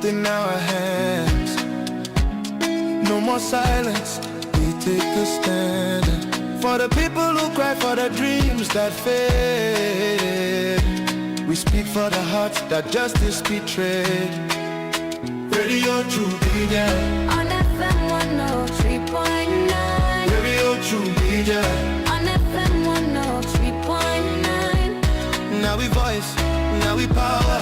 in our hands. No more silence, we take a stand. For the people who cry for the dreams that fade. We speak for the hearts that justice betrayed. Radio True Media on FM 103.9. Radio True Media on FM 103.9. Now we voice, now we power.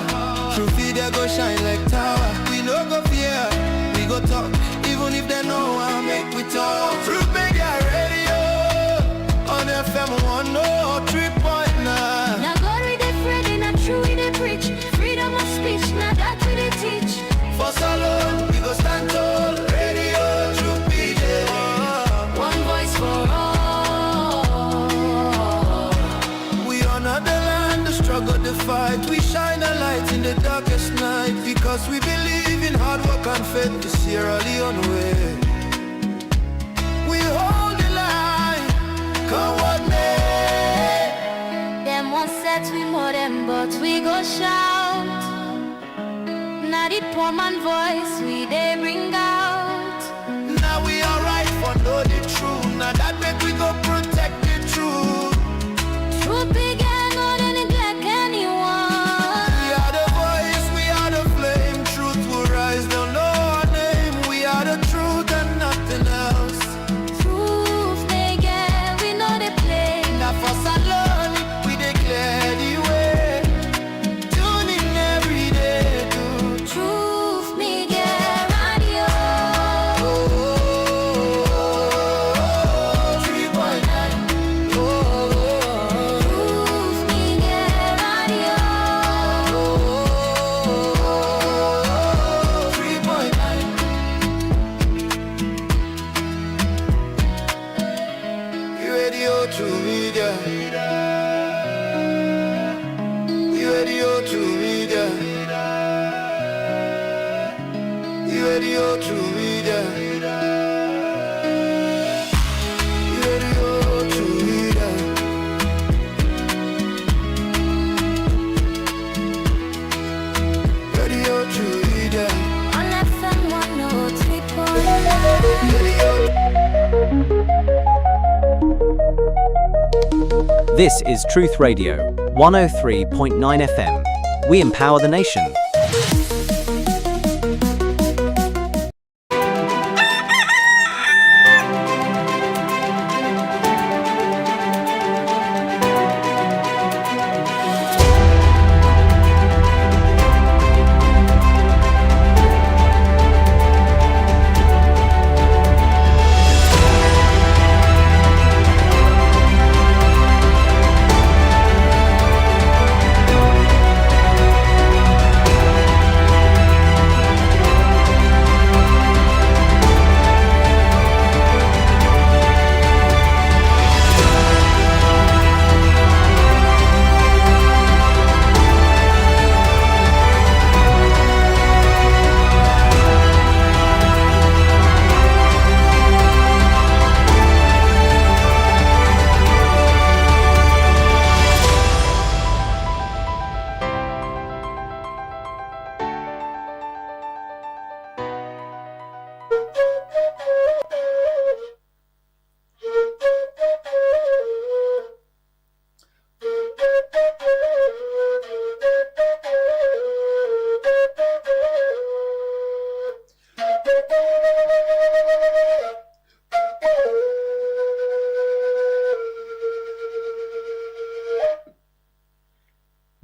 True Media go shine like tower. We no go fear, we go talk. Even if they know I make we talk. True Media Radio on FM 103.9. Now God we dey afraid, and true we dey preach. Freedom of speech, now that we dey teach. For so long, we go stand tall. Radio True Media, one voice for all. We honor the land, the struggle, the fight. We shine a light in the darkest night. Because we believe in hard work and faith. The Sierra Leone way. We hold the line, come what may. Them one set we more them, but we go shout. Now the poor man voice we they bring out. Now we alright for know the truth. Now that make we go protect the truth. Truth began, no they neglect anyone. We are the voice, we are the flame. Truth will rise, they'll know our name. We are the truth and nothing else. Truth they get, we know they play. Now for Salon, we declare the way. Tune in every day to Truth me get radio. 3.9. Truth me get radio. 3.9. Radio to media. Radio to media. Radio to media. Radio to media. Radio to media. On FM 103.9. Radio. This is Truth Radio, 103.9 FM. We empower the nation.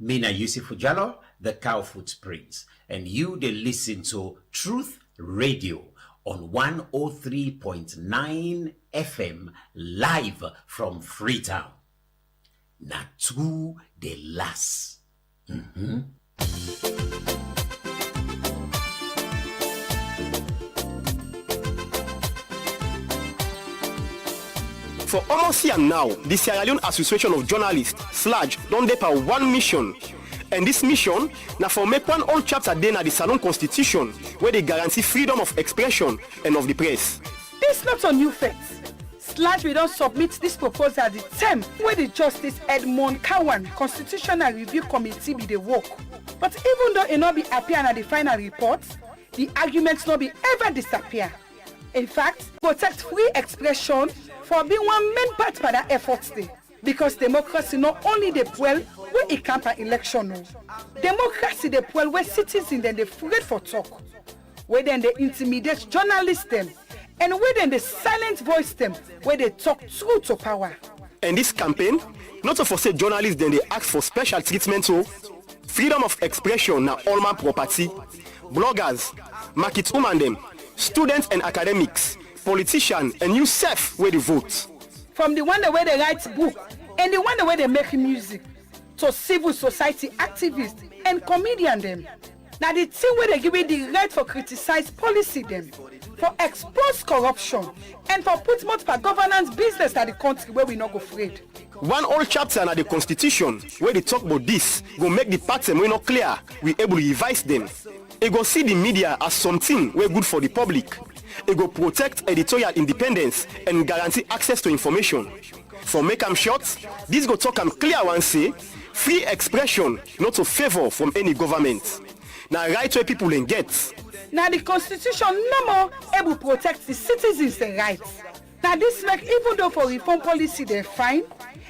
Mina Yusufu Jallo, the Cow Footprints, and you they listen to Truth Radio on 103.9 FM live from Freetown. Natu de las. For almost a year now, the Sierra Leone Association of Journalists, SLAJ, don dey for one mission. And this mission, na for make one old chapter dey na the Salon Constitution, where they guarantee freedom of expression and of the press. This not a new fact. SLAJ will not submit this proposal at the time where the Justice Edmond Kawan Constitutional Review Committee be the work. But even though it not be appear at the final report, the arguments not be ever disappear. In fact, protect free expression for being one main part for that efforts day. Because democracy not only the well where it camp an election. No. Democracy the well where citizens then they afraid for talk. Where then they intimidate journalists them. And where then they silent voice them where they talk true to power. And this campaign, not to forsake journalists then they ask for special treatment so freedom of expression na all man property. Bloggers, market woman them, students and academics, politicians and you self where they vote. From the one the way they write book and the one the way they make music to civil society activists and comedian them. Now the thing where they give it the right for criticize policy them, for expose corruption and for put multiple governance business at the country where we not go afraid. One old chapter in the constitution where they talk about this go make the pattern we not clear, we able to revise them. It go see the media as something way good for the public. It go protect editorial independence and guarantee access to information. For make them short, this go talk and clear one say, free expression not to favor from any government. Now right where people can get. Now the constitution no more able to protect the citizens' rights. Now this make even though for reform policy they fine,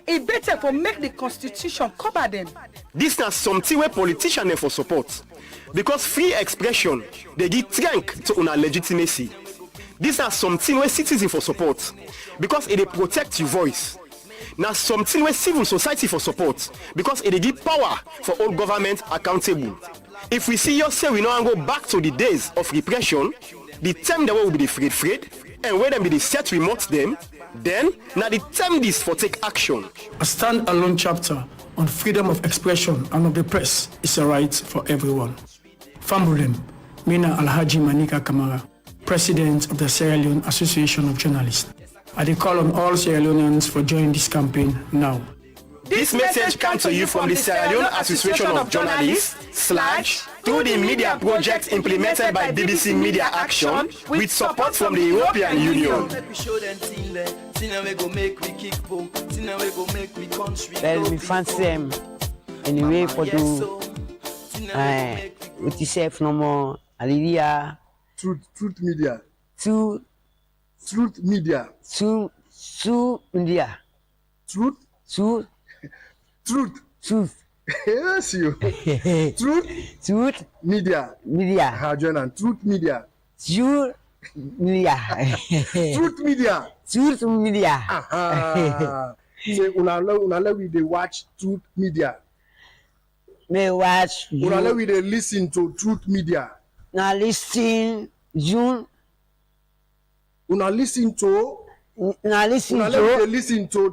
it better for make the constitution cover them. This is something where politicians for support. Because free expression, they give strength to una legitimacy. This is something where citizens for support. Because it protect your voice. Now something where civil society for support. Because it give power for all government accountable. If we see yourself, we now go back to the days of repression, the time that will be the freed, and when them be the set remote them, then now the time this for take action. A stand-alone chapter on freedom of expression and of the press is a right for everyone. Fambulem, Mina Alhaji Manika Kamara, President of the Sierra Leone Association of Journalists. I call on all Sierra Leoneans for joining this campaign now. This message comes to you from the Sierra Leone Association of Journalists / through the media project implemented by BBC Media Action with support from the European Union. Well, me fancy them anyway for do with yourself no more. Hallelujah. Truth media. Truth Media. Media. Truth. Yes, you. Truth Media. Join Truth Media. Truth Media. Truth Media. Truth Media. Say unala we dey watch Truth Media. Me watch. Unala we dey listen to Truth Media. Now listen June. Una listen to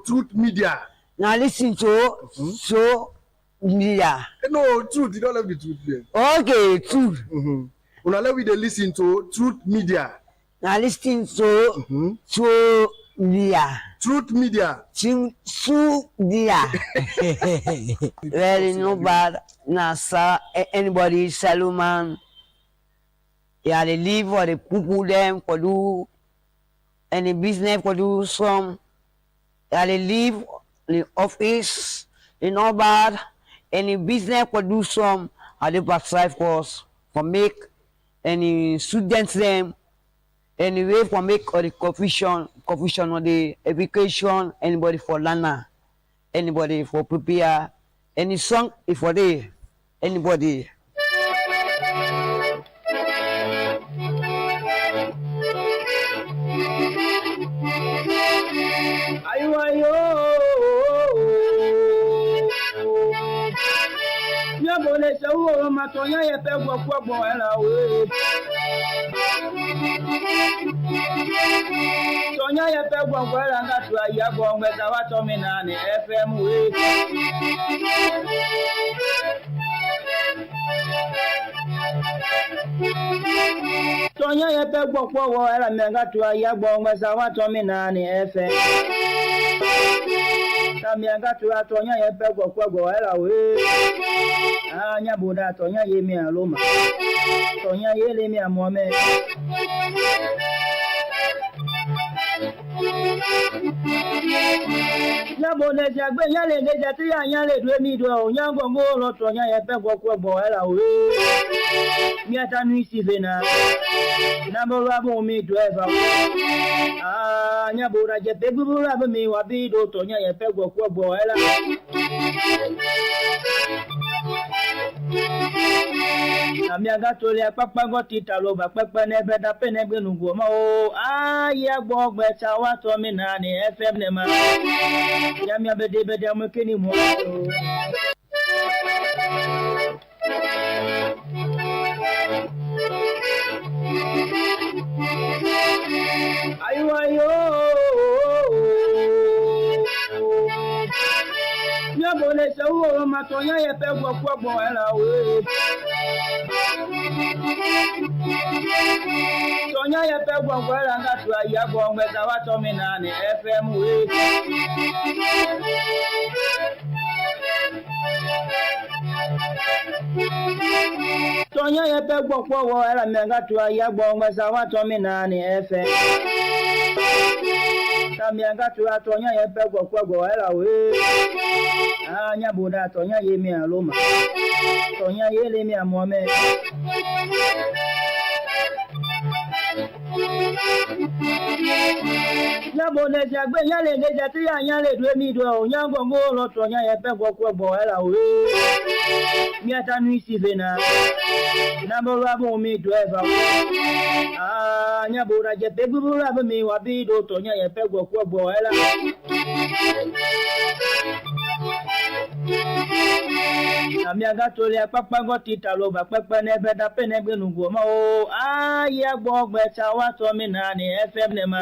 Truth Media. Now listen to so media. No, Truth. You don't have the Truth there. Okay, Truth. Una we dey listen to Truth Media. Now listen to so media. Truth Media. Truth media. Very no bad. Now, sir, anybody, Salomon. Yeah, they live or they poo them for do any business for do some. Yeah, they live the office, they no bad. Any business for do some. They backside for us for make any students them. Anyway, for make or the confusion or the education. Anybody for learner, anybody for prepare. Any song if for the anybody. Matonya ye pe gbo era we Tonya ye pe gbo era ngatu aya gbo ngeta wa to mi na ni FM we Tonya ye pe gbo era ngatu aya gbo ngeta wa to mi na ni FM Tamianga tu atonya ye pe gbo era we Anya buda tonya ye mi aloma Tonya ye le mi amome Ya Nyabone jagbe nyale ngeja ti ya nyale dwe mi do nyango ngolo to nya ye pe gwo bo era o. Mi ata nu isi vena. Na bo ra bo mi do eva. Ah nyabora je pe gbu ra bo mi wa bi do to nya ye pe gwo bo era. Amiaga tole apapa go titalo ba pepe ne beda pene gbenu go ma o aye gbo gbe cha wa to mi na ni FM ne ma ya mi abede mo kini mo ayo nya bole se wo ma to nya ye pe gbo era o Sonya ye pe gwo era nga tu ya gwo ngbe za wa to mi na ni FM we Sonya ye pe gwo era me nga tu ya gwo ngbe za wa to mi na ni FM Tamia nga tu atonya ye pe gwo era we anya boda tonya ye mi aloma tonya ye le mi amome Nyabone jagbe nyale ngeja ti ya nyale dwe mi do nyango ngolo tonya ye pe gwo era we mi ata nu isi vena na bo ra bo mi do eva ah nyabora je pe gbu ra bo mi wa bi do tonya ye pe gwo era Amiaga tole apapa go titalo ba pepe ne beda pene gbenu go ma o aye gbo gbe cha wa to mi na ni FM ne ma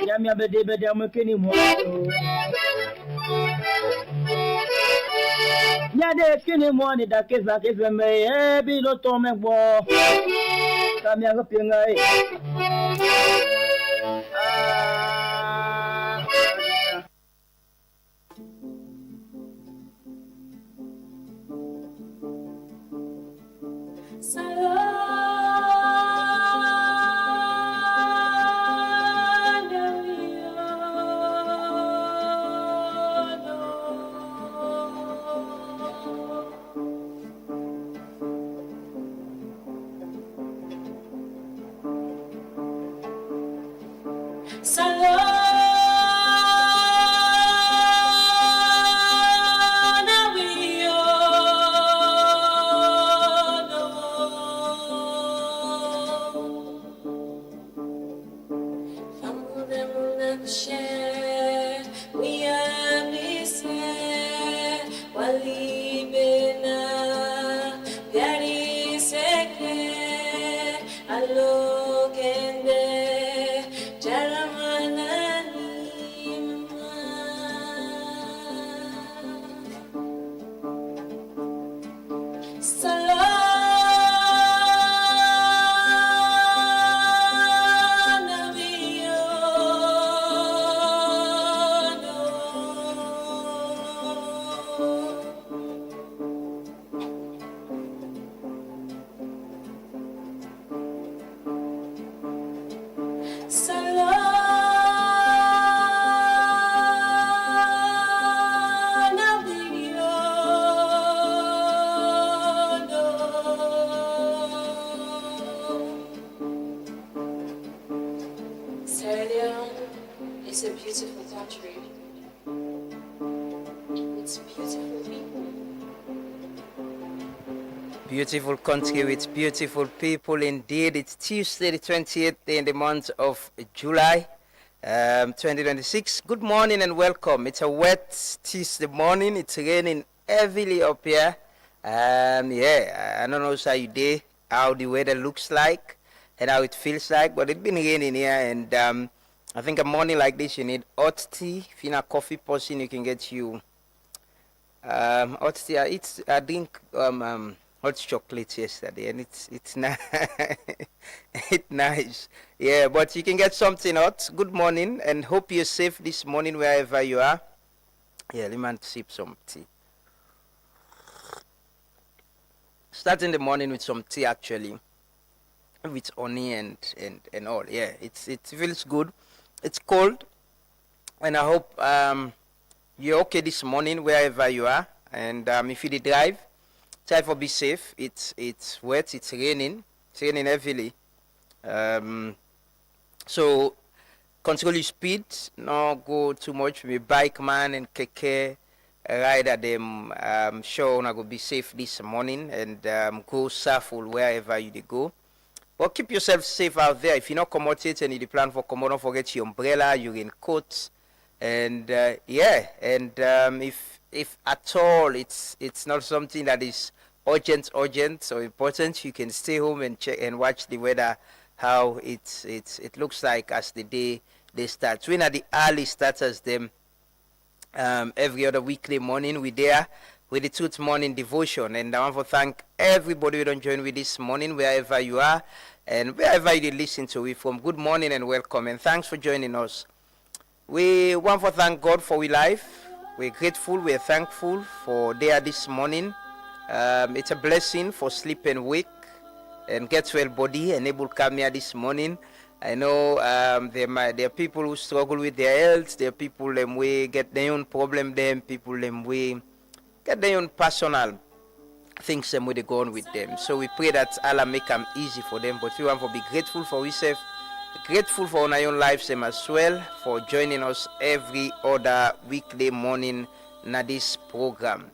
ya mi abede mo kini mo ya de kini mo ni da ke za ke fe me e bi lo to me gbo Amiaga pinga e Leone is a beautiful country. It's beautiful people. Beautiful country with beautiful people indeed. It's Tuesday the 28th day in the month of July 2026. Good morning and welcome. It's a wet Tuesday morning. It's raining heavily up here. I don't know how the weather looks like and how it feels like, but it's been raining here, and I think a morning like this you need hot tea. If you're not a coffee person, you can get you hot tea. I drink hot chocolate yesterday, and it's nice. It's nice. Yeah, but you can get something hot. Good morning, and hope you're safe this morning wherever you are. Yeah, let me sip some tea. Starting the morning with some tea, actually, with honey and all. Yeah, it feels good. It's cold, and I hope you're okay this morning wherever you are. And if you did drive, try for be safe. It's wet, it's raining heavily. So control your speed, not go too much with bike man and keke rider them. Sure not go be safe this morning and go safely wherever you go. But keep yourself safe out there. If you're not commodate and you plan for commode, don't forget your umbrella, your raincoat, and if at all it's not something that is urgent or important, you can stay home and check and watch the weather, how it looks like as the day they start. When are the early starters them every other weekly morning we there with the Truth Morning Devotion. And I want to thank everybody who don't join with this morning, wherever you are and wherever you listen to it from. Good morning and welcome, and thanks for joining us. We want to thank God for our life. We're grateful, we're thankful for there this morning. It's a blessing for sleep and wake and get well body and able to come here this morning. I know there are people who struggle with their health. There are people who get their own problem. People who get their own personal things where they go on with them. So we pray that Allah make them easy for them. But we want to be grateful for ourselves, grateful for our own lives as well, for joining us every other weekday morning in this program.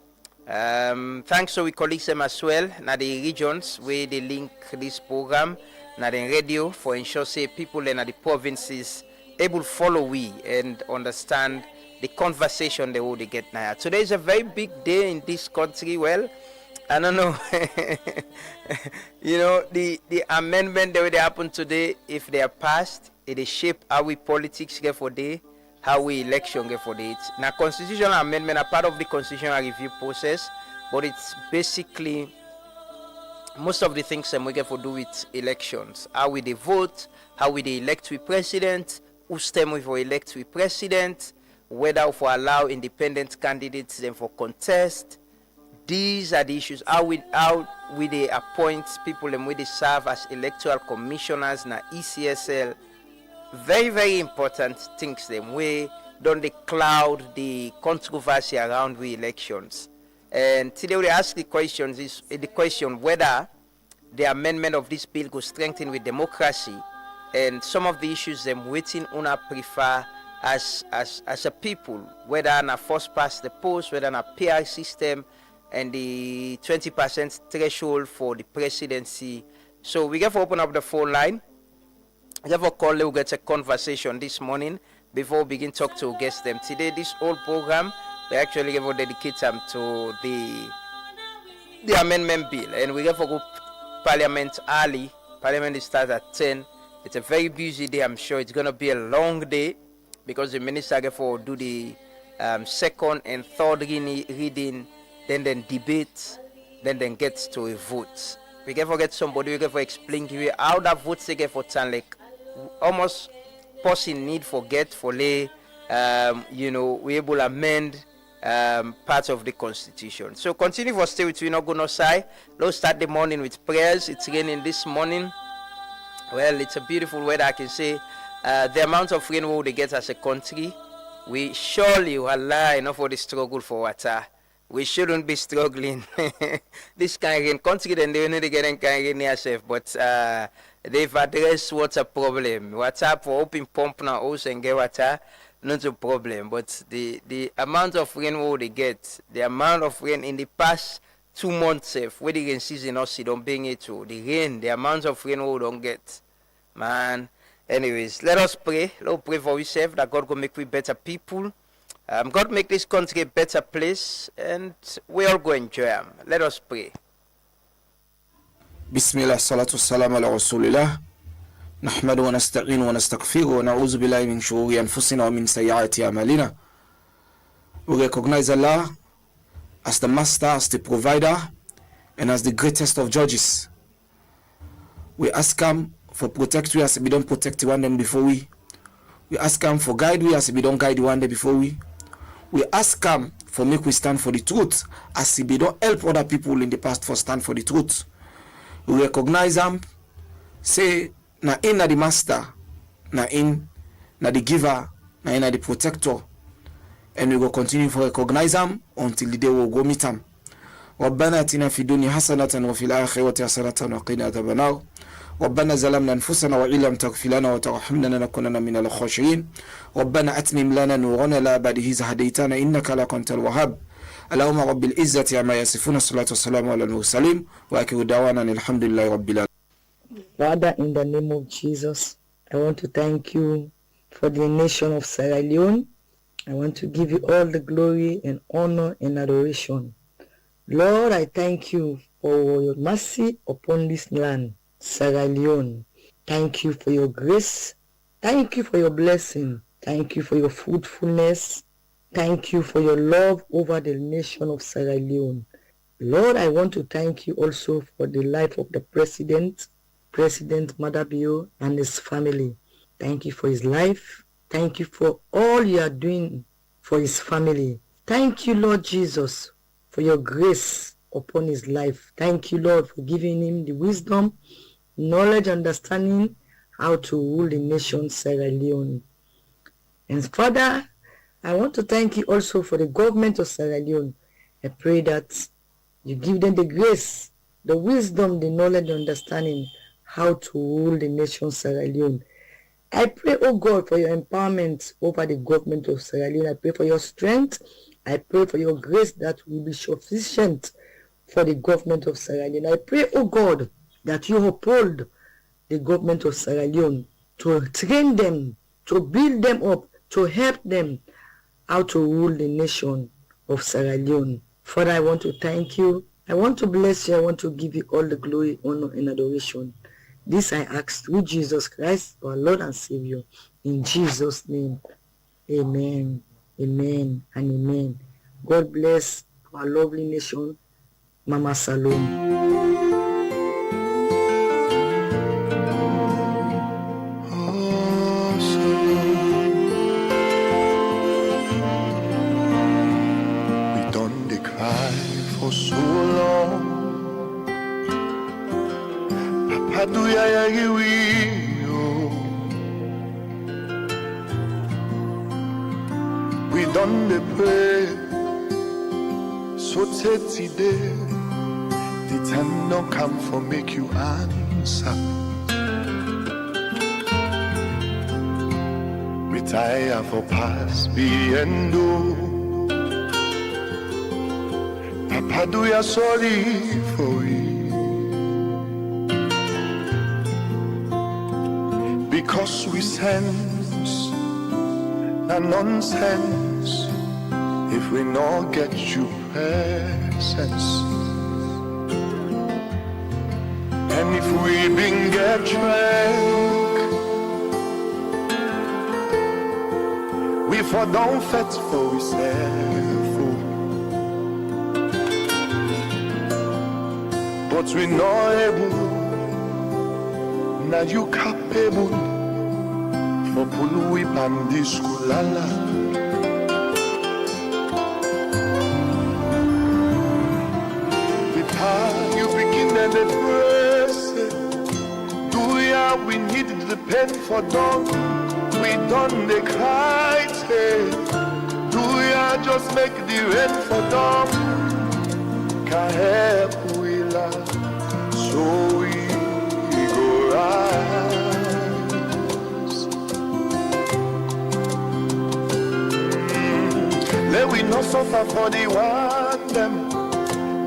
Thanks to our colleagues as well in the regions where they link this program na the radio for ensure say people in the provinces able follow we and understand the conversation they would get now. Today is a very big day in this country. Well, I don't know. You know, the amendment that will happen today, if they are passed, it is shape how we politics get for day, how we election get for day. Now, constitutional amendment are part of the constitutional review process, but it's basically most of the things we get for do with elections. How we they vote, how we they elect we president, who's time we for elect we president, whether for allow independent candidates then for contest. These are the issues. How we they appoint people and we they serve as electoral commissioners na ECSL. Very, very important things them way don't they cloud the controversy around we elections. And today we ask the questions is the question whether the amendment of this bill will strengthen with democracy, and some of the issues them waiting on a prefer as a people, whether on a first past the post, whether on a PR system, and the 20% threshold for the presidency. So we have to open up the phone line. We have a call. We'll get a conversation this morning before we begin talk to guests them today. This whole program we actually have to dedicate them to the amendment bill, and we have to go Parliament early. Parliament starts at 10. It's a very busy day. I'm sure it's gonna be a long day because the minister have to do the second and third reading, then debate, then gets to a vote. We can forget somebody. We can explain to you how that vote they get for turn like almost person need forget for lay. We able to amend part of the constitution. So continue for stay with you, not go no side. Let's start the morning with prayers. It's raining this morning. Well, it's a beautiful weather, I can say. The amount of rain we get as a country, we surely will allow enough for the struggle for water. We shouldn't be struggling. This kind of rain, country then they need to get in kind of rain yourself, but they've addressed what's a problem. Water for open pump now also and get water. Not a problem, but the amount of rain they get, the amount of rain in the past 2 months, where the rain season also don't bring it to the rain, the amount of rain we don't get, man. Anyways, let us pray. Let's pray for ourselves that God will make we better people. God make this country a better place, and we all go enjoy them. Let us pray. Bismillah, salatu salam ala rasulillah. نحمد ونستعين ونستغفر ونعوذ بالله من شرور أنفسنا ومن سيئات أعمالنا. We recognize Allah as the master, as the provider, and as the greatest of judges. We ask Him for protect we as we don't protect one them before we. We ask Him for guide we as we don't guide one day before we. We ask Him for make we stand for the truth as we don't help other people in the past for stand for the truth. We recognize Him, say na in na the master, na in na the giver, na in na the protector. and we will continue to recognize them until the day we go meet them. ربنا اتنا في الدنيا حسنة وفي الآخرة حسنة وقنا عذاب النار. ربنا ظلمنا أنفسنا وإن لم تغفر لنا وترحمنا لنكونن من الخاسرين. ربنا أتمم لنا نورنا لا بعد إذ هديتنا إنك لا كنت الوهاب. اللهم رب العزة عما يصفون الصلاة والسلام على المرسلين وآخر دعوانا الحمد لله رب العالمين. Father, in the name of Jesus, I want to thank you for the nation of Sierra Leone. I want to give you all the glory and honor and adoration. Lord, I thank you for your mercy upon this land, Sierra Leone. Thank you for your grace. Thank you for your blessing. Thank you for your fruitfulness. Thank you for your love over the nation of Sierra Leone. Lord, I want to thank you also for the life of the President Madabio and his family. Thank you for his life. Thank you for all you are doing for his family. Thank you, Lord Jesus, for your grace upon his life. Thank you, Lord, for giving him the wisdom, knowledge, understanding how to rule the nation Sierra Leone. And Father, I want to thank you also for the government of Sierra Leone. I pray that you give them the grace, the wisdom, the knowledge, the understanding how to rule the nation Sierra Leone. I pray, oh God, for your empowerment over the government of Sierra Leone. I pray for your strength. I pray for your grace that will be sufficient for the government of Sierra Leone. I pray, oh God, that you uphold the government of Sierra Leone to train them, to build them up, to help them how to rule the nation of Sierra Leone. Father, I want to thank you. I want to bless you. I want to give you all the glory, honor, and adoration. This I ask through Jesus Christ, our Lord and Savior. In Jesus' name, amen, amen, and amen. God bless our lovely nation, Mama Salome. So long, Papa, do ya we done the pray, so today, the time don't come for make you answer. Retire for past be and do. Papa, do ya sorry for it? Because we sense a nonsense if we not get you presence. And if we been get drunk, we for don't fetch for we self. But we not able, now you capable for pulu pandiskulala. Before you begin and the press, do ya we need the pen for dog, we done the cry, do ya just make the rain for dog, can't help. So we go rise. Let we not suffer for the one them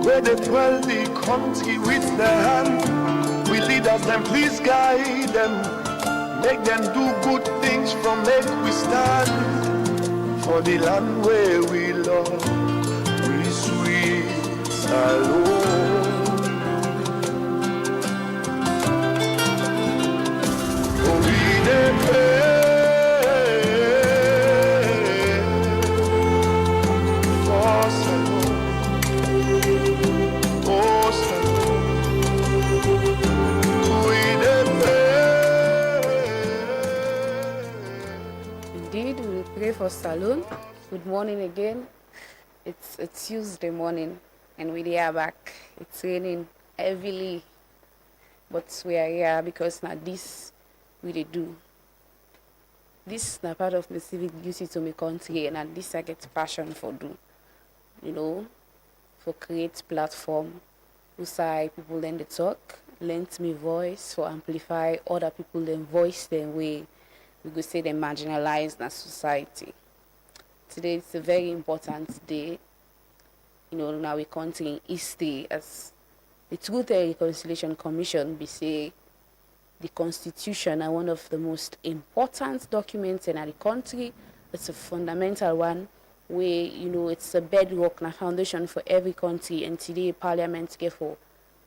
where they dwell the country with their hand. We leaders them please guide them, make them do good things from make we stand for the land where we love, we sweet alone. Indeed, we will pray for Saloon. Good morning again. It's a Tuesday morning and we are back. It's raining heavily, but we are here because now this we do. this na part of my civic duty to my country, and at this I get passion for do. You know, for create platform, who people then they talk, lend me voice for amplify other people then voice them way we could say they marginalized in society. Today it's a very important day. You know, now we country in history as the Truth and Reconciliation Commission be say the Constitution are one of the most important documents in our country. It's a fundamental one where, you know, it's a bedrock and a foundation for every country, and today Parliament get for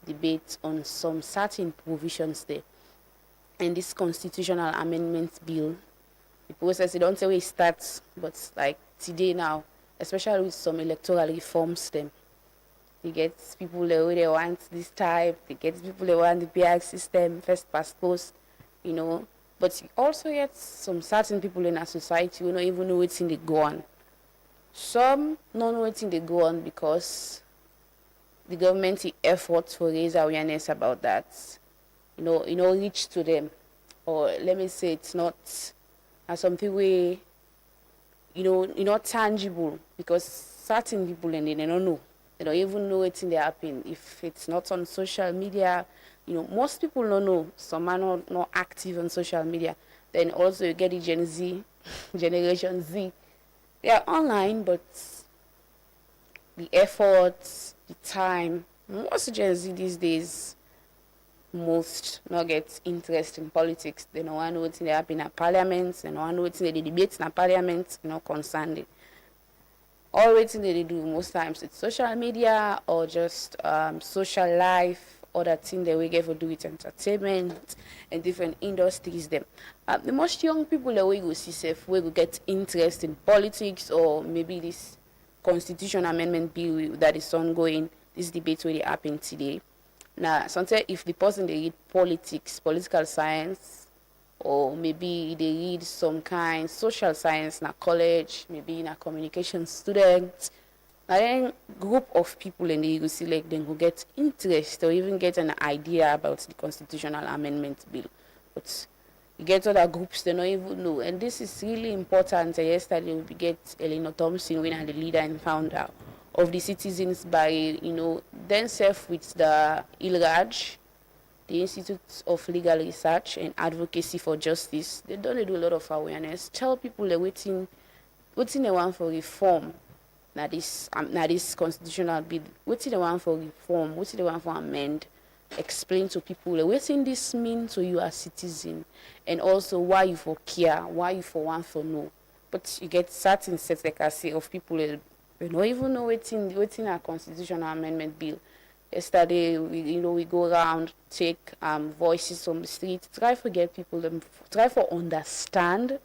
debate on some certain provisions there. And this constitutional amendment bill, the process, it don't say where it starts, but like today now, especially with some electoral reforms them, they get people that they want this type, they get people that want the PI system, first past post, you know. But you also get some certain people in our society who don't even know what's in the go on. Some don't know what's in the go on because the government efforts for raise awareness about that, you know, reach to them. Or let me say it's not something where, you know, tangible, because certain people and they don't know. They don't even know what's in the happen. If it's not on social media, you know, most people don't know. Some are not active on social media. Then also you get the Gen Z, Generation Z. They are online, but the efforts, the time, most Gen Z these days, most not get interest in politics. They don't want to know what's happen in parliament, they don't want to know what's the debates in parliament, not concerned. All waiting they do most times it's social media or just social life, other thing that we get for do with entertainment and different industries them. The most young people that we go see safe, we go get interest in politics or maybe this constitution amendment bill that is ongoing, this debate where they happen today. Now, sometimes if the person they read politics, political science, or maybe they read some kind social science in a college, maybe in a communication student, and then group of people and they go select them who get interest or even get an idea about the constitutional amendment bill. But you get other groups they don't even know, and this is really important. Yesterday we get Eleanor Thompson, winner the leader and founder of the Citizens by, you know, then self with the ILRAJ, the Institute of Legal Research and Advocacy for Justice. They don't do a lot of awareness. Tell people they're waiting they want for reform. Now this constitutional bill. Waiting they want for reform. Waiting they want for amend. Explain to people what this mean to you as citizen, and also why you for care, why you for want for know. But you get certain sets, like I say, of people they don't even know what's in a constitutional amendment bill. Yesterday, we go around, take voices from the street, try to get people, try to understand,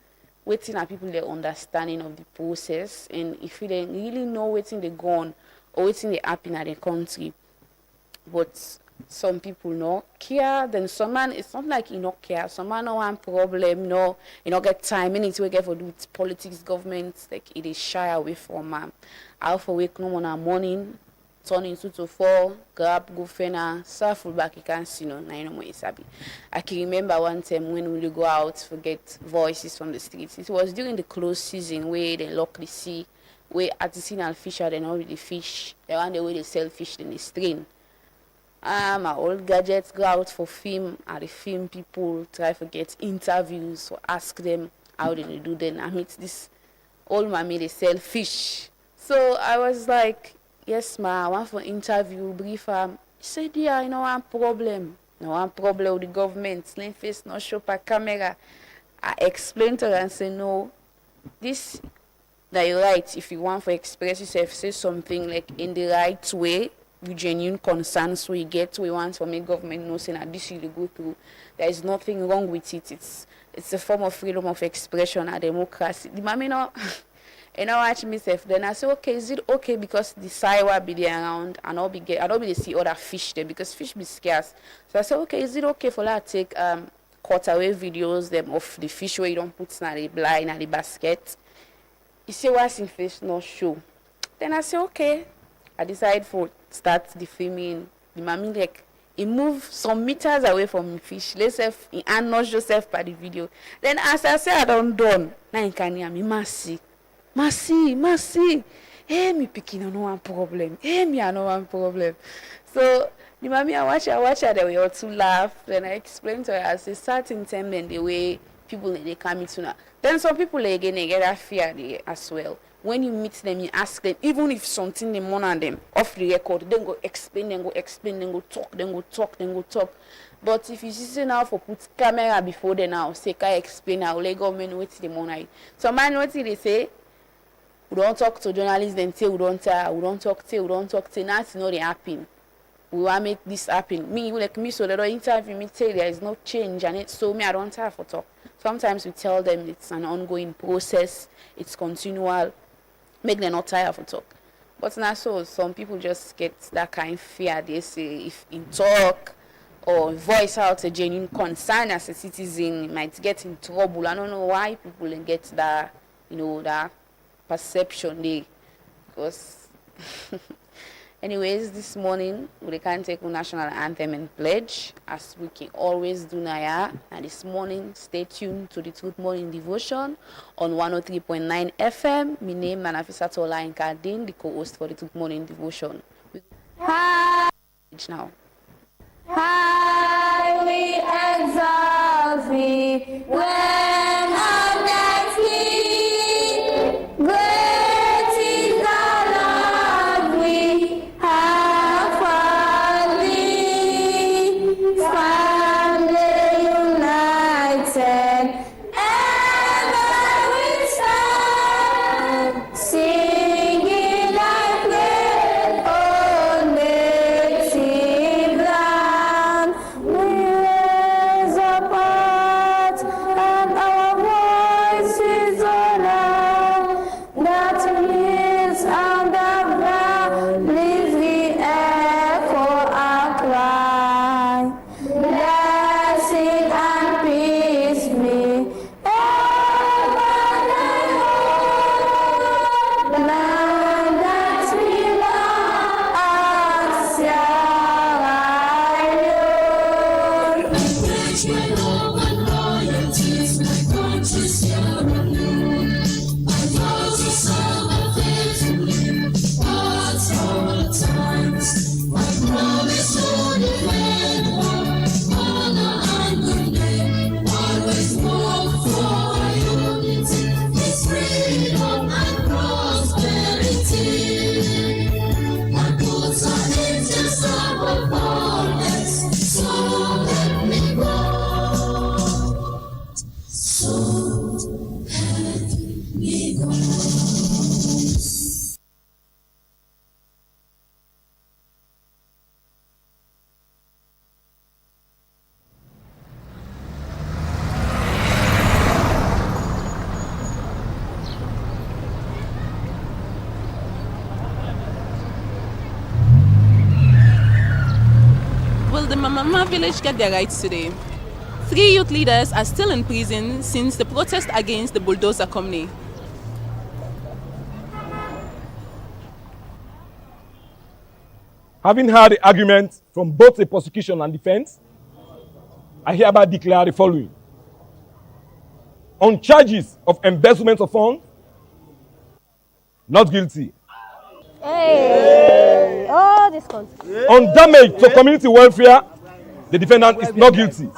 waiting at people their understanding of the process, and if you don't really know what's in the gone or what's in the happen at the country, but some people no care, then some man, it's not like you not care, some man no one problem, no, you not get time, anything we get for do with politics, government, like it is shy away from how for wake no one morning, turn into 2 to 4, grab, go fena, surf back, you can see no, I know more isabi. I can remember one time when we go out to get voices from the streets. It was during the close season where they lock the sea, where artisanal fisher they not really fish, they want the way they sell fish in the stream. My old gadgets go out for film, and the film people try to get interviews or ask them how did they do then. I meet this old mommy, they sell fish. So I was like, yes, ma, I want for interview, brief her. She said, yeah, I know one problem. No one problem with the government. Slim face, no show per camera. I explained to her and said, no, this, that you're right. If you want to express yourself, say something like in the right way, with genuine concerns, we get we want from a government know saying that this will go through. There is nothing wrong with it. It's a form of freedom of expression and democracy. The mommy no and I watch myself. Then I say, okay, is it okay because the Saiwa be there around and I don't be see other fish there because fish be scarce. So I say, okay, is it okay for that to take cutaway videos them of the fish where you don't put in the blind and the basket? You say what's in fish no show. Then I say, okay. I decide for start the filming. The mommy like He moved some meters away from the fish. Let's say he announced Joseph by the video. Then as I said, I don't done. Now he can hear me, mercy. Hey, me picking on one problem. Hey, me I know one problem. So the mommy I watch her, they were all to laugh. Then I explained to her as a certain time and the way people they come to now. Then some people again they get that fear as well. When you meet them, you ask them, even if something they on them off the record, then go explain, then go talk. But if you see now for put camera before them now, say can explain, I will let government wait the money. So man, what they say, we don't talk to journalists, then say we don't talk. That's not happen. We want make this happen. Me, like me, so they don't interview me, say there is no change, and it's so me, I don't have for talk. Sometimes we tell them it's an ongoing process, it's continual. Make them not tired for talk. But now so some people just get that kind of fear. They say if in talk or voice out a genuine concern as a citizen, you might get in trouble. I don't know why people get that, that perception there. Because anyways, this morning we can take a national anthem and pledge as we can always do now. And this morning, stay tuned to the Truth Morning Devotion on 103.9 FM. My name is Nafisa Tola Nkadin, the co-host for the Truth Morning Devotion. Hi. Now. Highly exalt thee when on that sleep. Great is the love we have for thee. Family united, ever we stand, singing like great old native land. We raise apart and our voices are loud. That means on the valleys we echo our cry. Blessing and peace be ever and ever. Land that belongs to Sierra Leone. Will the Mamama village get their rights today? 3 youth leaders are still in prison since the protest against the bulldozer company. Having heard the argument from both the prosecution and defense, I hereby declare the following. On charges of embezzlement of funds, not guilty. Hey. Oh, this country. On damage to community welfare, the defendant is not guilty.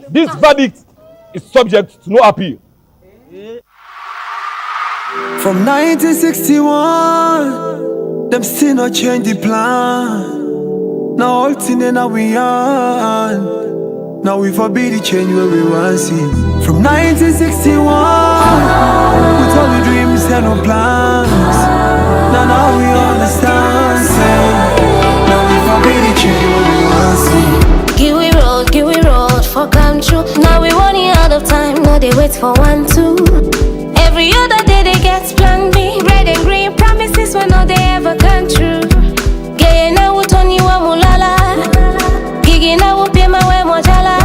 This verdict is subject to no appeal. From 1961, them still not change the plan. Now all thing in we on. Now we forbid the change where we want see. From 1961, with all the dreams and no plans. Now we understand. Now we forbid the change where we want see. Give we road for come true. Now we running out of time. Now they wait for 1, 2. Every other day they get plan B. Red and green promises when all they ever come true. Gay now we turn you a mulala. Gigi now we pay my way mojala.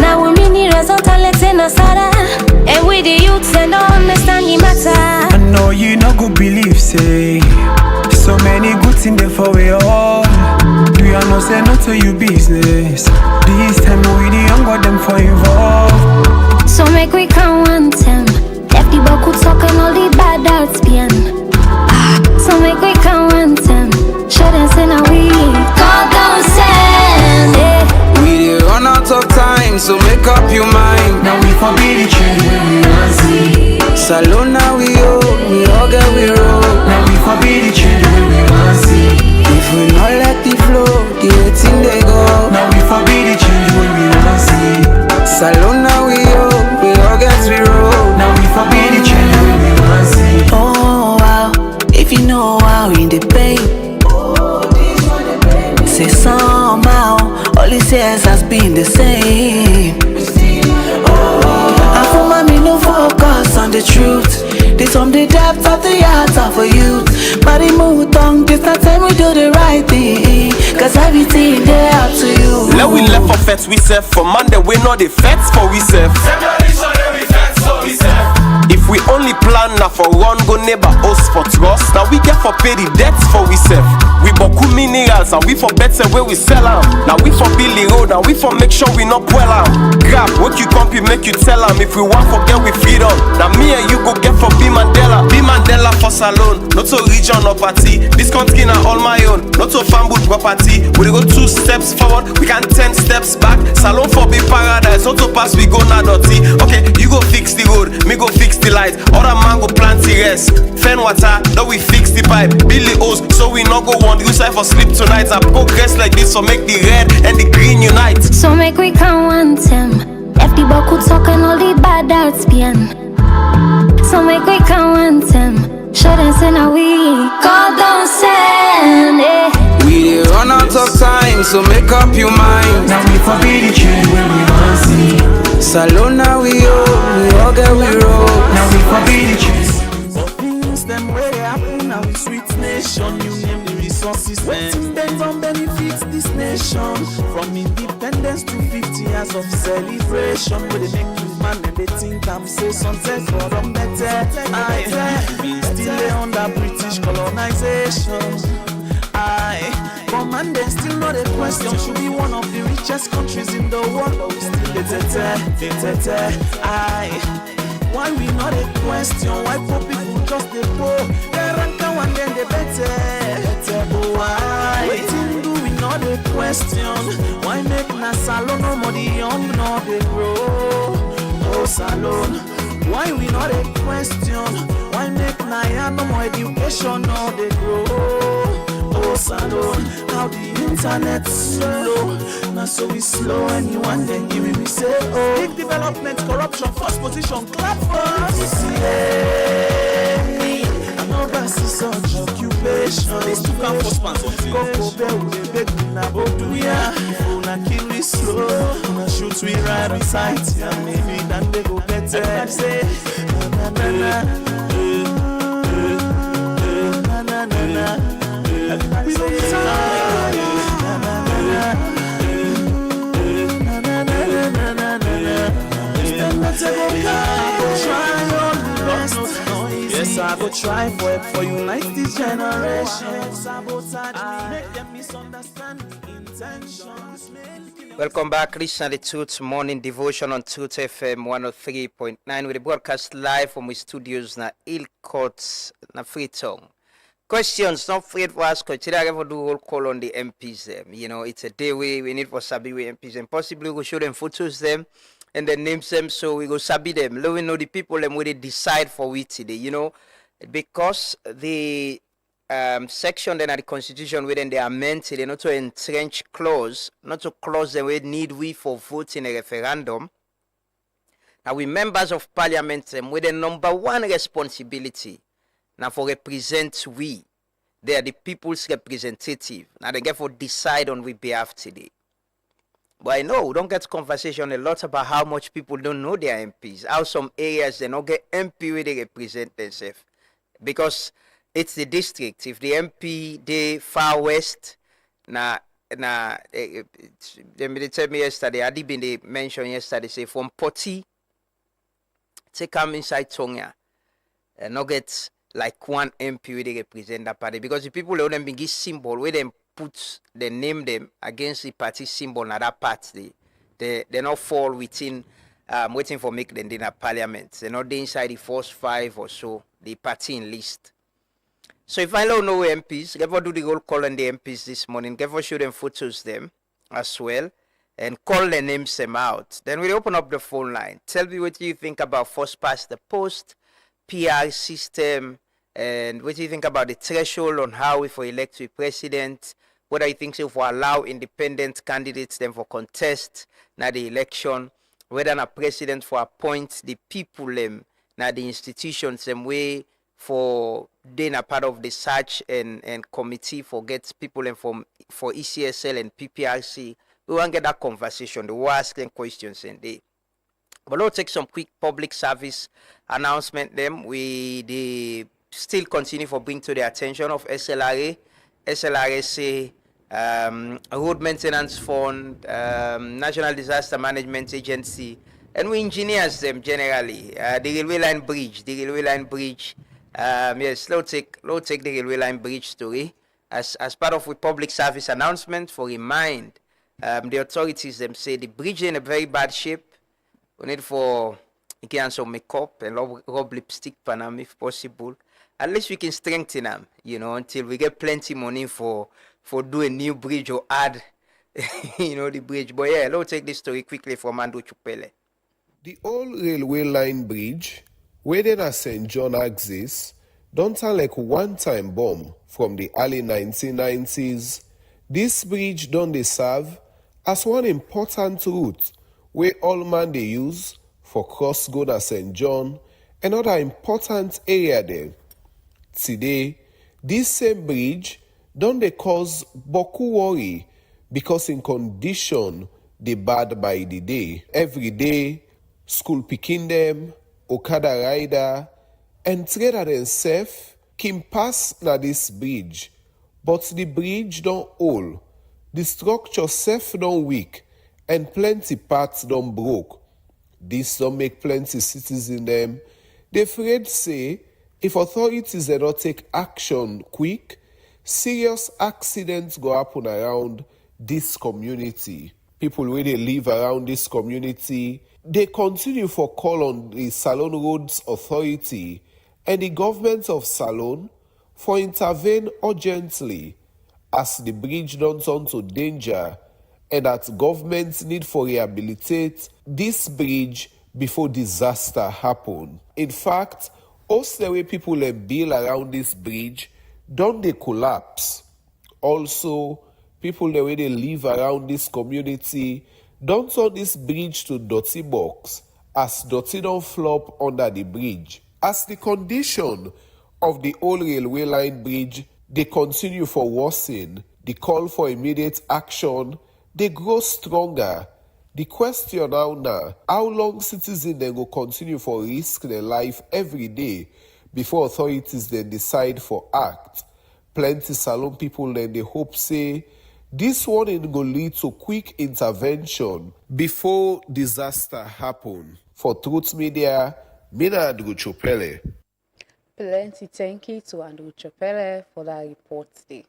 Now we mini result and let's say nasara. And with the youth money matter. I know you no go believe, say so many good things there for we all. Do you know say no to you business? This time we the younger them for involved. So make we count one time. Left the buckle talk and all the bad arts behind. So make we count one time. Show them say now we God don't send it. We dey run out of time, so make up your mind. Now we forbid the change when we want see. Salon now we all get we roll. Now we forbid the change when we want see. If we not let the flow, the thing they go. Now we forbid the change when we want see. Salon now we all get we roll. Now we forbid the change when we want see. Oh wow, if you know how in the pain. Say somehow, all these years has been the same. And for mommy, no focus on the truth. This from the depth of the heart of a youth. Body move tongue, this not time we do the right thing. Cause everything they up to you. Let we left for fets we serve. For Monday we know the fets for we serve. If we only plan now for one go neighbor us for trust. Now we get for pay the debts for we serve. We boku minerals and we for better where we sell them. Now we for Billy Road and we for make sure we not well am. Grab what you compy make you tell them. If we want forget we freedom. Now me and you go get for B Mandela. B Mandela for salon, not to region or party. This country na all my own, not to family property. We go 2 steps forward, we can 10 steps back. Salon for be paradise, not to pass we go na dirty. Okay, you go fix the road, me go fix the light. Other man go plant the rest. Fen water, now we fix the pipe. Billy O's, so we not go on. Use for sleep tonight. I progress like this, so make the red and the green unite. So make we count one time. Left the buckle talk and all the bad arts behind. So make we count one time. Show them say now we God don't send it. We dey run out of time, so make up your mind. Now we forbid the change when we want see. Salon now we all get we roll. Now we forbid the change. Things them way they happen now we sweet nation. You name the resources. Waiting them don't benefit this nation. From independence to 50 years of celebration. Where they make you man and they think I'm say something for them better. We still lay under British colonization. Command they still not a question. Should be one of the richest countries in the world, but we still why we not a question? Why poor people just the poor? They rank and then they better. Why? Waiting do we not a question? Why make na salon no more the young no they grow? Oh salon. Why we not a question? Why make na young no more education no they grow? Oh salon. How the internet slow? Now so we slow anyone then give me say oh. Big development, corruption, first position, clap for us. I know that's such occupation. This to come for sponsor. Go bear with the big na boduya. Una kill we slow. Una shoot we right on sight. Yeah, maybe then they go better. I say na na na na na na na. We go yes, I go try for unite this generation. Sabotage make them misunderstand the intentions. Welcome back, listen to the Truth Morning Devotion on Truth FM 103.9. We broadcast live from the studios na Ilcourt na Freetown. Questions, not afraid to ask. Today I ever do roll call on the MPs them. You know, it's a day we need for Sabi with MPs and possibly we show them photos them and then names them so we go Sabi them. Let we know the people them where they decide for we today, you know, because the section then at the constitution where then they amend it, not to entrench clause, not to clause them where need we for vote in a referendum. Now we members of parliament them with the number one responsibility. Now for represent we, they are the people's representative. Now they get for decide on we behalf today. But I know we don't get conversation a lot about how much people don't know their MPs. How some areas they don't get MP where they represent themselves. Because it's the district. If the MP they far west, they tell me yesterday, I did been they mentioned yesterday, say from Poti, take come inside Tonga. not get like one MP where they represent that party, because the people they them big symbol where them put they name them against the party symbol na that part they not fall within waiting for make them in a parliament. They not inside the first 5 or so the party in list. So if I don't know MPs, give do the roll call on the MPs this morning, give show them photos them as well and call their names them out. Then we open up the phone line. Tell me what you think about first past the post PR system, and what do you think about the threshold on how we for elect a president? What do you think if we allow independent candidates then for contest now the election? Whether a president for appoint the people them now the institutions them way for then a part of the search and committee for get people them from for ECSL and PPRC. We want to get that conversation. They will ask them questions and they. But let's take some quick public service announcement. Them they still continue for bring to the attention of SLRA. SLRA say Road Maintenance Fund, National Disaster Management Agency, and we engineers them generally. The railway line bridge. Yes, let's take the railway line bridge story as part of a public service announcement for remind the authorities them say the bridge in a very bad shape. We need for again some makeup and rub lipstick panam if possible. At least we can strengthen them, until we get plenty money for do a new bridge or add, the bridge. But yeah, let's take this story quickly from Andrew Chupele. The old railway line bridge, where then at St. John axis, don't sound like one-time bomb from the early 1990s. This bridge don't they serve as one important route where all man they use for cross go to St. John, another important area there. Today, this same bridge don't they cause boku worry because in condition they bad by the day. Every day, school picking them, Okada rider, and trader themselves can pass na this bridge, but the bridge don't hold. The structure self don't weak, and plenty parts don't broke. This don't make plenty citizens them. They afraid say if authorities do not take action quick, serious accidents go happen around this community. People where they live around this community, they continue for call on the Salone Roads Authority and the government of Salone for intervene urgently as the bridge don't turn to danger, and that government need for rehabilitate this bridge before disaster happen. In fact, most the way people build around this bridge don't they collapse. Also, people the way they live around this community don't turn this bridge to dirty box as dirty don't flop under the bridge. As the condition of the old railway line bridge they continue for worsening, the call for immediate action they grow stronger. The question now, how long citizens then go continue for risk their life every day before authorities then decide for act? Plenty Salone people then they hope say this one is going to lead to quick intervention before disaster happen. For Truth Media, Mina Andrew Chopele. Plenty thank you to Andrew Chopele for that report today.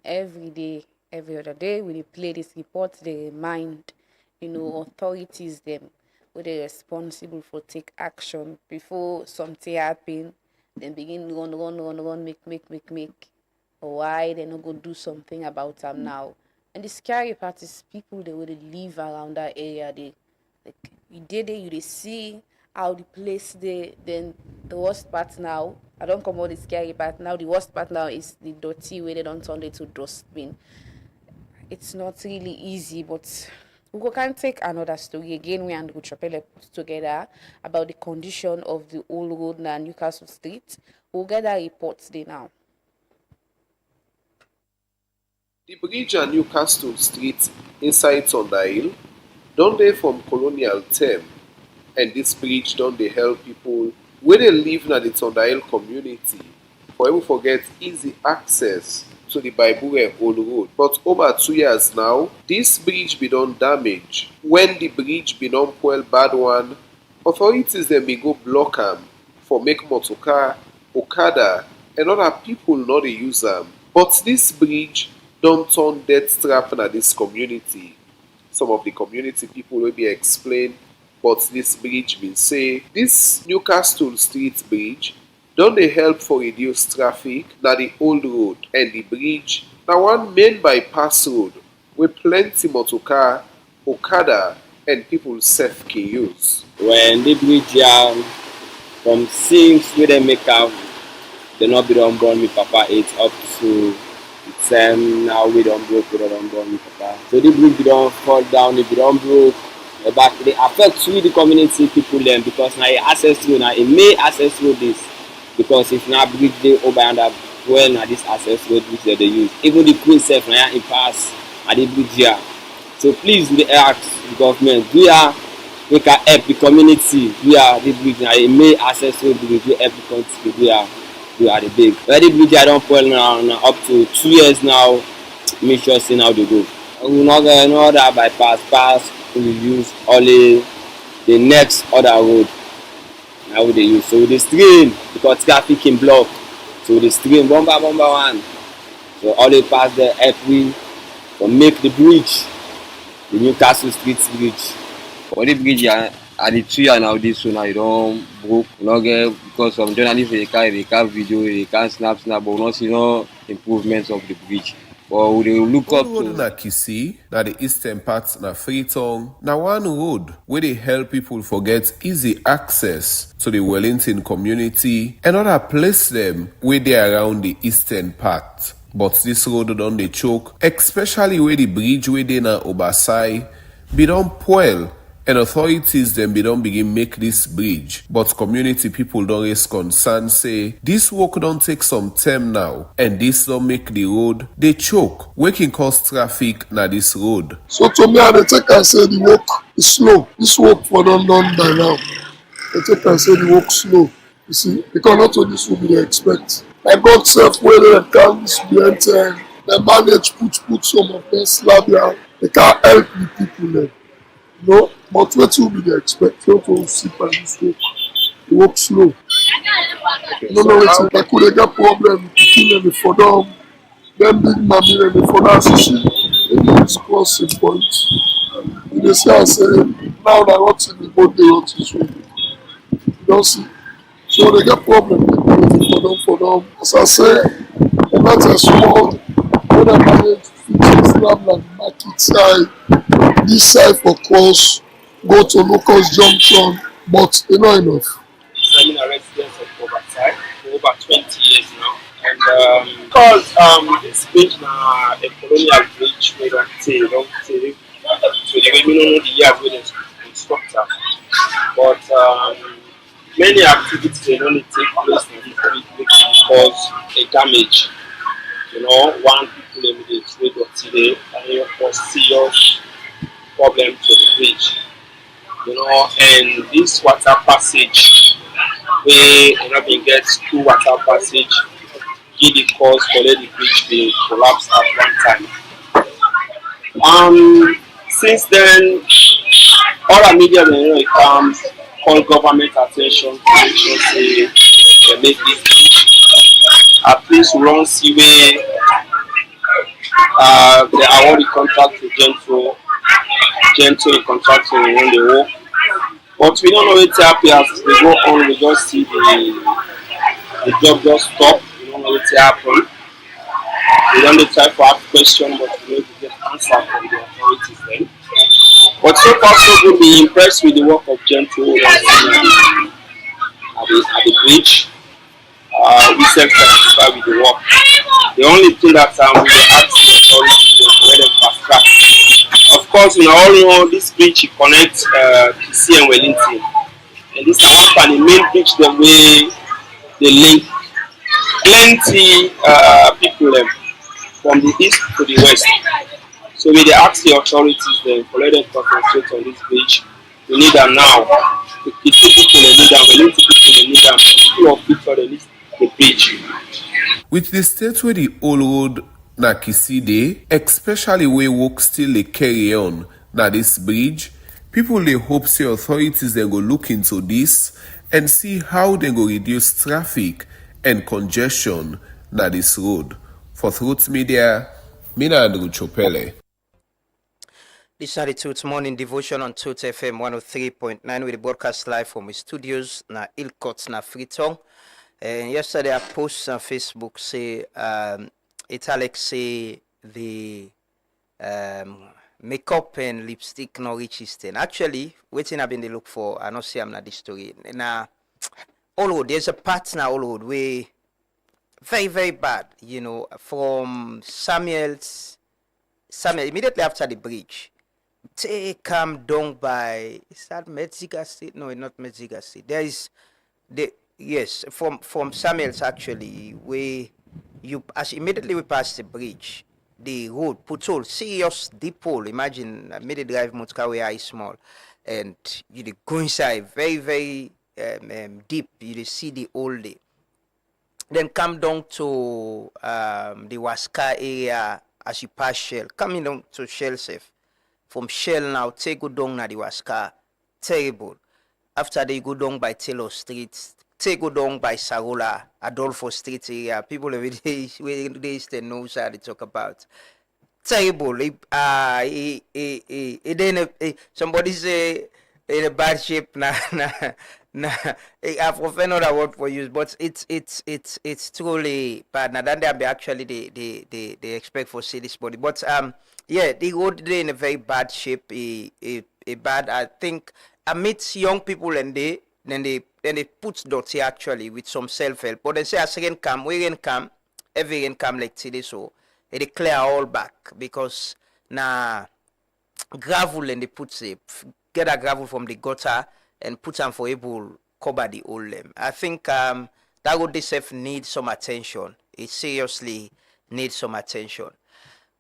Every day, every other day, when they play this report, they remind, authorities them where they're responsible for take action before something happen. Then begin run, make. Why they not go do something about them now? And the scary part is people they would live around that area. They you see how the place they then the worst part now. I don't come out the scary part now. The worst part now is the dirty way they don't turn it to dustbin. It's not really easy, but we can take another story again. We and Chapelle put together about the condition of the old road na Newcastle Street. We'll get that report today now. The bridge on Newcastle Street inside Thunderhill don't they from colonial term, and this bridge don't they help people where they live in the Thunderhill community for able forget easy access to the Bible old road. But over 2 years now, this bridge be done damage. When the bridge be done well bad one, authorities then be go block them for make motorcar, okada, and other people not dey use am. But this bridge don turn death trap na this community. Some of the community people wey be explain but this bridge bin say this Newcastle Street Bridge don dey help for reduce traffic na the old road, and the bridge na one main bypass road wey plenty motorcar, okada, and people sef can use. When the bridge from since wey dem make am, dem no be don born me papa 8 up to 10 now we don broke, we don born me papa. So the bridge don fall down, it don broke. But they affect we the community people them because now access road now it may access road this because if now bridge dey over and up well now this access road which they use. Even the queen self now it pass at the bridge here. So please we ask the government we can help the community. We are the bridge now it may access road we help the country we are the big. Where the bridge I don't fall now up to 2 years now. Make sure see how they go. We not get no other bypass pass. We use only the next other road. Now we they use. So the stream because traffic in block. So the stream bomber one. So all they pass there every to make the bridge, the Newcastle Street Bridge. For the bridge at the 2 years now this one now you don't broke. You not get because some journalists they can video, they can snap, but we not see no improvements of the bridge. But we dey look up road to na Kisii, na the eastern part na Freetown, na one road wey dey help people for get easy access to the Wellington community and other place them wey dey around the eastern part. But this road don dey choke, especially where the bridge wey dey na Obasai be don spoil, and authorities dem be don begin make this bridge. But community people don raise concern say this work don take some time now, and this don make the road dey choke, wey can cause traffic na this road. So to me, I dey take am say the work is slow. This work for don done by now. I take am say the work slow. You see, because not only this will be the expect. Like God self wey dem carry this behind dem manage put some of them slab here. They can help the people dem. You know, but wetin will be the expect? You to see by this work. The work slow. Okay, No know wetin they could get problem. Pikin dem for them. Them big mommy dem for that sisi. Maybe it's crossing point. You dey see I say now na rotten the boat dey rot this way. You don see. So they get problem for them. As I say, they not a small, when they manage to Islam and market side, this side for cross, go to Locust Junction, but it's not enough. I'm in a residence of Overside for over 20 years now. And because this bridge now a colonial bridge, we don't say, so the way we don't know the years we don't construct that. But many activities they only take place in this bridge which cause a damage. You know, one people they trade or today and you cause serious problem to the bridge. You know, and this water passage where you know being get two water passage give the cause for let the bridge being collapsed at one time. Since then all the media when it comes call government attention to make sure say they make this bridge at least run seaway they award the contract to Gento in contract to run the work. But we don't know what's happy as they go on, we just see the job just stop, we don't know what's happen. We don't try to ask questions but we need to get answer from the authorities then. But so far so good, be impressed with the work of Gento at the bridge. We self-satisfied with the work. The only thing that we ask the authorities is to let them fast track. Of course, we all know this bridge connects Kisii and Wellington. And this is one of the main bridge the way they link plenty people from the east to the west. So we ask the authorities then for let them concentrate on this bridge. We need them now. The Kisii people they need them, Wellington people they need them, people of Victor they need the bridge. With the state where the old road na Kisii dey, especially where work still dey carry on na this bridge, people dey hope say authorities dem go look into this and see how they go reduce traffic and congestion na this road. For Truth Media, Mina Andrew Chopele. This is the Truth Morning Devotion on Truth FM 103.9 with the broadcast live from the studios na Ilkot na Freetown. Yesterday I posted on Facebook say Alex say the makeup and lipstick no reaches 10. Actually, waiting I've been the look for I not see I'm not this story. Now all there's a part now all where very, very bad, you know, from Samuel immediately after the bridge. They come down by, is that Medziga State? No, not Medziga State. There is from Samuel's actually, where you as immediately we pass the bridge, the road puts all serious deep hole. Imagine made a drive motor where I small, and you go inside very, very deep. You see the old day. Then come down to the Waska area as you pass Shell, coming down to Shell safe. From Shell now, take go down na the Waska, terrible. After they go down by Taylor Street, take go down by Sarola, Adolfo Street area. People every day where they know what they talk about. Terrible. Somebody say in a bad shape I've often another word for you, but it's truly bad. Now then they actually they expect for see this body. But the road they in a very bad shape, a bad I think amidst young people and they put dirty actually with some self-help. But they say as rain come, every rain come like today, so they clear all back because gravel and they put get a gravel from the gutter and put them for able cover the old limb. I think that road itself needs some attention. It seriously needs some attention.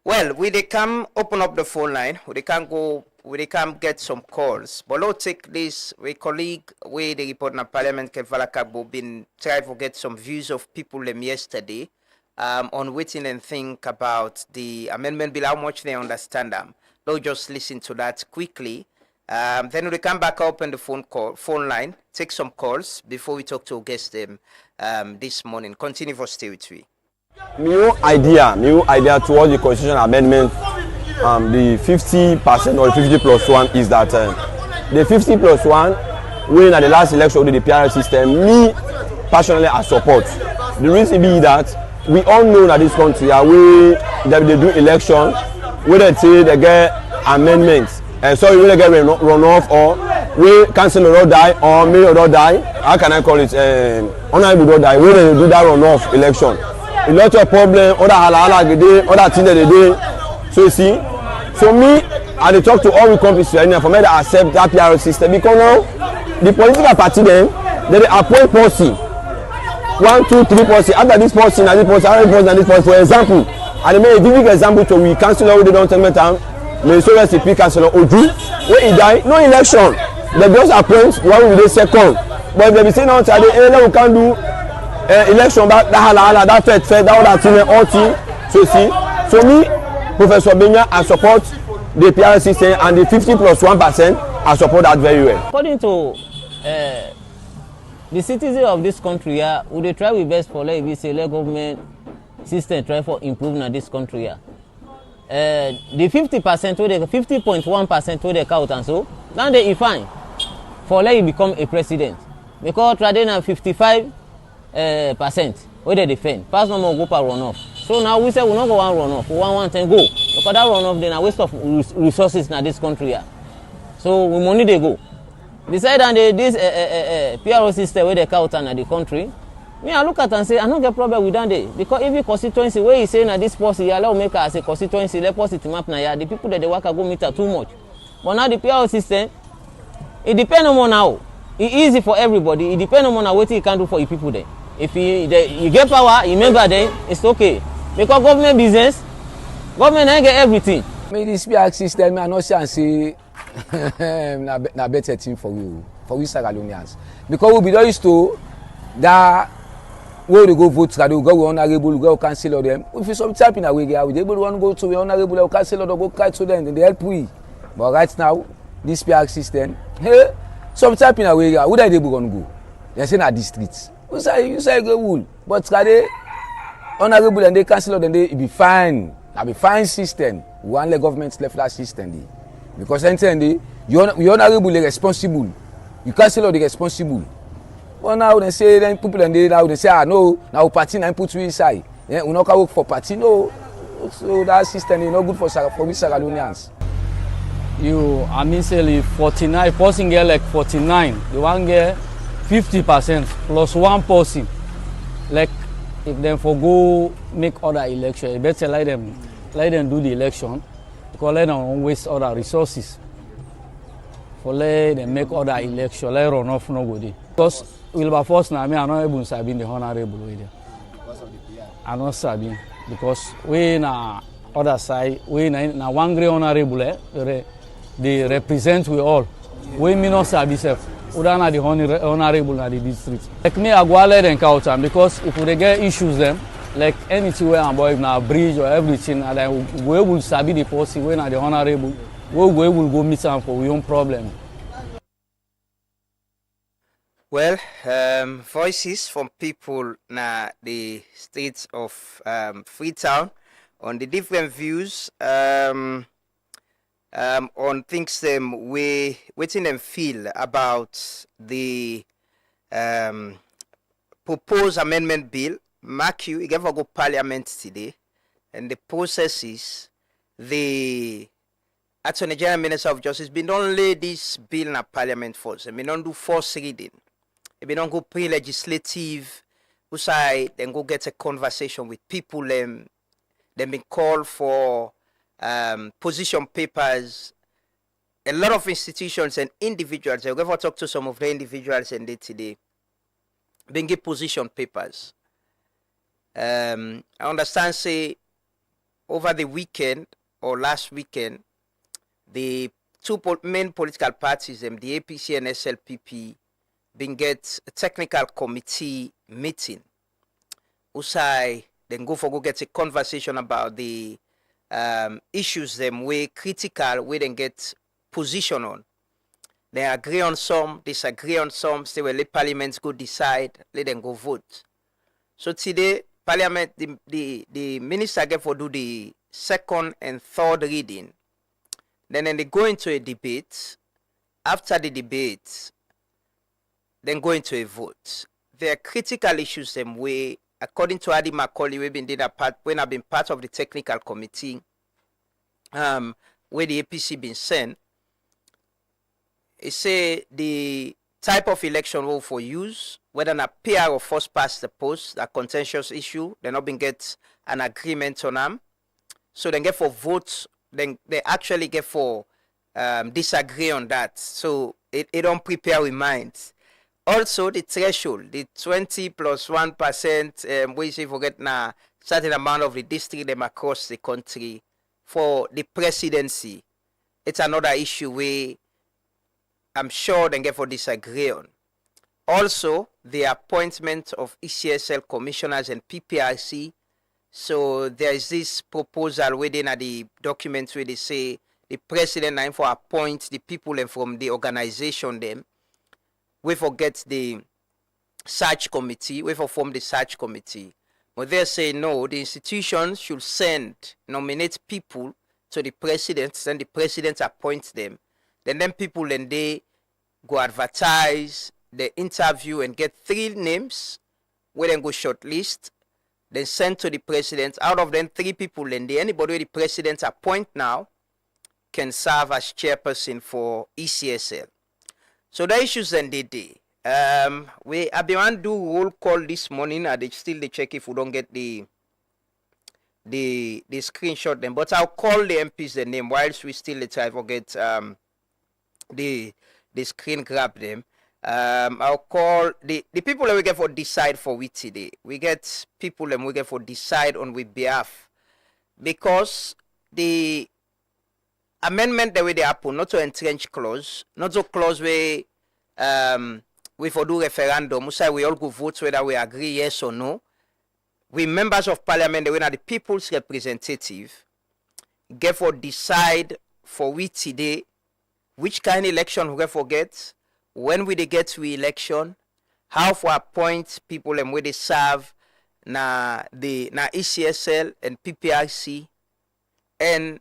Well, we they come open up the phone line. We can get some calls. But let's take this. We colleague we the report in Parliament Kevala Kagbo been trying to get some views of people them yesterday on waiting and think about the amendment bill, how much they understand them. Let's just listen to that quickly. Then we come back up on the phone line, take some calls before we talk to guests this morning. Continue for stay with me. New idea towards the constitutional amendment, the 50% or 50 plus 1 is that the 50 plus 1, when at the last election with the PR system, me personally I support. The reason being that we all know that this country, they do election, where they say they get amendments. So you will get runoff or we cancel or die or may or die. How can I call it? Honorable or die. We will do that runoff election. A lot of problem, other things that they do. So you see, so me, I dey talk to all the companies for me to accept that PR system because now the political party then they appoint policy 1, 2, 3 policy. After this policy and this policy, another policy and this policy. For example, I make a vivid example to we councillor we don't tell me time. Mais so let's speak councillor Odu when he die no election. They just appoint one with the second. But if they be saying now today, we can do election back that fair that other thing all thing. So see, so me, Professor Benya, I support the PR system and the 50 plus 1%. I support that very well. According to the citizens of this country, we dey try our best for like we say let government system try for improving this country. The 50% or the 50.1% to the count and so now they fine for let you become a president because traditional 55% where they defend pass no more go per runoff. So now we say we not go one runoff, we want 110 go because that runoff then a waste of resources in this country. So we money they go. Beside and this PRO system where they count and the country. Me, I look at and say, I don't get problem with that day. Because every constituency, where you say that this policy, allow make as a constituency, let policy map na the people that they work go meter too much. But now the PR system, it depends on now. It's easy for everybody. It depends on what you can do for the people there. If you get power, you remember then, it's okay. Because government business, government ain't get everything. Me, this PR system, I know say, na better thing for we Sierra Leoneans. Because we be used to that. Where they go vote, they go honorable, we go cancel them. If you some type in a way, we able to go to the honorable, or cancel or go cry to them, then they help we. But right now, this PR system, hey, some type in a way, where are they going to go? They say na district. You say go rule, but today honorable and the councillor then they be fine. Na be fine system. We want the government left that system dey. Because anything you honorable the responsible, you councillor the responsible. But now they say then people and they say no, now party na put we inside. Yeah, we not work for party no. So that system is not good for we Sierra-Leoneans. I mean say 49 person get like 49. You want get 50% plus one person. Like if them for go make other election, you better let them do the election because let them waste other resources. For let them make other election, let run off no go there. Because Wilberforce now me I not able to be the honorable way there. I not sabi because we na other side we na one great honorable they represent we all. We me not sabi self. Uda na the honorable na the district. Like me I go let them count am because if we get issues them like anything where I'm boy na bridge or everything and then we will sabi the policy we na the honorable we will go meet am for we own problem. Well, voices from people na the streets of Freetown on the different views on things them waiting them feel about the proposed amendment bill. Mark you gave go parliament today, and the processes the Attorney General Minister of Justice been don't lay this bill in a parliament first. They don't do first reading. They don't go pre-legislative. Usai then go get a conversation with people. Then been called for position papers. A lot of institutions and individuals. I've ever talked to some of the individuals and they today. Been get position papers. I understand. Say over the weekend or last weekend, the two main political parties, the APC and SLPP, been get a technical committee meeting. Usai then go get a conversation about the issues them way critical, we then get position on. They agree on some, disagree on some, say well let parliament go decide, let them go vote. So today, parliament the minister get for do the second and third reading. Then they go into a debate. After the debate, then go into a vote. There are critical issues them way, according to Adi Macaulay, we've been when I've been part of the technical committee, where the APC been sent. It say the type of election will for use, whether an PR or first past the post, a contentious issue, they not been get an agreement on them. So then get for votes, then they actually get for disagree on that. So it don't prepare with minds. Also the threshold, the 20 plus 1%, we say forget now certain amount of the district them across the country for the presidency. It's another issue where I'm sure they get for disagree on. Also, the appointment of ECSL commissioners and PPRC. So there is this proposal within the document where they say the president now for appoint the people and from the organization them. We forget the search committee, we for form the search committee. But they say no, the institutions should nominate people to the president, then the president appoints them. Then people and they go advertise, they interview and get 3 names, we then go shortlist, then send to the president. Out of them 3 people and anybody the president appoint now can serve as chairperson for ECSL. So the issues then they did. We have been do roll call this morning and they still they check if we don't get the screenshot them. But I'll call the MPs the name whilst we still try to get the screen grab them. I'll call the people that we get for decide for we today. We get people that we get for decide on with behalf. Because the amendment the way they happen, not to entrench clause, not to clause where we for do referendum, we all go vote whether we agree yes or no. We members of parliament, we are the people's representative, get for decide for we today which kind of election we forget, when we they get to election, how for appoint people them where they serve na ECSL and PPRC, and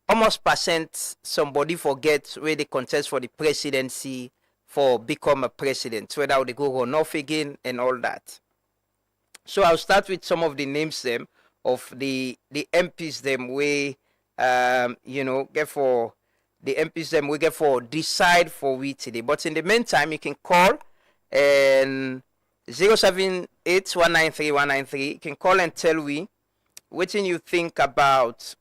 almost percent somebody forget where they contest for the presidency for become a president, whether they go run off again and all that. So I'll start with some of the names them of the MPs them we get for the MPs them we get for decide for we today. But in the meantime, you can call and 078-193-193. You can call and tell we what you think about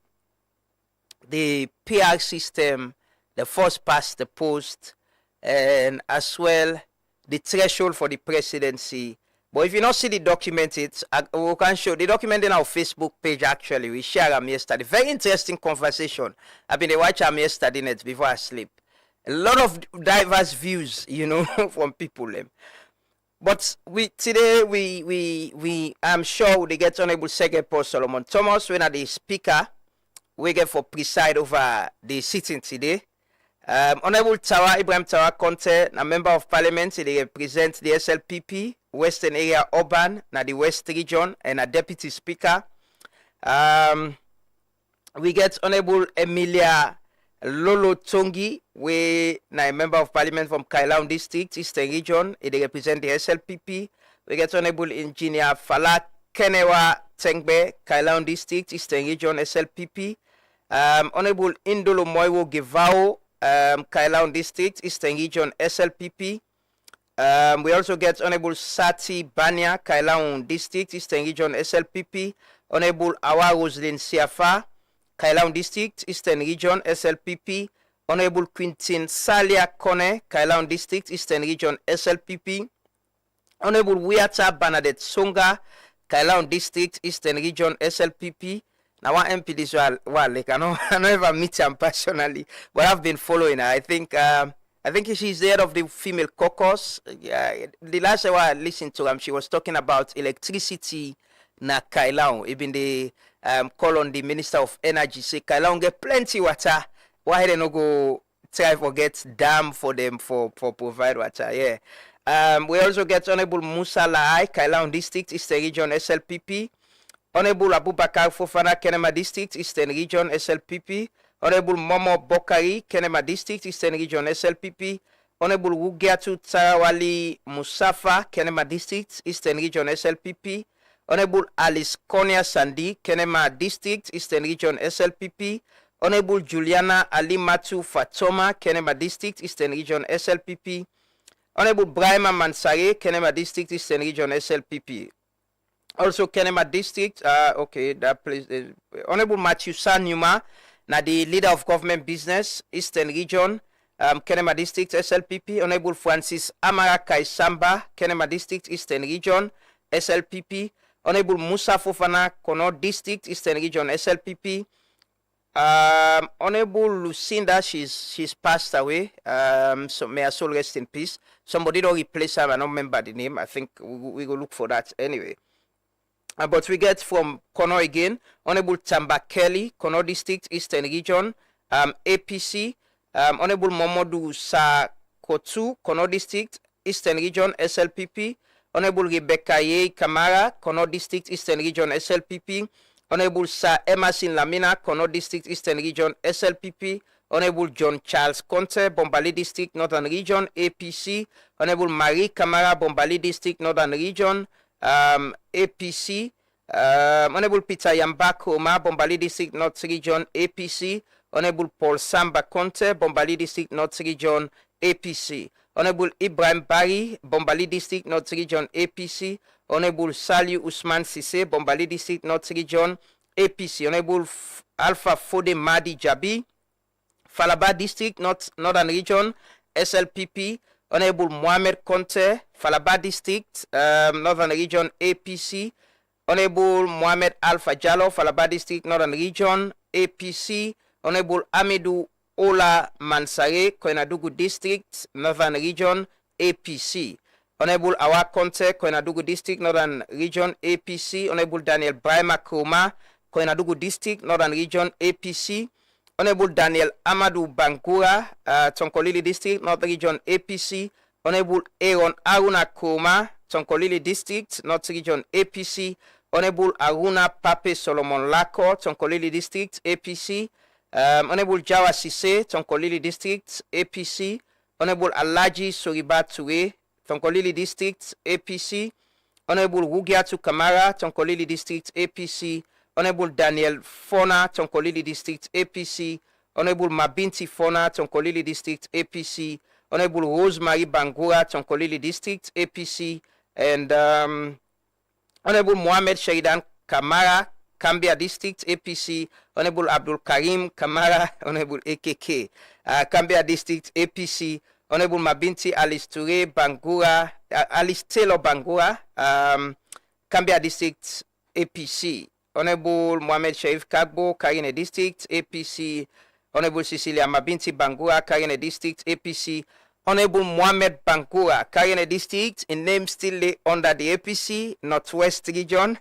the PR system, the first past the post, and as well the threshold for the presidency. But if you not see the document, we can show the document in our Facebook page. Actually, we share them yesterday. Very interesting conversation. I've been watching them yesterday night before I sleep. A lot of diverse views, from people. But today I'm sure they get Honorable Secretary Paul Solomon Thomas, when are the speaker, we get for preside over the sitting today. Honorable Ibrahim Tawa Conte, a member of parliament, they represent the SLPP, Western Area Urban, na the West Region, and a deputy speaker. We get Honorable Emilia Lolo Tongi, we na a member of parliament from Kailaun District, Eastern Region, they represent the SLPP. We get Honorable Engineer Fala Kenewa Tengbe, Kailaun District, Eastern Region, SLPP. Honorable Indolo Moiwo Givao, Kailaun District, Eastern Region, SLPP. We also get Honorable Sati Banya, Kailaun District, Eastern Region, SLPP. Honorable Awa Roslyn Siafa, Kailaun District, Eastern Region, SLPP. Honorable Quintin Salia Kone, Kailaun District, Eastern Region, SLPP. Honorable Wiata Bernadette Songa, Kailaun District, Eastern Region, SLPP. Now one MP this well, like I never meet him personally, but I've been following her. I think she's the head of the female caucus. The last time I listened to her, she was talking about electricity na Kailaun. Even the call on the Minister of Energy, say Kailaun get plenty water. Why they no go try forget dam for them for provide water? Yeah. We also get Honorable Musa Lahai, Kailaun District, Eastern Region, SLPP. Honorable Abubakar Fofana, Kenema District, Eastern Region, SLPP. Honorable Momo Bokari, Kenema District, Eastern Region, SLPP. Honorable Wugiatu Tarawali Musafa, Kenema District, Eastern Region, SLPP. Honorable Alice Konya Sandi, Kenema District, Eastern Region, SLPP. Honorable Juliana Alimatu Fatoma, Kenema District, Eastern Region, SLPP. Honorable Brahima Mansare, Kenema District, Eastern Region, SLPP. Also, Kenema District, that place. Honorable Matthew Sanyuma, na the leader of government business, Eastern Region, Kenema District, SLPP. Honorable Francis Amara Kaisamba, Kenema District, Eastern Region, SLPP. Honorable Musa Fofana, Kono District, Eastern Region, SLPP. Honorable Lucinda, she's passed away. So may her soul rest in peace. Somebody don't replace her, I don't remember the name. I think we go look for that anyway. But we get from Kono again, Honorable Tamba Kelly, Kono District, Eastern Region, APC. Honorable Momodu Sakotu, Kono District, Eastern Region, SLPP. Honorable Rebecca Ye Kamara, Kono District, Eastern Region, SLPP. Honorable Sir Emerson Lamina, Kono District, Eastern Region, SLPP. Honorable John Charles Conte, Bombali District, Northern Region, APC. Honorable Marie Kamara, Bombali District, Northern Region, APC. Honorable Peter Yambakoma, Bombali District, North Region, APC. Honorable Paul Samba Conte, Bombali District, North Region, APC. Honorable Ibrahim Bari, Bombali District, North Region, APC. Honorable Saliu Usman Sise, Bombali District, North Region, APC. Honorable Alpha Fode Madi Jabi, Falaba District, Northern Region, SLPP. Honorable Mohamed Conte, Falaba District, Northern Region, APC. Honorable Mohamed Alpha Jallo, Falaba District, Northern Region, APC. Honorable Amidou Ola Mansare, Koinadugu District, Northern Region, APC. Honorable Awa Conte, Koinadugu District, Northern Region, APC. Honorable Daniel Brahima Koma, Koinadugu District, Northern Region, APC. Honorable Daniel Amadou Bangura, Tonkolili District, Northern Region, APC. Honorable Aaron Aruna Koma, Tonkolili District, North Region APC. Honorable Aruna Pape Solomon Lako, Tonkolili District APC. Honorable Jawa Sise, Tonkolili District APC. Honorable Alaji Soriba Ture, Tonkolili District APC. Honorable Wugiatu Kamara, Tonkolili District APC. Honorable Daniel Fona, Tonkolili District APC. Honorable Mabinti Fona, Tonkolili District APC. Honorable Rosemary Bangura, Tonkolili District APC. And Honorable Mohamed Shaidan Kamara, Kambia District APC. Honorable Abdul Karim Kamara, Honorable AKK, Kambia District APC. Honorable Mabinti Alice Toure Bangura, Alice Taylor Bangura, Kambia District APC. Honorable Mohamed Sharif Kagbo, Karine District APC. Honorable Cecilia Mabinti Bangura, Karine District APC. Honorable Mohamed Bangura, Karine District, in name still lay under the APC, Northwest Region.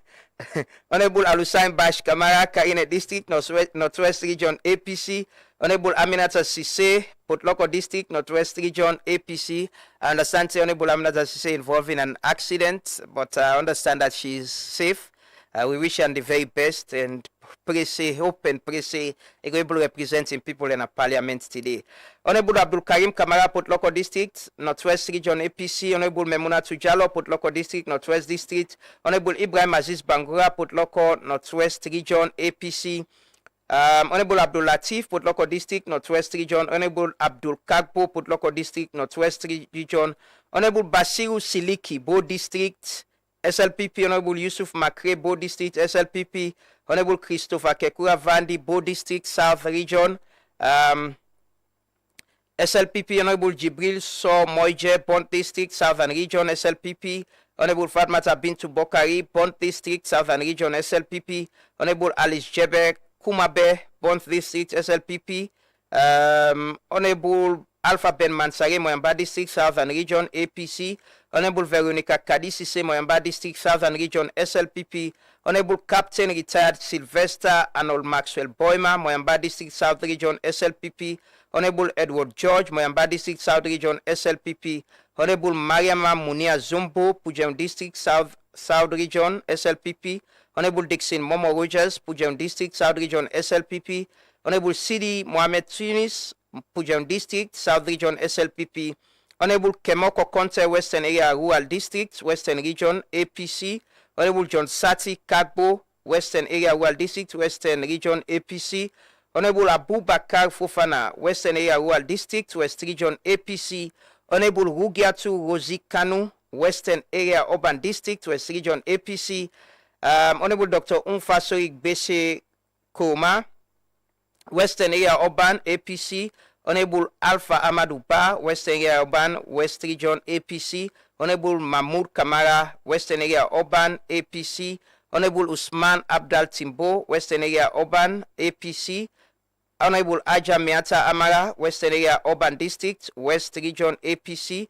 Honorable Alusain Bash Kamara, Karine District, Northwest Region APC. Honorable Aminata Sise, Potloko District, Northwest Region APC. I understand Honorable Aminata Sise involved in an accident, but I understand that she is safe. We wish her the very best and hope and pray able representing people in a parliament today. Honorable Abdul Karim Kamara, Potloko District, Northwest Region APC. Honorable Memuna Tujalo, Potloko District, Northwest District. Honorable Ibrahim Aziz Bangura, Potloko, Northwest Region APC. Honorable Abdul Latif, Potloko District, Northwest Region. Honorable Abdul Kagbo, Potloko District, Northwest Region. Honorable Basiru Siliki, Bo District, SLPP. Honorable Yusuf Makre, Bo District, SLPP. Honorable Christopher Kekura Vandi, Bo District, South Region. SLPP. Honorable Jibril So Moije, Bond District, Southern Region, SLPP. Honorable Fatmata Bintu Bokari, Bond District, Southern Region, SLPP. Honorable Alice Jeber Kumabe, Bond District, SLPP. Honorable Alpha Ben Mansare, Moyamba District, Southern Region, APC. Honorable Veronica Kadisise, Moyamba District, Southern Region, SLPP. Honorable Captain Retired Sylvester Arnold Maxwell Boyma, Moyamba District, South Region, SLPP. Honorable Edward George, Moyamba District, South Region, SLPP. Honorable Mariama Munia Zumbo, Pujem District, South Region, SLPP. Honorable Dixon Momo Rogers, Pujem District, South Region, SLPP. Honorable Sidi Mohamed Tunis, Pujem District, South Region, SLPP. Honorable Kemoko Conte, Western Area Rural District, Western Region, APC. Honorable John Sati Kagbo, Western Area Rural District, Western Region, APC. Honorable Abubakar Fofana, Western Area Rural District, West Region, APC. Honorable Rugiatu Rosi Kanu, Western Area Urban District, West Region, APC. Honorable Dr. Umfasoik Bese Koma, Western Area Urban, APC. Honorable Alpha Amadou Ba, Western Area Urban, West Region, APC. Honorable Mahmoud Kamara, Western Area Urban, APC. Honorable Usman Abdal Timbo, Western Area Urban, APC. Honorable Aja Miata Amara, Western Area Urban District, West Region, APC.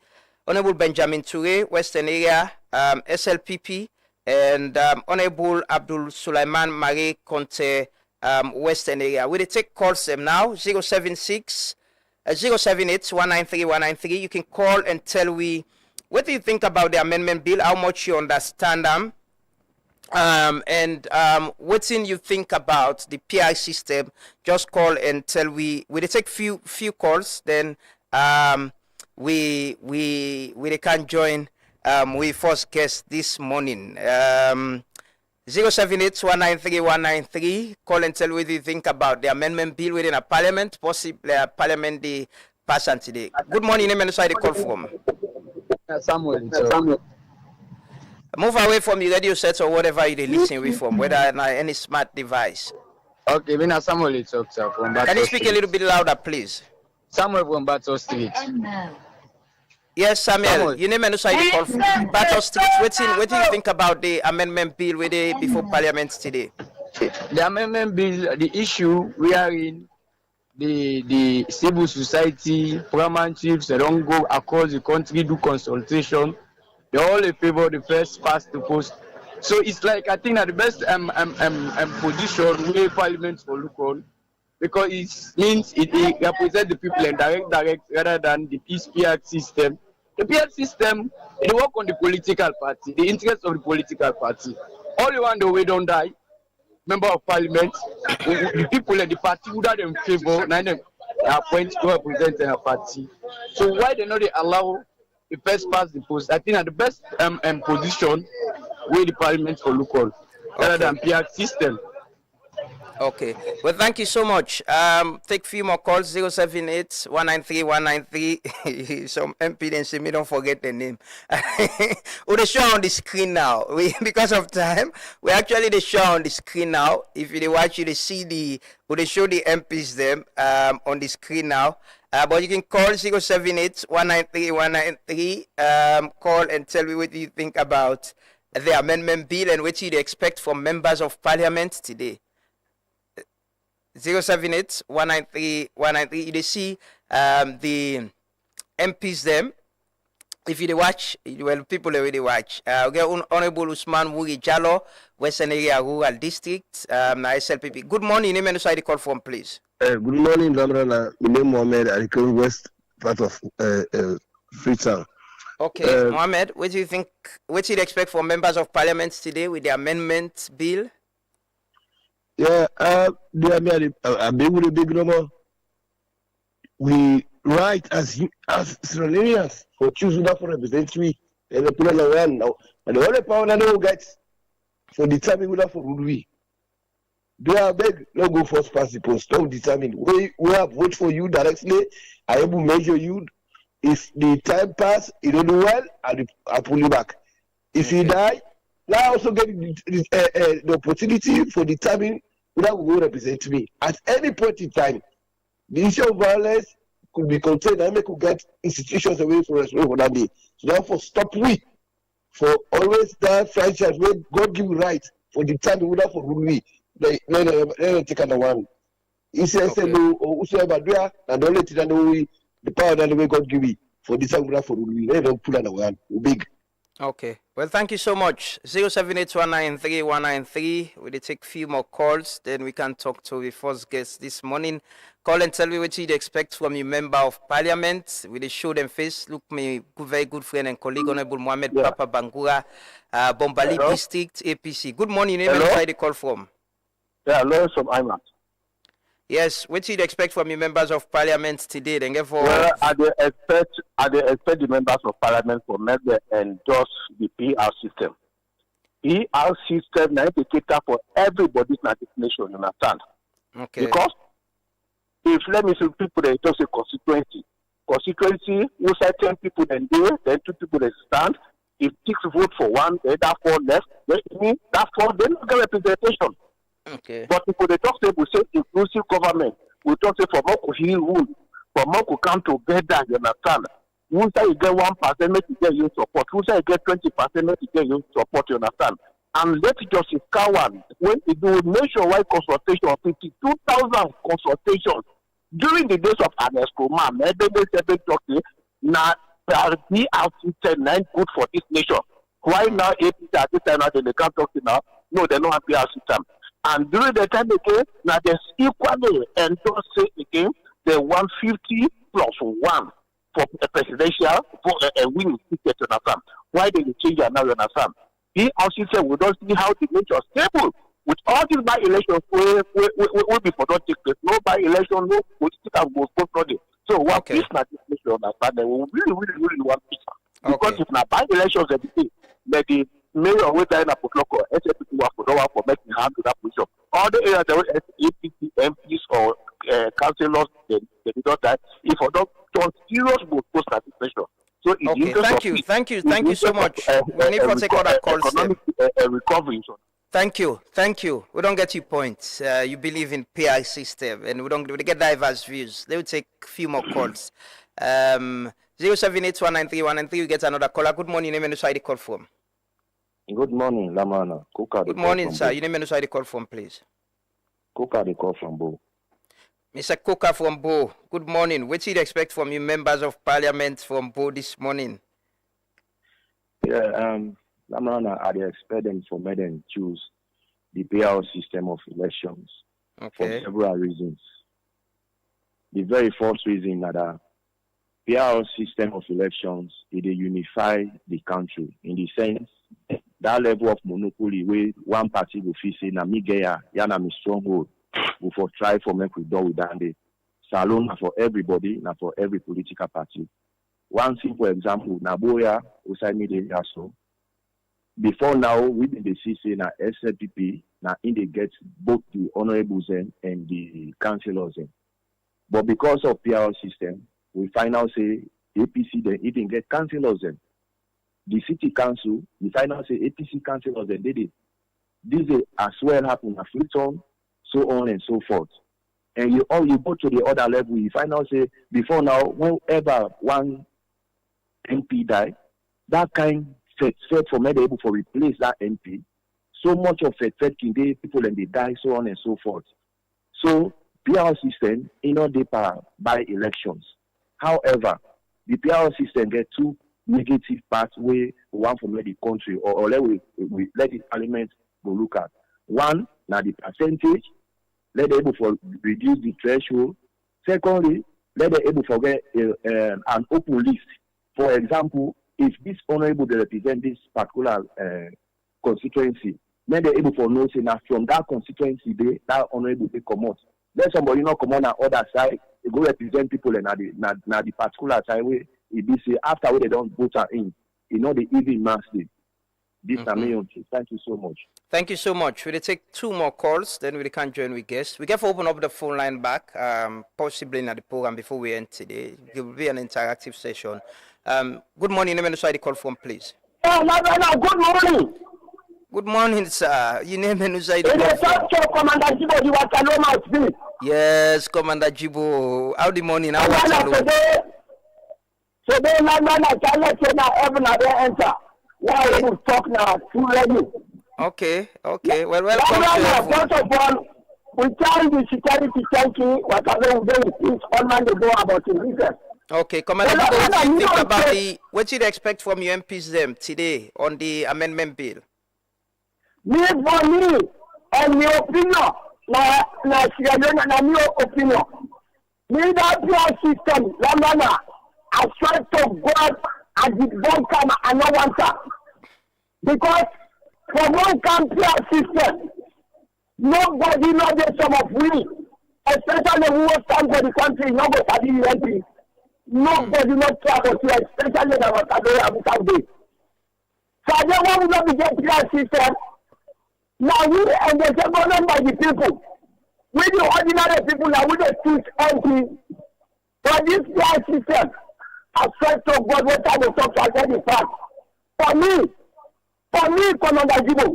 Honorable Benjamin Toure, Western Area, SLPP. And Honorable Abdul Sulaiman Mare Conte, Western Area. We'll take calls now, 078 193 193. You can call and tell we what do you think about the amendment bill, how much you understand them, and what you think about the PI system. Just call and tell we will take few calls, then we can join we first guest this morning. 078 193 193. Call and tell what you think about the amendment bill within a parliament, possibly a parliament the person today. Good morning, name and side call from. Samuel. Move away from your radio set or whatever you listen with from, whether any smart device. Okay, when Samuel talk from Battle. Can you speak a little bit louder, please? Samuel from Battle Street. Yes, Samuel. You name and side call from Battle Street. What do you think about the amendment bill with the before Parliament today? The amendment bill, the issue we are in. The civil society, paramount chiefs, they don't go across the country, do consultation. They all in favor of the first past the post. So it's like I think that the best position where parliament will look on, because it means it represents the people and direct rather than the PSP Act system The PL system, it work on the political party, the interest of the political party. All you want the way don't die. Member of parliament, the people in the party who are in favor, and them appoint to represent their party. So why they not they allow the first past the post? I think at the best position where the parliament for local rather than PR system. Okay. Well, thank you so much. Take few more calls. 078-193-193. Some MP then say me don't forget the name. We the show on the screen now. Because of time, we actually the show on the screen now. If you watch, you see we show the MPs them on the screen now. But you can call 078-193-193. Call and tell me what you think about the amendment bill and what you expect from members of parliament today. 078-193-193. You see the MPs them. If you watch, well, people already watch. Okay, Honorable Usman Wuri Jallo, Western Area Rural District, SLPP. Good morning. Name and side call from, please. Good morning, Lamrana. My name is Mohammed. I come west part of Freetown. Okay, Mohammed, what do you think? What do you expect from members of parliament today with the amendment bill? Yeah, we right as Sierra Leoneans for choosing that for representative and the people around now. And the only power that we get for determining who for we. They are beg, no go first pass the post, don't determine. We have vote for you directly. I will measure you. If the time pass, you don't do well, I'll pull you back. If you die, now also get the opportunity for determining who will represent me. At any point in time, the issue of violence could be contained and we could get institutions away from us for that day. So therefore, stop we for always that franchise where God give you right for determining who for rule we. They take on the one. He says, no, or whosoever do it, and don't let it know the power that the way God give you for determining for rule we. They don't pull on the one. Big. Okay. Well, thank you so much. 078-193-193. We'll take a few more calls. Then we can talk to the first guest this morning. Call and tell me what you'd expect from your member of parliament. We'll show them face. Look, my very good friend and colleague, Honorable Mohammed Papa Bangura, Bombali District, APC. Good morning. Name and where the call from? Yeah, Lawrence from IMAX. Yes, what do you expect from your members of parliament today? Then get for I expect the members of parliament to make them endorse the PR system. PR system now to cater for everybody's nation, you understand? Okay. Because if let me say people they just say constituency, who say 10 people then do, then 2 people they stand. If 6 vote for one, then that 4 left, then that 4 they don't get representation. Okay. But if they talk, we say inclusive government. We talk say for more to heal rule, for more to come together, you understand? Who say you get 1%, make you get your support. Who say you get 20%, make you get your support, you understand? And let Justice Kawan, when he do nationwide consultation of 52,000 consultations during the days of Anesco, man, they say talking now be out system good for this nation. Why now APC at this time now they can't talk now? No, they don't have PR system. And during the time again, now there's equally endorse again the 150 plus 1 for a presidential for a winning ticket, you understand? Why did they change it now, you understand? He also said we don't see how the nation is stable. With all these by elections will be for not take place. No by election, no political will go for it. So what peace not this nation, understand? They will really want peace. Because if not by elections every day, that the mayor will die in a local, SFP will for making hand to that position. All the areas that were APC MPs or councillors, they did not die. If I don't turn serious will post that nation. So okay, thank you so much. We need to take other calls. Economic recovery. Thank you. We don't get your point. You believe in PR system, and we get diverse views. They will take a few more calls. 078-193-193. We get another caller. Good morning. Name and where the call from? Good morning, Lamana. Good morning, sir. You name and where the call from, please? Coca, the call from Bo. Mr. Coca from Bo. Good morning. What do you expect from you members of parliament from Bo this morning? Yeah, Lamana, I expect them for me to choose the PR system of elections for several reasons. The very first reason that PR system of elections, it unify the country in the sense that level of monopoly where one party will feel say na me get ya na me stronghold, we for try for make we do with that. Salon for everybody, na for every political party. One simple example, Naboya, Usai Media so. Before now, we did the CC na SLPP, na in they get both the honorables and the councillors. But because of PR system, we find out say APC then even get councillors. The city council, we find out say APC councillors then did it. This as well happen at Freetown, so on and so forth. And you go to the other level, you find out say before now, whenever one MP die, that kind fed for me able to replace that MP. So much of fed can they people and they die, so on and so forth. So PR system, they by elections. However, the PR system get two negative parts where one from the country or let we let the parliament go look at. One, now the percentage, let them able to reduce the threshold. Secondly, let them able to get an open list. For example, if this honorable they represent this particular constituency, then they're able to know say now from that constituency that honorable they come out. Let somebody not come on the other side, they go represent people and na the particular side where it be say after they don't vote in, the even massive. This thank you so much. Thank you so much. We'll take two more calls, then we can join with guests. We can open up the phone line back, possibly in the program before we end today. It will be an interactive session. Good morning. Name and the call from, please. Good morning. Good morning, sir. You name and the Commander Jibo, you are Kaloma. Yes, Commander Jibo. How the morning? How are you? Today, I can let you know everyone enter. Why you talk now? Too ready. Okay. Well, welcome. First of all, we tell the security thank you. Whatever we do is all man they go about the business. Okay, Commander, what do you think about what you expect from your MPs them today on the amendment bill? Me for me and my opinion, na Sierra Leone na my opinion. Me that PR system, I try to go out at the bunker and no one time. Because for one PR system, nobody knows the sum of we, especially who stand for the country, nobody study UNP. Nobody not travel to, especially the Waterbury. So I don't want to be get PR system. Now we and the government by the people. We the ordinary people now we the choose MP. For this PR system, I swear to God what I will talk to again the fact. For me, Commander Jibo.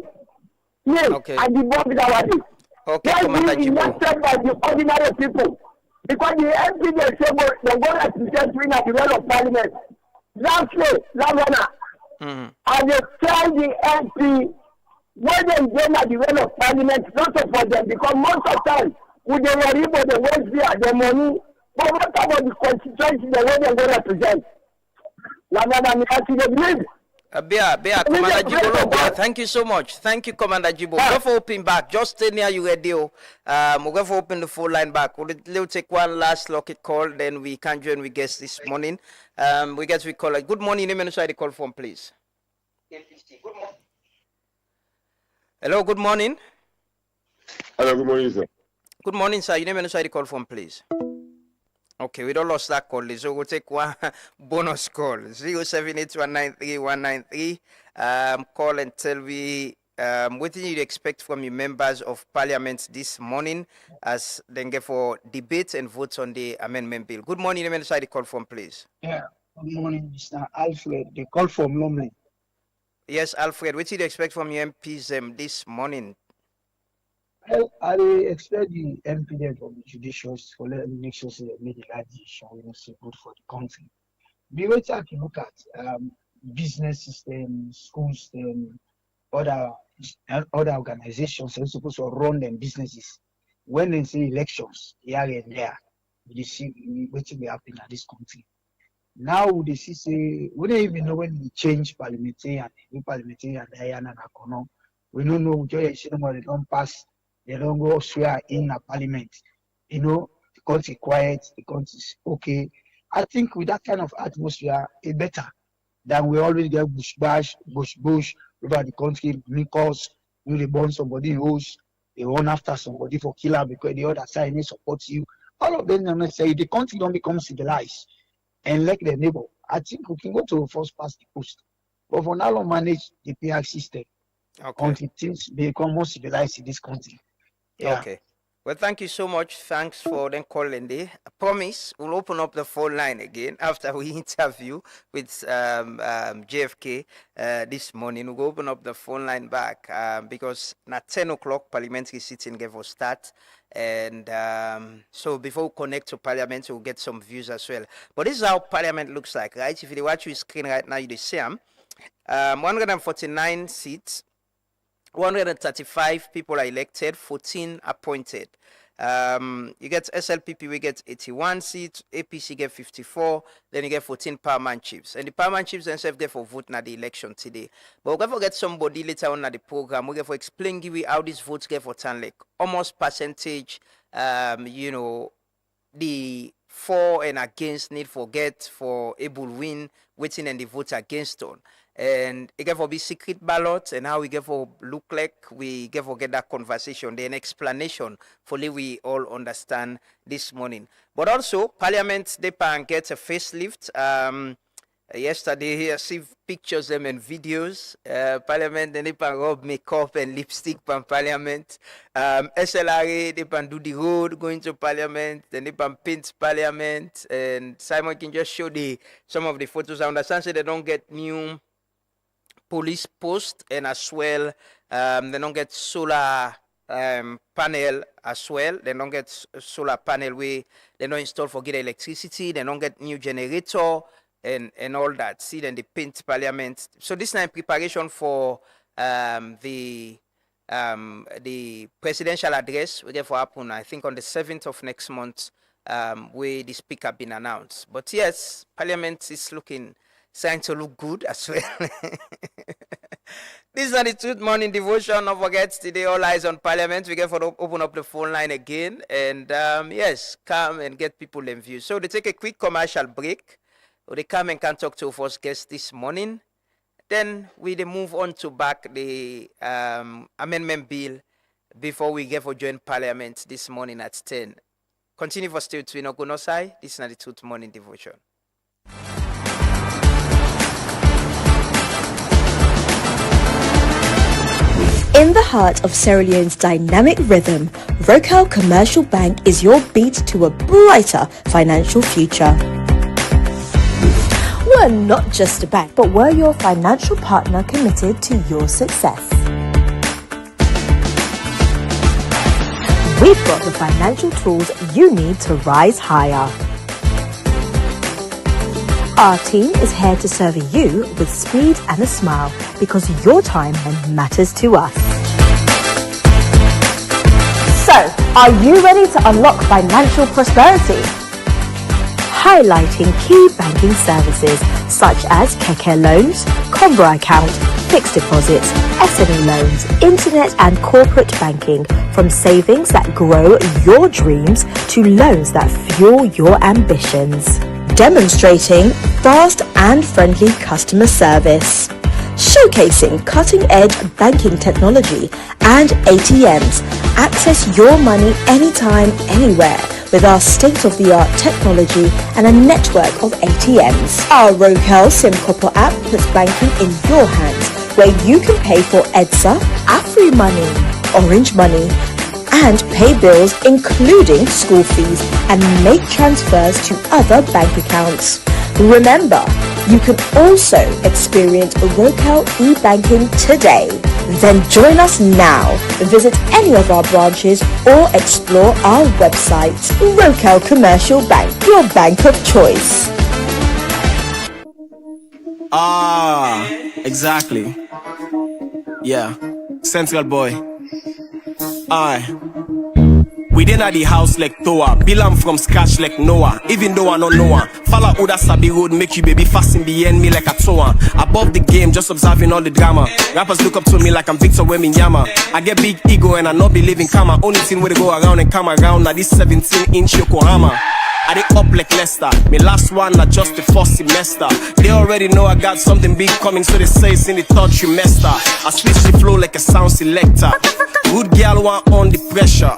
Yes, okay. I devote with our day. Okay, Commander Jibo. Elected by the ordinary people. Because the MP they say they go represent me at the level of parliament. Lastly, and they tell the MP when they get at the level of parliament, not for them, because most of the time, we they worry about the welfare, the money, but what about the constituency, the way they go represent? Commander Jibo, thank you so much. Thank you, Commander Jibo. Go for open back. Just stay near you, radio. We'll go for open the phone line back. We'll take one last locket call, then we can join with guests this morning. We get we call. Good morning. Name and the call from, please. Hello, good morning. Hello, good morning, sir. Good morning, sir. You name and the call from, please. Okay, we don't lost that call, so we'll take one bonus call. 078193193. Call and tell me what do you expect from your members of parliament this morning as they get for debate and votes on the amendment bill. Good morning, name and the call from, please. Yeah, good morning, Mr. Alfred. The call from Lomley. Yes, Alfred, what do you expect from your MPs this morning? Well, I expect the MP then from the judicious for let make sure they make the right decision, so good for the country. Be wait to look at business system, school system, other organizations are supposed to run them businesses. When they say elections, here and there, we see what will happen in this country. Now they see say we don't even know when we change parliamentarian, new parliamentarian, Diana Nakono. We don't know they don't pass. They don't go swear in a parliament. The country quiet, the country is okay. I think with that kind of atmosphere, it's better than we always get bush over the country, because they burn somebody in house, they run after somebody for killer because the other side they support you. All of them are necessary. The country don't become civilized and like their neighbor. I think we can go to first past the post. But for now, we manage the PR system until things become more civilized in this country. Yeah. Okay. Well, thank you so much. Thanks for them calling there. I promise we'll open up the phone line again after we interview with JFK this morning. We'll open up the phone line back because at 10 o'clock parliamentary sitting gave us start. And so before we connect to parliament, we'll get some views as well. But this is how parliament looks like, right? If you watch your screen right now, you see 149 seats. 135 people are elected, 14 appointed. You get SLPP, we get 81 seats, APC get 54, then you get 14 powerman chiefs. And the powerman chiefs themselves get for vote in the election today. But we're going to get somebody later on at the program. We're going to explain you how these votes get for Tanlek. Almost percentage, you know, the for and against need for get for able win, waiting and the vote against on. And it get for be secret ballot and how we get for look like we get for get that conversation, then explanation for we all understand this morning. But also Parliament they can get a facelift. Yesterday I see pictures them and videos. Parliament then they can rub makeup and lipstick from Parliament. SLRA they can do the road going to Parliament, then they can paint Parliament, and Simon can just show some of the photos. I understand so they don't get new police post, and as well they don't get solar panel as well. They don't get solar panel where they don't install for get electricity. They don't get new generator and all that. See, then they paint Parliament. So this is in preparation for the presidential address we get for happen, I think on the 7th of next month, where the speaker been announced. But yes, Parliament is looking starting to look good as well. This is the Truth Morning Devotion. Don't forget, today all eyes on Parliament. We get for open up the phone line again. And yes, come and get people in view. So they take a quick commercial break. They come and can talk to our first guest this morning. Then we move on to back the amendment bill before we get for join Parliament this morning at 10. Continue for still to Inogunosai. This is the Truth Morning Devotion. In the heart of Sierra Leone's dynamic rhythm, Rocal Commercial Bank is your beat to a brighter financial future. We're not just a bank, but we're your financial partner committed to your success. We've got the financial tools you need to rise higher. Our team is here to serve you with speed and a smile because your time matters to us. So, are you ready to unlock financial prosperity? Highlighting key banking services such as Keke loans, Convo account, fixed deposits, SME loans, internet and corporate banking, from savings that grow your dreams to loans that fuel your ambitions. Demonstrating fast and friendly customer service. Showcasing cutting-edge banking technology and ATMs. Access your money anytime, anywhere with our state-of-the-art technology and a network of ATMs. Our Rocal SIM Copper app puts banking in your hands, where you can pay for EDSA, Afri Money, Orange Money, and pay bills including school fees and make transfers to other bank accounts. Remember, you can also experience Rocal e-banking today. Then join us now. Visit any of our branches or explore our website. Rocal Commercial Bank, your bank of choice. Ah, exactly. Yeah, Central Boy. We didn't at the house like Toa, Bilam from scratch like Noah. Even though I don't know her, follow Oda Sabi road, make you baby fasting behind me like a Toa. Above the game, just observing all the drama. Rappers look up to me like I'm Victor Weminyama. I get big ego and I not believe in karma. Only thing where they go around and come around, now this 17-inch Yokohama. I dey up like Leicester. Me last one, not just the first semester. They already know I got something big coming, so they say it's in the third trimester. I switch the flow like a sound selector. Good girl want on the pressure.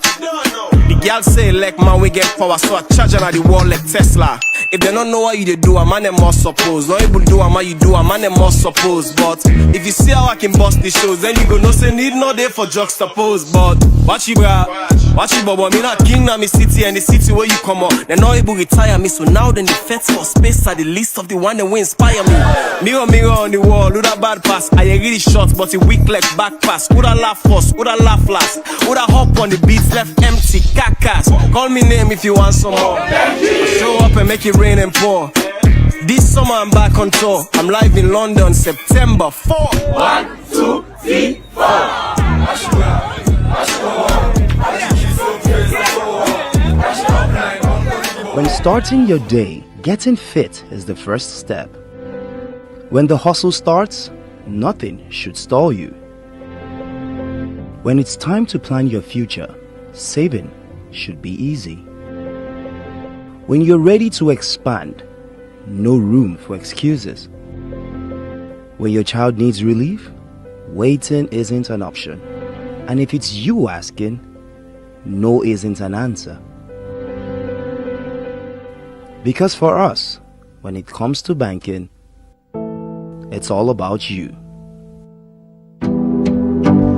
The girl say like man we get power, so I charge her at the wall like Tesla. If they don't know what you do, a man them must suppose. Not able to do a man you do, a man them must suppose. But if you see how I can bust the shows, then you go no say need no day for juxtapose. But watch you bra, watch you baba. Me not king na me city and the city where you come up. They not able to retire me, so now then the feds for space are the list of the one that will inspire me. Mirror mirror on the wall, who that bad pass? I really short, but it weak like back pass. Who that laugh first? Who that laugh last? Who that hop on the beats left empty? Kakas. Call me name if you want some more. Show up and make it rain and pour. This summer I'm back on tour. I'm live in London, September 4. 1, 2, 3, 4. When starting your day, getting fit is the first step. When the hustle starts, nothing should stall you. When it's time to plan your future, saving should be easy. When you're ready to expand, no room for excuses. When your child needs relief, waiting isn't an option. And if it's you asking, no isn't an answer. Because for us, when it comes to banking, it's all about you.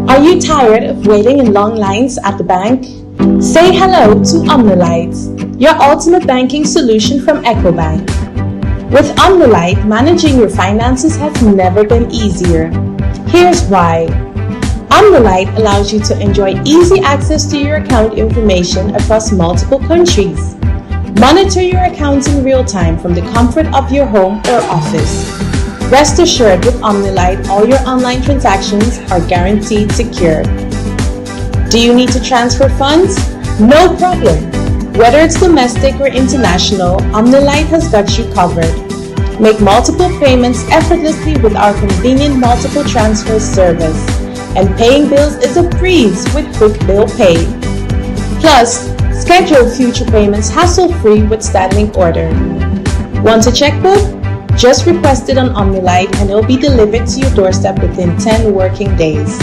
Are you tired of waiting in long lines at the bank? Say hello to Omnolite, your ultimate banking solution from EcoBank. With Omnolite, managing your finances has never been easier. Here's why. Omnolite allows you to enjoy easy access to your account information across multiple countries. Monitor your accounts in real time from the comfort of your home or office. Rest assured, with Omnolite, all your online transactions are guaranteed secure. Do you need to transfer funds? No problem. Whether it's domestic or international, Omnolite has got you covered. Make multiple payments effortlessly with our convenient multiple transfer service. And paying bills is a breeze with Quick Bill Pay. Plus, schedule future payments hassle-free with standing order. Want a checkbook? Just request it on Omnolite and it will be delivered to your doorstep within 10 working days.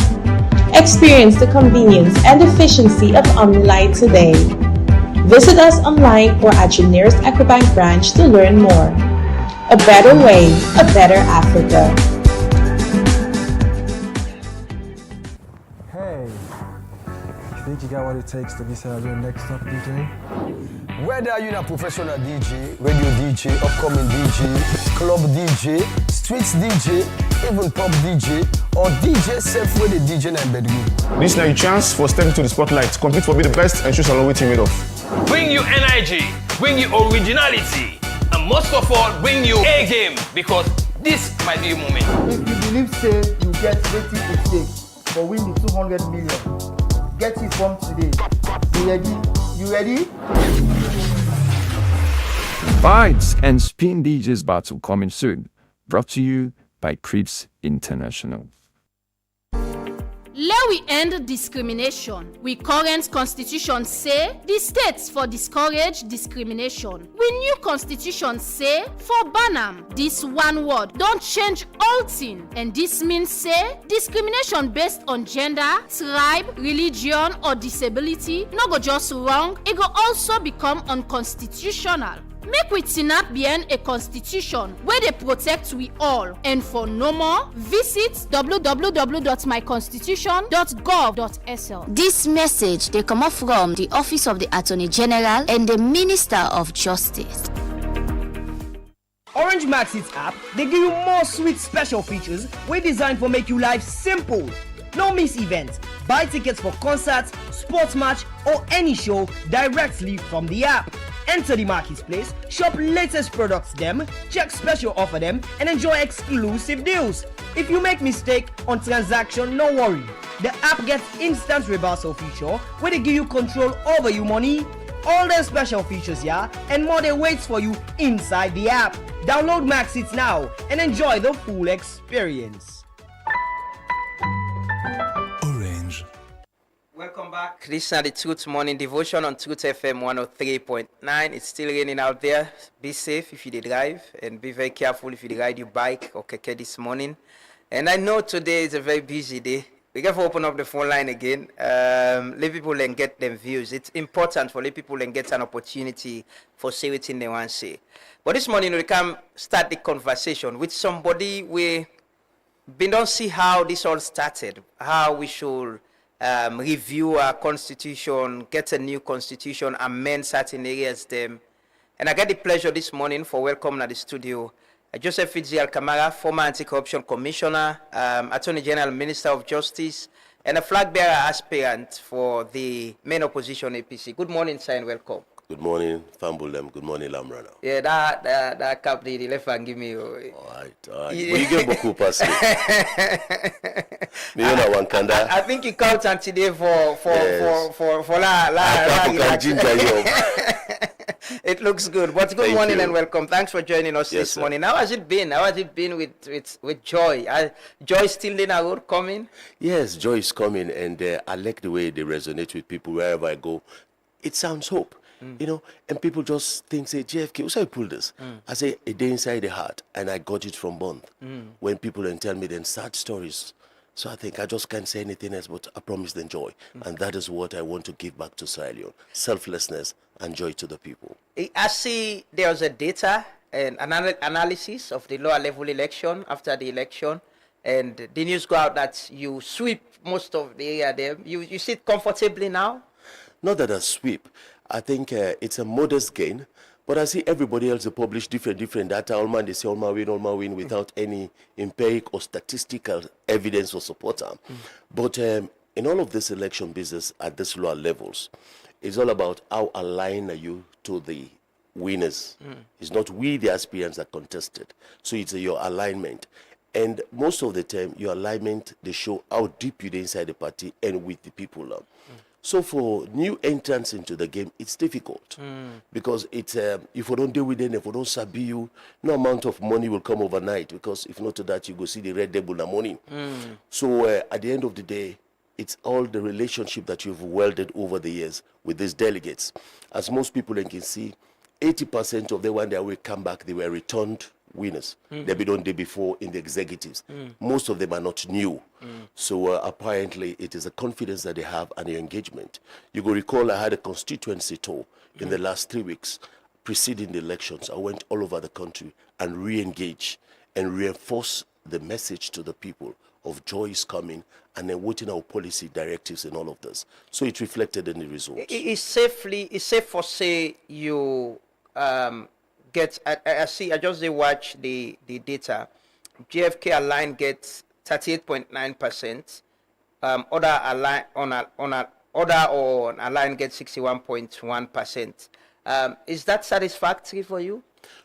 Experience the convenience and efficiency of Omnolite today. Visit us online or at your nearest EcoBank branch to learn more. A better way, a better Africa. Hey, think you got what it takes to be your next up DJ? Whether you're a professional DJ, radio DJ, upcoming DJ, club DJ, streets DJ, even pop DJ, or DJ self with the DJ and bedroom. This is your chance for stepping to the spotlight. Compete for be the best and choose along with made of. Bring you energy, bring you originality, and most of all, bring you A game, because this might be a moment. If you believe say you get wetin it takes for win the 200 million, get it from today. You ready? You ready? Vibes and Spin DJs battle coming soon. Brought to you by Crips International. Let we end discrimination. We current constitution say the states for discourage discrimination. We new constitution say for ban am. This one word don't change all thing, and this means say discrimination based on gender, tribe, religion or disability no go just wrong, it go also become unconstitutional. Make we tinap bien a constitution where they protect we all. And for no more, visit www.myconstitution.gov.sl. This message they come up from the Office of the Attorney General and the Minister of Justice. Orange Maxit app, they give you more sweet special features we designed for make you life simple. No miss events. Buy tickets for concerts, sports match or any show directly from the app. Enter the marketplace, shop latest products them, check special offer them, and enjoy exclusive deals. If you make mistake on transaction, no worry. The app gets instant reversal feature where they give you control over your money. All their special features, yeah, and more they waits for you inside the app. Download Maxit now and enjoy the full experience. Orange. Welcome back. back. This is the Truth Morning Devotion on Truth FM 103.9. It's still raining out there. Be safe if you drive, and be very careful if you ride your bike or keke this morning. And I know today is a very busy day. We have to open up the phone line again. Let people and get them views. It's important for let people and get an opportunity for say what they want to say. But this morning we can start the conversation with somebody we don't see how this all started, how we should review our constitution, get a new constitution, amend certain areas them. And I get the pleasure this morning for welcoming at the studio Joseph Fitzgerald Kamara, former Anti-Corruption Commissioner, Attorney General, Minister of Justice, and a flag bearer aspirant for the main opposition APC. Good morning, sir, and welcome. Good morning, Fambulem. Good morning, Lamrana. Yeah, that cap the left and give me. All right. Yeah. You get beaucoup passé. I think you count on today for It looks good. But good morning and welcome. Thanks for joining us this morning. How has it been? How has it been with Joy? Joy still in our road coming? Yes, Joy is coming, and I like the way they resonate with people wherever I go. It sounds hope. You know, and people just think, say, JFK, what's how you pull this? I say, a day inside the heart, and I got it from Bond. When people then tell me then sad stories. So I think I just can't say anything else, but I promise them joy. And that is what I want to give back to Sierra Leone. Selflessness and joy to the people. I see there's a data and analysis of the lower level election after the election. And the news go out that you sweep most of the area there. You sit comfortably now? Not that I sweep. I think it's a modest gain, but I see everybody else publish different data. All man, they say all my win without any empiric or statistical evidence or support. But in all of this election business at this lower levels, it's all about how aligned are you to the winners. It's not we, the aspirants, that contested. So it's your alignment. And most of the time, your alignment, they show how deep you're inside the party and with the people. So for new entrants into the game, it's difficult because it's if we don't deal with them, if we don't sabi you, no amount of money will come overnight, because if not to that, you go see the red devil in the morning. So at the end of the day, it's all the relationship that you've welded over the years with these delegates. As most people can see, 80% of them, when they will come back, they were returned winners. They've been on day before in the executives. Most of them are not new. So apparently it is a confidence that they have and the engagement. You will recall I had a constituency tour in the last 3 weeks preceding the elections. I went all over the country and re-engage and reinforce the message to the people of joy is coming, and then waiting our policy directives and all of this. So it reflected in the results. It's safe for say you get, I see, I just watch the data. JFK aligned gets 38.9%. Other aligned or aligned gets 61.1%. Is that satisfactory for you?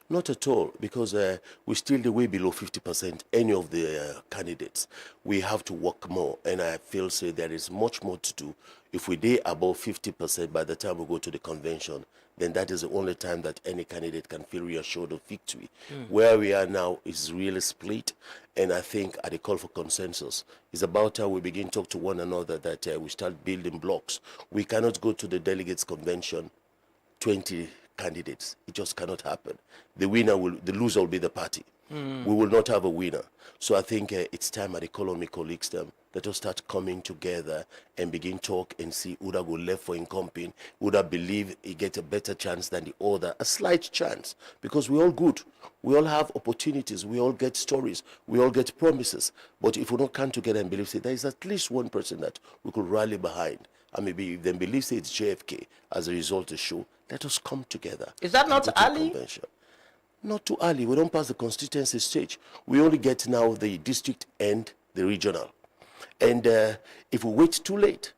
Not at all, because we're still the way below 50%, any of the candidates. We have to work more, and I feel say there is much more to do. If we did above 50% by the time we go to the convention, then that is the only time that any candidate can feel reassured of victory. Where we are now is really split, and I think at the call for consensus, it's about time we begin to talk to one another, that we start building blocks. We cannot go to the delegates convention 20 candidates. It just cannot happen. The loser will be the party. We will not have a winner. So I think it's time at the call on my colleagues let us start coming together and begin talk and see who that go left for incumbent, who that believe he get a better chance than the other, a slight chance, because we're all good. We all have opportunities. We all get stories. We all get promises. But if we don't come together and believe, say, there is at least one person that we could rally behind, and maybe if they believe, say, it's JFK as a result of the show, let us come together. Is that not early? Not too early. We don't pass the constituency stage. We only get now the district and the regional. And if we wait too late,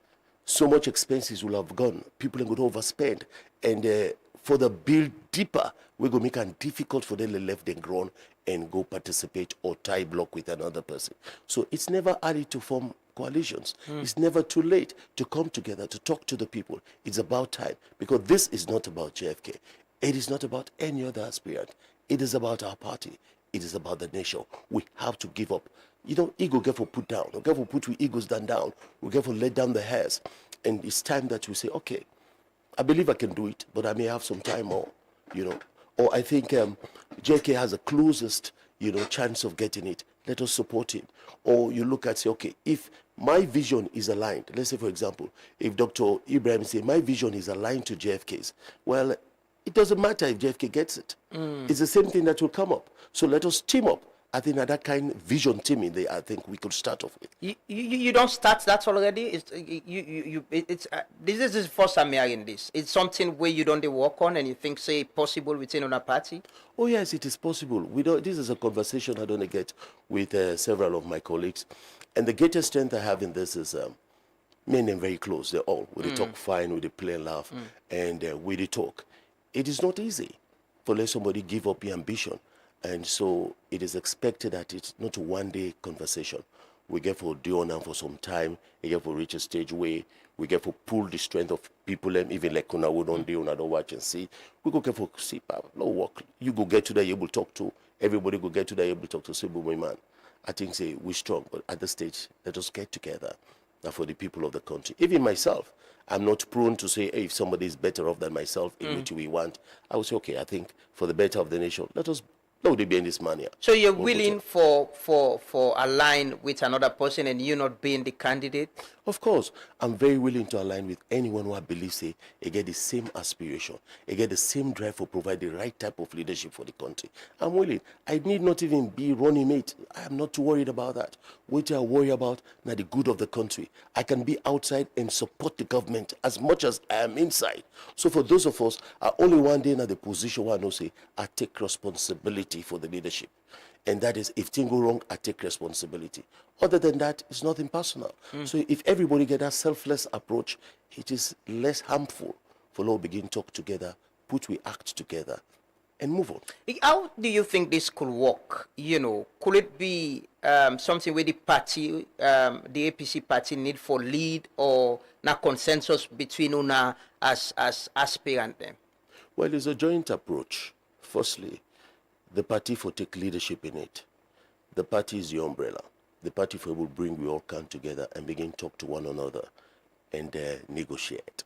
so much expenses will have gone. People are going to overspend. And for the build deeper, we're going to make it difficult for them to left and grown and go participate or tie block with another person. So it's never early to form coalitions. It's never too late to come together, to talk to the people. It's about time, because this is not about JFK. It is not about any other aspirant. It is about our party. It is about the nation. We have to give up. You know, ego get for put down. We get for put we egos down. We get for let down the hairs. And it's time that we say, okay, I believe I can do it, but I may have some time more, Or I think JK has the closest, chance of getting it. Let us support him. Or you look at, say, okay, if my vision is aligned, let's say, for example, if Dr. Ibrahim say my vision is aligned to JFK's, well, it doesn't matter if JFK gets it. It's the same thing that will come up. So let us team up. I think that kind of vision teaming, I think we could start off with. You don't start that already. This is the first time hearing this. It's something where you don't work on and you think, say, possible within another party. Oh yes, it is possible. This is a conversation I don't get with several of my colleagues, and the greatest strength I have in this is men and very close. They're all we talk fine, we play and laugh, and we talk. It is not easy for let somebody give up your ambition. And so it is expected that it's not a one-day conversation. We get for Leone for some time, we get for reach a stage where we get for pull the strength of people, and even like when we don't do, don't watch and see. We go get for see, no work. You go get to that, you able talk to. Everybody go get to that, you able talk to. Say, my man, I think say we're strong, but at the stage, let us get together. Now for the people of the country, even myself, I'm not prone to say, hey, if somebody is better off than myself in which we want. I would say, okay, I think for the better of the nation, let us. No, they be in this money. So you're willing for align with another person and you not being the candidate? Of course, I'm very willing to align with anyone who I believe say they get the same aspiration, they get the same drive to provide the right type of leadership for the country. I'm willing. I need not even be running mate. I'm not too worried about that. What I worry about now the good of the country. I can be outside and support the government as much as I am inside. So for those of us, I only one day in the position where I know say I take responsibility for the leadership. And that is, if things go wrong, I take responsibility. Other than that, it's nothing personal. So if everybody get that selfless approach, it is less harmful for all begin talk together, we act together, and move on. How do you think this could work? Could it be something where the party, the APC party need for lead or na consensus between una as aspirant them? Well, it's a joint approach. Firstly, the party for take leadership in it. The party is the umbrella. The party for will bring we all come together and begin talk to one another and negotiate.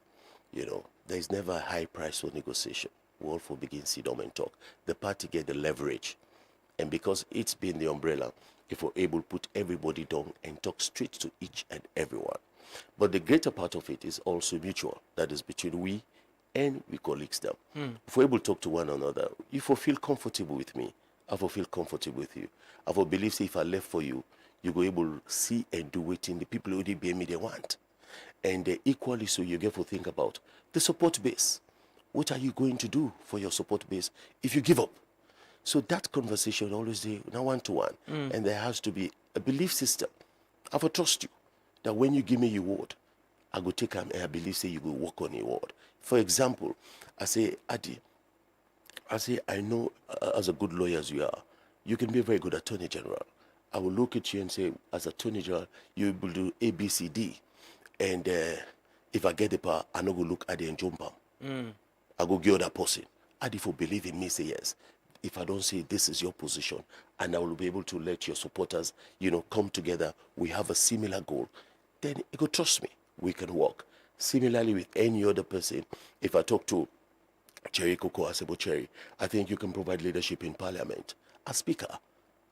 There is never a high price for negotiation. We all for begin sit down and talk. The party get the leverage. And because it's been the umbrella, if we're able to put everybody down and talk straight to each and everyone. But the greater part of it is also mutual. That is between we and we colleagues them. If we're able to talk to one another, if we feel comfortable with me, I will feel comfortable with you. I will believe say if I left for you, you go able to see and do it in the people who they they want. And equally so you get to think about the support base. What are you going to do for your support base if you give up? So that conversation always there, now one-to-one. And there has to be a belief system. I will trust you that when you give me your word, I go take and I believe say you will work on your word. For example, I say, Adi, I know as a good lawyer as you are, you can be a very good attorney general. I will look at you and say, as attorney general, you will do A, B, C, D. And if I get the power, I no go look at the and jump I go give other person. Adi for believe in me, say yes. If I don't say this is your position, and I will be able to let your supporters, come together, we have a similar goal, then you go trust me, we can work. Similarly with any other person, if I talk to Cherry Coco Asebo Cherry, I think you can provide leadership in parliament. As speaker,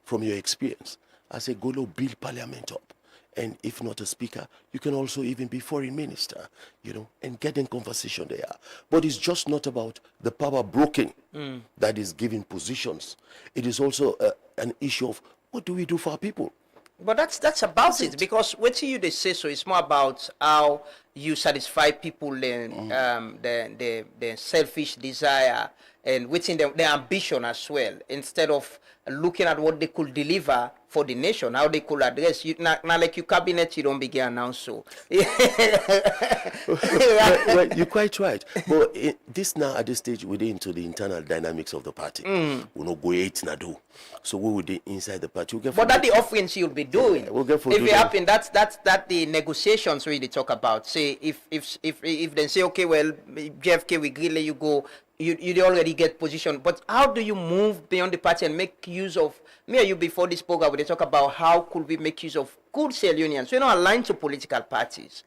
from your experience, I say go build parliament up. And if not a speaker, you can also even be foreign minister, and get in conversation there. But it's just not about the power broking that is giving positions. It is also an issue of what do we do for our people? But that's about it, because what they say, so it's more about how you satisfy people the selfish desire and within their ambition as well, instead of looking at what they could deliver for the nation, how they could address you. Now like your cabinet, you don't begin announce so. Well, you're quite right. But this now at this stage, we're into the internal dynamics of the party. We no go eight na do. So we will be inside the party. We'll get but that the offerings you'll be doing. We'll get for if it happen, that's the negotiations we talk about. Say if they say okay, well JFK we agree let you go. You already get position, but how do you move beyond the party and make use of me and you before this program? We talk about how could we make use of good cell unions, so aligned to political parties.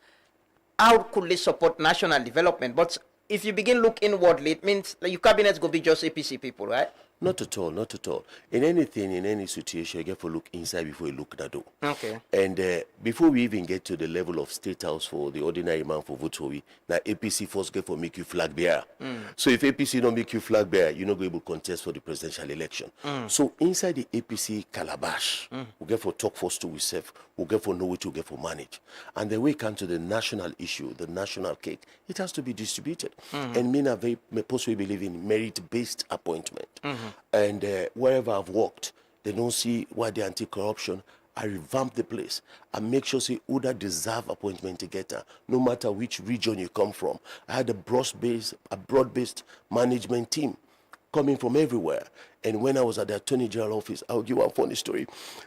how could they support national development? But if you begin look inwardly, it means that your cabinet will be just APC people, right? Not at all, not at all. In anything, in any situation, you get to look inside before you look at the door. Okay. And before we even get to the level of State House for the ordinary man for vote for we, now APC first get for make you flag bearer. So if APC don't make you flag bearer, you're not going to contest for the presidential election. So inside the APC calabash, we get for talk first to ourselves, we get for know what to get for manage. And then we come to the national issue, the national cake, it has to be distributed. And me na very possibly believe in merit-based appointment. And wherever I've worked, they don't see why the anti-corruption. I revamp the place and make sure say who that deserve appointment to get her, no matter which region you come from. I had a broad-based management team coming from everywhere. And when I was at the Attorney General office, I'll give you a funny story.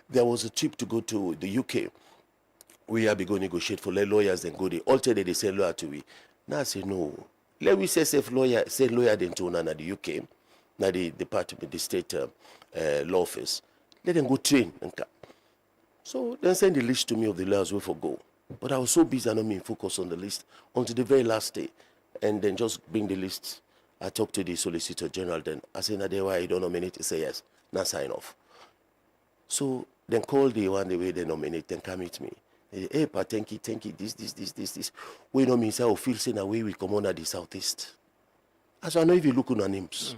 There was a trip to go to the UK. We have been going to negotiate for lawyers and go there. Alternately, they say lawyer to we. Now I say no. Let me say safe lawyer, say lawyer then to na the UK. Now the department, the state law office, let them go train. So then send the list to me of the lawyers where for go. But I was so busy, I don't mean focus on the list until the very last day. And then just bring the list. I talked to the Solicitor General then. I said, now why you don't nominate? He said, yes, now sign off. So then call the one the way they nominate, then come meet me. They say, hey, pa, thank you, this. We know me, say, I feel saying away we come on at the Southeast. As I know if you look on our names.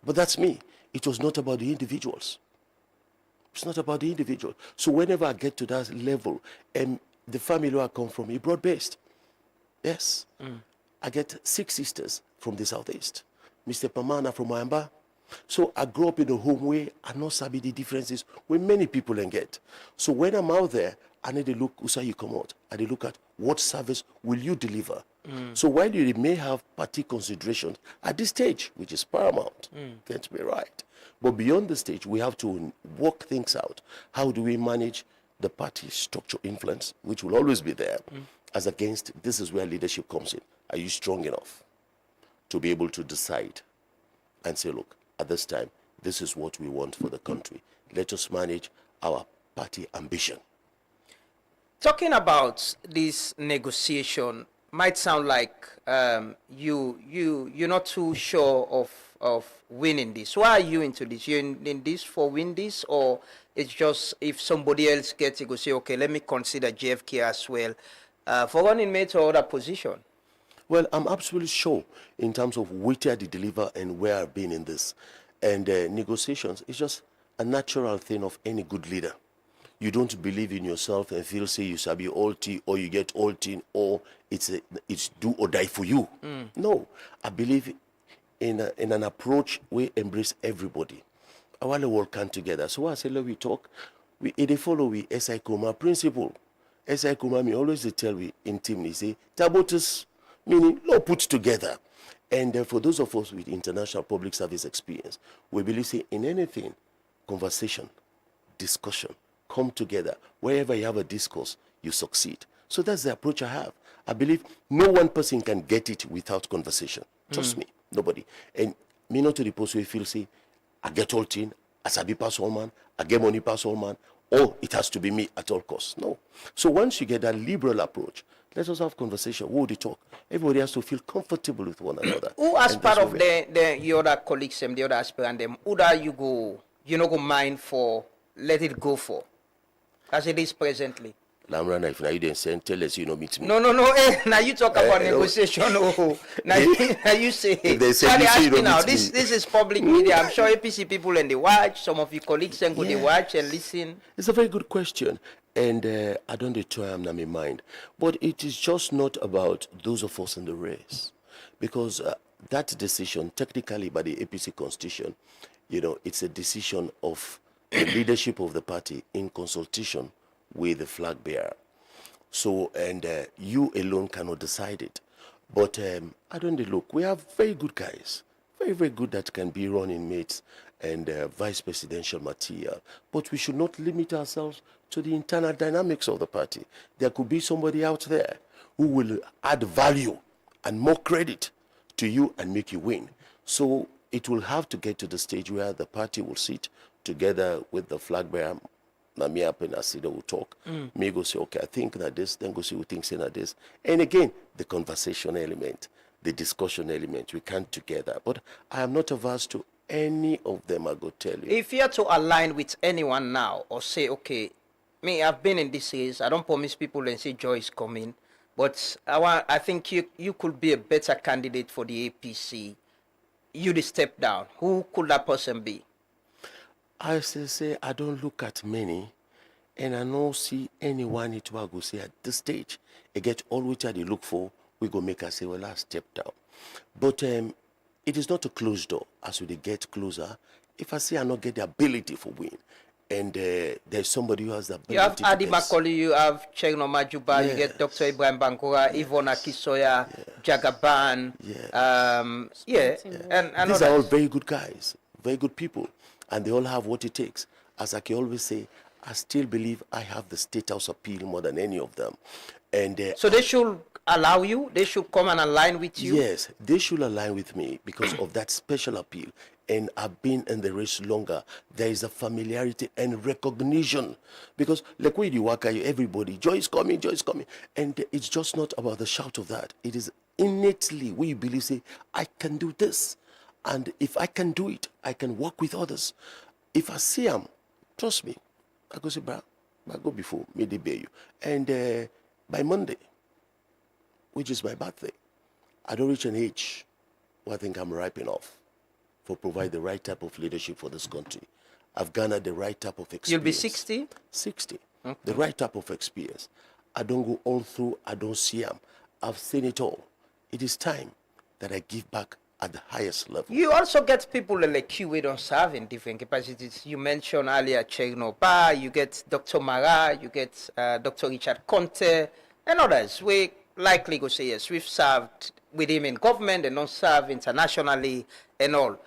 But that's me. It was not about the individuals. It's not about the individual. So whenever I get to that level, and the family where I come from is broad-based. Yes. I get 6 sisters from the Southeast. Mr. Pamana from Mayamba. So I grew up in a home where I know sabi the differences where many people can get. So when I'm out there, I need to look, Usa you come out, I need to look at what service will you deliver. So while you may have party considerations at this stage, which is paramount, get me right. But beyond the stage, we have to work things out. How do we manage the party structure influence, which will always be there, as against this is where leadership comes in. Are you strong enough to be able to decide and say, look, at this time, this is what we want for the country. Let us manage our party ambition. Talking about this negotiation might sound like you're not too sure of winning this. Why are you into this? You're in this for win this, or it's just if somebody else gets it, go say, okay, let me consider JFK as well for running mate or other position? Well, I'm absolutely sure in terms of where they deliver and where I've been in this. And negotiations is just a natural thing of any good leader. You don't believe in yourself and feel say you shall be all tea or you get all tea or it's do or die for you. No, I believe in an approach we embrace everybody. Our world come together. So I say, let we talk. They follow we SI Kuma principle. SI Kuma me always they tell we in team they say tabotus meaning law put together. And for those of us with international public service experience, we believe say in anything, conversation, discussion, come together. Wherever you have a discourse, you succeed. So that's the approach I have. I believe no one person can get it without conversation. Trust me, nobody. And me not to the post where you feel say, I get all thing, I sabi pass all man, I get money pass all man, or it has to be me at all costs. No. So once you get that liberal approach, let us have conversation. Who would you talk? Everybody has to feel comfortable with one another. Who as part of your other colleagues and the other aspirant them, who that you not go mind for, let it go for, as it is presently? Lamrana, if now you didn't send, tell us you know meet me. No. Now you talk about negotiation. Now you say. This is public media. I'm sure APC people and they watch. Some of your colleagues and go they watch and listen. It's a very good question. And I don't try I'm not in mind. But it is just not about those of us in the race. Because that decision, technically by the APC constitution, it's a decision of the leadership of the party in consultation with the flag bearer. So, and you alone cannot decide it. But I don't look, we have very good guys, very, very good that can be running mates and vice presidential material. But we should not limit ourselves to the internal dynamics of the party. There could be somebody out there who will add value and more credit to you and make you win. So it will have to get to the stage where the party will sit together with the flag bearer Now me up and I see they will talk. Me go say, okay, I think that this, then go see who thinks that this. And again, the conversation element, the discussion element, we come together. But I am not averse to any of them, I go tell you. If you are to align with anyone now or say, okay, me, I've been in this race, I don't promise people and say joy is coming, but I think you could be a better candidate for the APC. You step down. Who could that person be? I say I don't look at many, and I don't see anyone it will go say at this stage. I get all which they look for, we go make us say, well, I step down. But it is not a closed door. As we get closer, if I say I not get the ability for win, and there's somebody who has the ability. You have Adi Makoli, you have Chegno Majuba, you get Dr. Ibrahim Bankora, Yvonne Akisoya, Jagaban, and these are all very good guys, very good people, and they all have what it takes. As I can always say, I still believe I have the state house appeal more than any of them. And so they should allow you, they should come and align with you? Yes, they should align with me because of that special appeal. And I've been in the race longer. There is a familiarity and recognition. Because like when you walk, everybody, joy is coming, joy is coming. And it's just not about the shout of that. It is innately we believe, say, I can do this. And if I can do it, I can work with others. If I see them, trust me, I go say, bro, I go before, me debate you. And by Monday, which is my birthday, I don't reach an age where I think I'm ripe enough for provide the right type of leadership for this country. I've garnered the right type of experience. You'll be 60? 60. Okay. The right type of experience. I don't go all through, I don't see them. I've seen it all. It is time that I give back at the highest level. You also get people like you who don't serve in different capacities. You mentioned earlier Chegno Ba, you get Dr. Mara, you get Dr. Richard Conte, and others. We likely go say yes, we've served with him in government and not served internationally and all.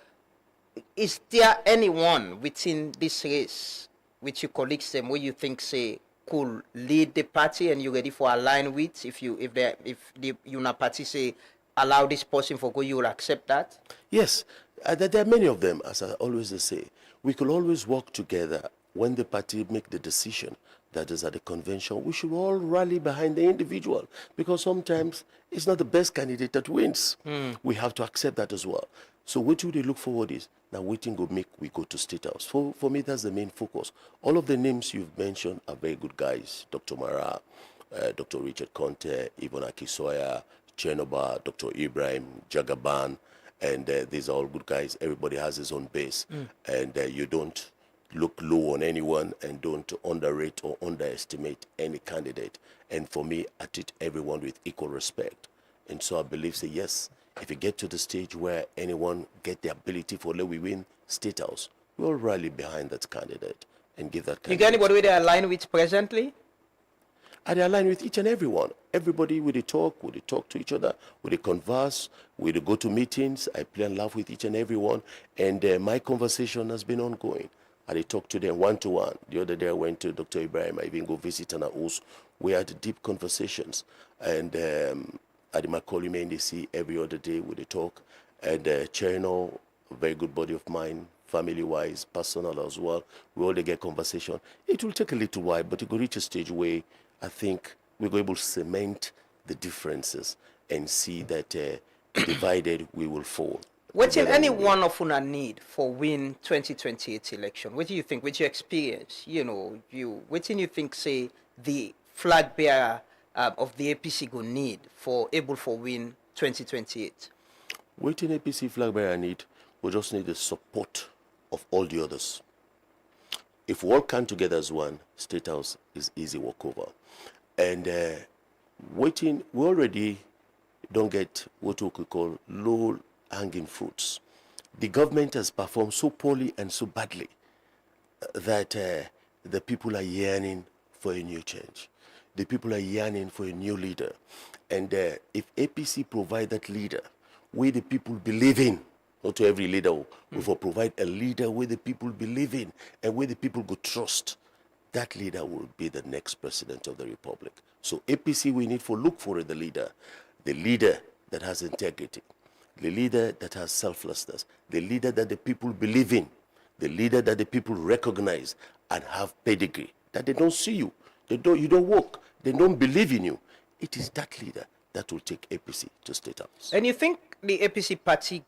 Is there anyone within this race, with your colleagues, them, where you think say could lead the party and you ready for align with? If the UNA party say allow this person for go, you will accept that? Yes, there are many of them. As I always say, we could always work together. When the party make the decision that is at the convention, we should all rally behind the individual, because sometimes it's not the best candidate that wins. We have to accept that as well. So what do they look forward is now waiting go make we go to State House. For me, that's the main focus. All of the names you've mentioned are very good guys. Dr. Mara, Dr. Richard Conte, Yvonne Akisoya, Chenoba, Dr. Ibrahim, Jagaban, and these are all good guys. Everybody has his own base, and you don't look low on anyone and don't underrate or underestimate any candidate. And for me, I treat everyone with equal respect. And so I believe, say, yes, if you get to the stage where anyone get the ability for let we win State House, we'll rally behind that candidate and give that candidate. You got anybody with they align with presently? I align with each and everyone. Everybody with they talk to each other, with they converse, with they go to meetings. I play and laugh with each and everyone. And my conversation has been ongoing. I talk to them one-to-one. The other day I went to Dr. Ibrahim. I even go visit an house. We had deep conversations. And at the Macaulay main, they see every other day with the talk. And Cherno, a very good buddy of mine, family-wise, personal as well. We all get conversation. It will take a little while, but it will reach a stage where I think we're able to cement the differences and see that divided we will fall. What in any one of una need for win 2028 election? What do you think? With your experience, what do you think say the flag bearer of the APC go need for able for win 2028? What in APC flag bearer need? We just need the support of all the others. If we all come together as one, State House is easy walkover. And we already don't get what we could call low hanging fruits. The government has performed so poorly and so badly that the people are yearning for a new change. The people are yearning for a new leader. And if APC provide that leader where the people believe in, not to every leader, we will provide a leader where the people believe in and where the people go trust, that leader will be the next president of the republic. So APC, we need to look for the leader that has integrity, the leader that has selflessness, the leader that the people believe in, the leader that the people recognize and have pedigree that they don't see you, you don't work, they don't believe in you, it is that leader that will take APC to State House. And you think the APC party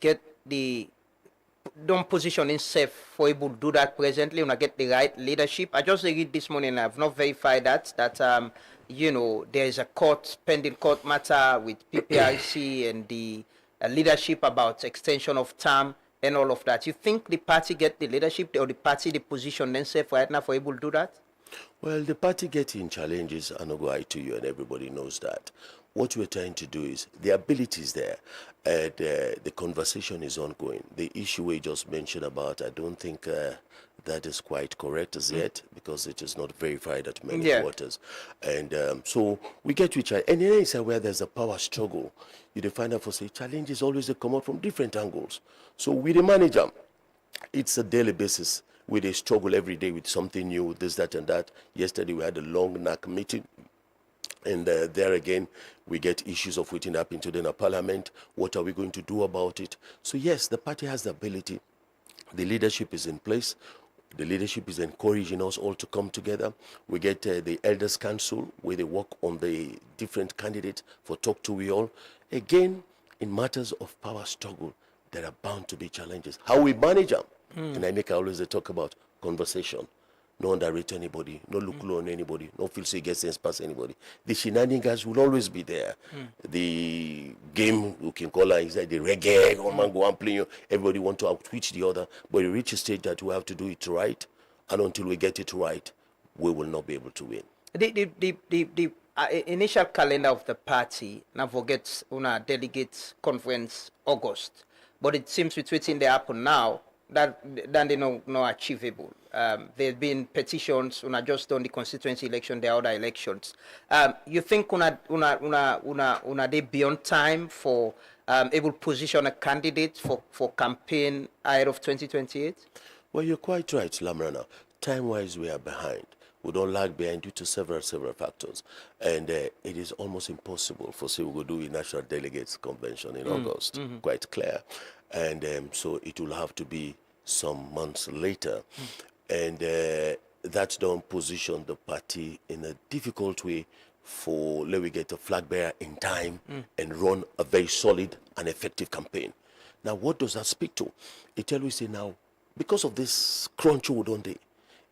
don't position itself for able to do that presently when I get the right leadership? I just read this morning, I've not verified that there is a pending court matter with PPRC and the leadership about extension of term and all of that. You think the party get the leadership or the party position themselves right now for able to do that? Well, the party getting challenges, I'm not going to lie to you, and everybody knows that. What we're trying to do is, the ability is there, and the conversation is ongoing. The issue we just mentioned about, I don't think that is quite correct as yet, because it is not verified at many quarters. And so we get to each other. And in any where there's a power struggle, you find out for say challenges always they come out from different angles. So we the manage them. It's a daily basis. We struggle every day with something new, this, that, and that. Yesterday we had a long NAC meeting. And there again, we get issues of waiting up into the parliament. What are we going to do about it? So yes, the party has the ability. The leadership is in place. The leadership is encouraging us all to come together. We get the Elders Council, where they work on the different candidates for talk to we all. Again, in matters of power struggle, there are bound to be challenges. How we manage them. And I always talk about conversation. No underrate anybody, no look low on anybody, no feel so you get sense past anybody. The shenanigans will always be there. The game, you can call it, is like the reggae, one man go and play, everybody want to outwitch the other, but we reach a stage that we have to do it right, and until we get it right, we will not be able to win. The initial calendar of the party, now forget una delegates conference August, but it seems with what's in the happen now, that they no achievable. There's been petitions on just done the constituency election, the other elections. You think una they beyond time for able position a candidate for campaign ahead of 2028? Well, you're quite right, Lamrana. Time-wise, we are behind. We don't lag behind due to several factors. And it is almost impossible for say we will do a national delegates convention in August, quite clear. And so it will have to be some months later. And that don't position the party in a difficult way for let we get a flag bearer in time and run a very solid and effective campaign. Now, what does that speak to? It tells you say now, because of this crunch, don't they?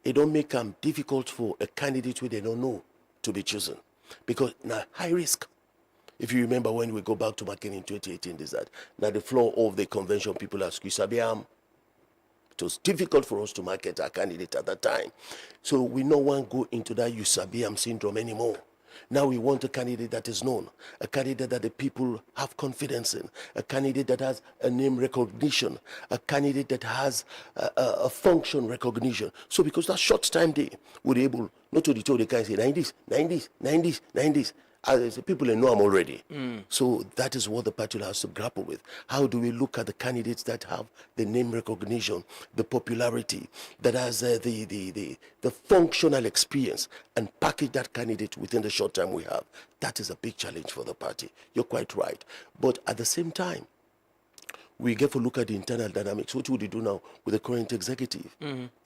It don't make them difficult for a candidate who they don't know to be chosen. Because now, high risk. If you remember when we go back to market in 2018, is that now the floor of the convention, people ask you, Sabiam, it was difficult for us to market our candidate at that time. So we no one go into that Usabiam syndrome anymore. Now we want a candidate that is known, a candidate that the people have confidence in, a candidate that has a name recognition, a candidate that has a function recognition. So because that short time day, we're able not to tell the guy say 90s. As people know I'm already. So that is what the party has to grapple with. How do we look at the candidates that have the name recognition, the popularity, that has the functional experience, and package that candidate within the short time we have? That is a big challenge for the party. You're quite right. But at the same time, we get to look at the internal dynamics. What would you do now with the current executive?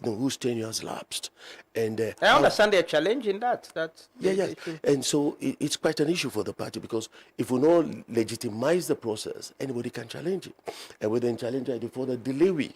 Whose tenure has lapsed? And I understand they're challenging that. Yeah. And so it's quite an issue for the party, because if we don't legitimize the process, anybody can challenge it. And we then challenge it for the delay.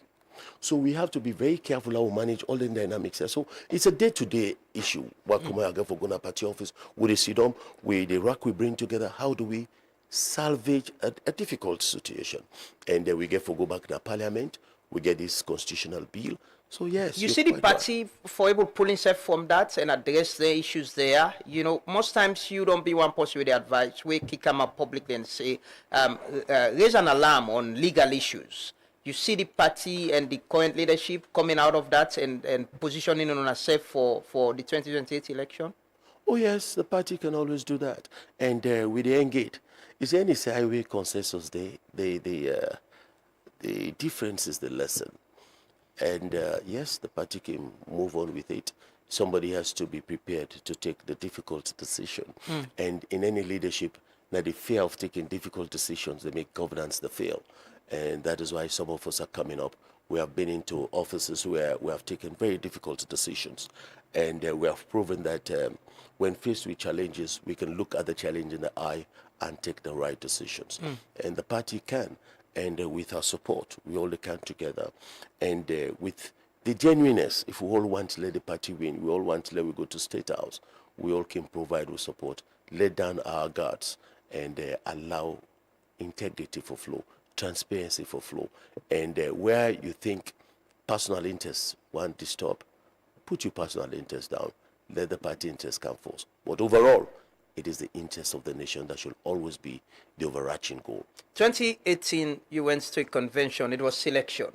So we have to be very careful how we manage all the dynamics. So it's a day-to-day issue. What come I get for Guna Party office? With the SIDOM, with the RAC we bring together, how do we salvage a difficult situation? And then we get to go back to the parliament, we get this constitutional bill. So yes, you see the party for able pulling itself from that and address the issues there. Most times you don't be one person with the advice. We come up publicly and say, raise an alarm on legal issues. You see the party and the current leadership coming out of that and positioning on itself for the 2028 election? Oh yes, the party can always do that. And with the engage, is there any highway consensus there? The difference is the lesson. And yes, the party can move on with it. Somebody has to be prepared to take the difficult decision. And in any leadership, now the fear of taking difficult decisions, they make governance the fail. And that is why some of us are coming up. We have been into offices where we have taken very difficult decisions. And we have proven that when faced with challenges, we can look at the challenge in the eye and take the right decisions. And the party can. And with our support, we all can together. And with the genuineness, if we all want to let the party win, we all want to let we go to State House, we all can provide with support, let down our guards, and allow integrity for flow, transparency for flow. And where you think personal interests want to stop, put your personal interests down. Let the party interests come first. But overall, it is the interest of the nation that should always be the overarching goal. 2018, you went to a convention. It was selection.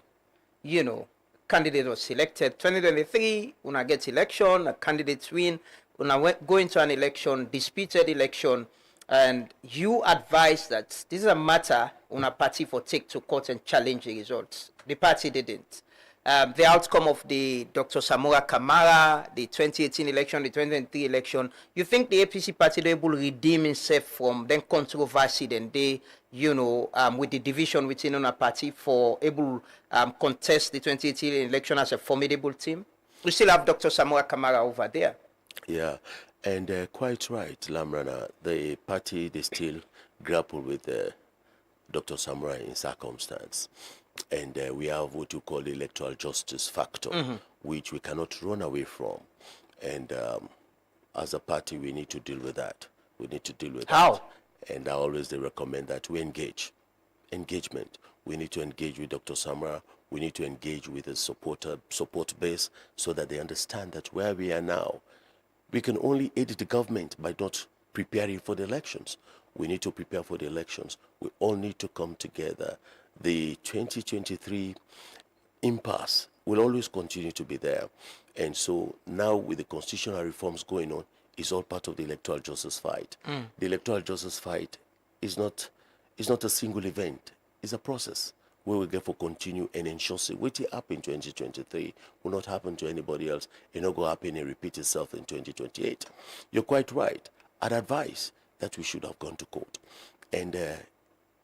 You know, candidate was selected. 2023, una get election, a candidate win. Una go into an election, disputed election, and you advised that this is a matter una party for take to court and challenge the results. The party didn't. The outcome of the Dr. Samora Kamara, the 2018 election, the 2023 election, you think the APC party able to redeem itself from then controversy then they, you know, with the division within on a party for able contest the 2018 election as a formidable team? We still have Dr. Samora Kamara over there. Yeah, and quite right, Lamrana. The party, they still grapple with Dr. Samora in circumstance. And we have what you call the electoral justice factor, which we cannot run away from. And as a party, we need to deal with that. We need to deal with How? that. And I always recommend that we engage. Engagement. We need to engage with Dr. Samra. We need to engage with the support base so that they understand that where we are now, we can only aid the government by not preparing for the elections. We need to prepare for the elections. We all need to come together. The 2023 impasse will always continue to be there. And so now with the constitutional reforms going on, it's all part of the electoral justice fight. The electoral justice fight is not a single event. It's a process where we get for continue and ensure what happened in 2023 will not happen to anybody else. It not go happen and repeat itself in 2028. You're quite right. I'd advise that we should have gone to court. And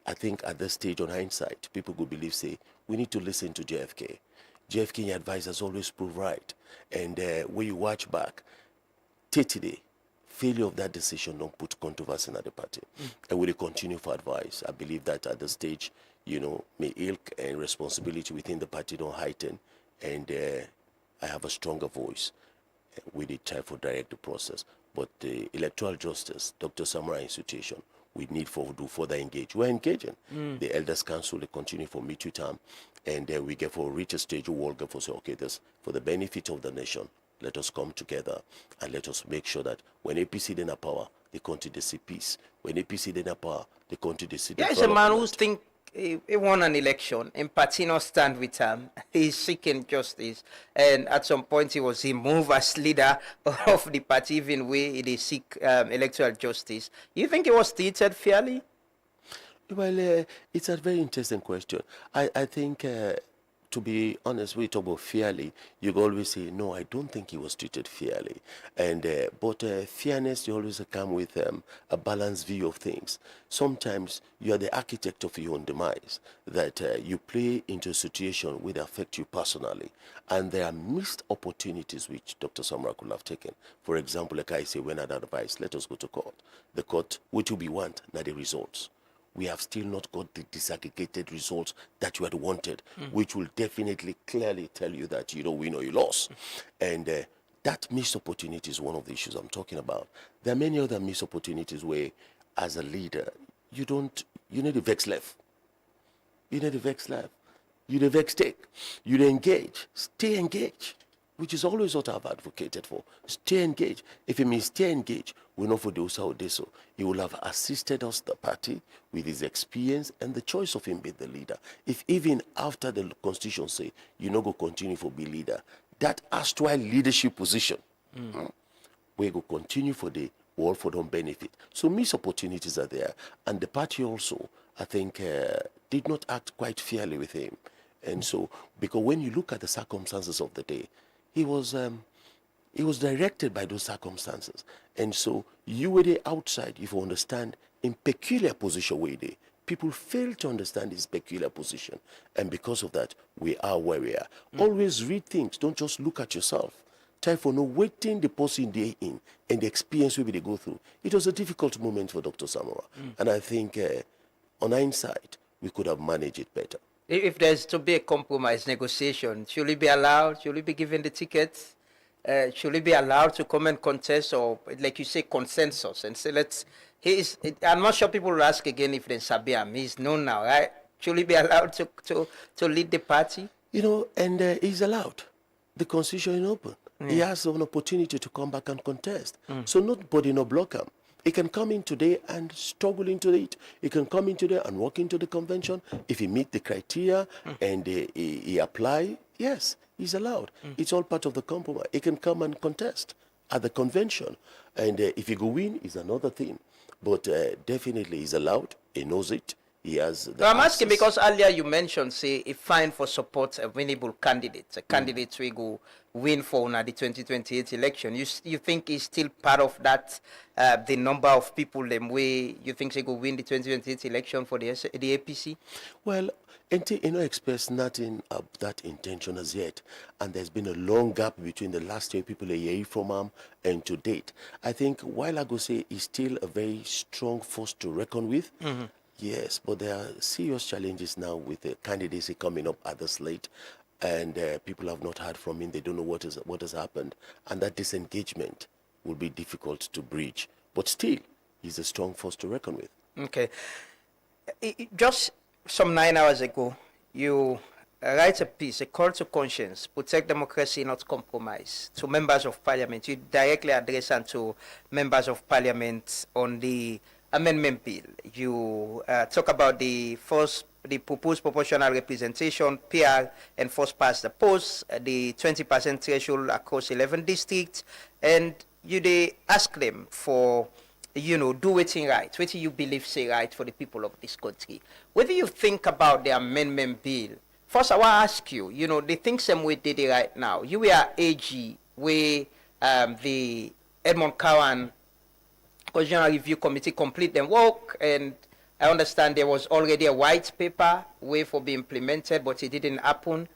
I think at this stage, on hindsight, people could believe, say, we need to listen to JFK. JFK advice has always proved right. And when you watch back, today, failure of that decision don't put controversy in the party. And we will continue for advice. I believe that at this stage, you know, may ilk and responsibility within the party don't heighten. And I have a stronger voice. We did try for direct the process. But the electoral justice, Dr. Samara institution, we need for do further engage. We're engaging. The Elders Council, they continue for meet term, and we get for reach a stage where we'll get for say, okay, this for the benefit of the nation, let us come together and let us make sure that when APC then a power, they continue to see peace. When APC then a power, they continue to see Yeah, it's a man who's think he won an election and party not stand with him. He's seeking justice. And at some point he was removed as leader of the party, even where he seek electoral justice. You think he was treated fairly? Well, it's a very interesting question. I think, to be honest, we talk about fairly, you always say, no, I don't think he was treated fairly. And but fairness, you always come with a balanced view of things. Sometimes you are the architect of your own demise, that you play into a situation which affect you personally. And there are missed opportunities which Dr. Samra could have taken. For example, like I say, when I advise, let us go to court. The court, what we want, not the results. We have still not got the disaggregated results that you had wanted, which will definitely clearly tell you that you don't win or you lost. And that missed opportunity is one of the issues I'm talking about. There are many other missed opportunities where, as a leader, you need to vex left. You need to vex left. You need to vex take. You need to engage. Stay engaged, which is always what I've advocated for. Stay engaged. If it means stay engaged, we know for those how they so. He will have assisted us, the party, with his experience and the choice of him being the leader. If even after the constitution say, you know, go continue for be leader, that erstwhile leadership position, we go continue for the all for them benefit. So missed opportunities are there. And the party also, I think, did not act quite fairly with him. And so, because when you look at the circumstances of the day, he was directed by those circumstances. And so you were there outside, if you understand, in peculiar position where they, people fail to understand his peculiar position. And because of that, we are where we are. Always read things. Don't just look at yourself. Try for no waiting the person they in and the experience we they go through. It was a difficult moment for Dr. Samora. And I think on hindsight, we could have managed it better. If there's to be a compromise negotiation, should he be allowed? Should he be given the tickets? Should he be allowed to come and contest, or like you say, consensus and say, I'm not sure people will ask again if there's Sabiam. He's known now, right? Should he be allowed to lead the party? You know, and he's allowed. The constitution is open. He has an opportunity to come back and contest. So nobody no block him. He can come in today and struggle into it. He can come in today and walk into the convention. If he meet the criteria and he apply, yes, he's allowed. It's all part of the compromise. He can come and contest at the convention. And if he go win, is another thing. But definitely he's allowed. He knows it. He has the I'm asking because earlier you mentioned, say, a fine for support a winnable candidate. A candidate will go win for the 2028 election. You think he's still part of that, the number of people, them way you think they go win the 2028 election for the APC? Well, NT expressed nothing of that intention as yet. And there's been a long gap between the last year people hear from him and to date. I think while I go say he's still a very strong force to reckon with, yes, but there are serious challenges now with the candidacy coming up at the slate, and people have not heard from him. They don't know what has happened, and that disengagement will be difficult to bridge. But still, he's a strong force to reckon with. Okay. Just some 9 hours ago, you write a piece, a call to conscience, protect democracy, not compromise, to members of parliament. You directly address and to members of parliament on the amendment bill. You talk about the proposed proportional representation, PR, and first past the post, the 20% threshold across 11 districts, and you ask them for, do waiting right, what you believe say right for the people of this country. What do you think about the amendment bill? First, I want to ask you, the things same way did it right now. You were AG, where the Edmond Cowan Constitutional Review Committee complete them work, and I understand there was already a white paper way for be implemented, but it didn't happen.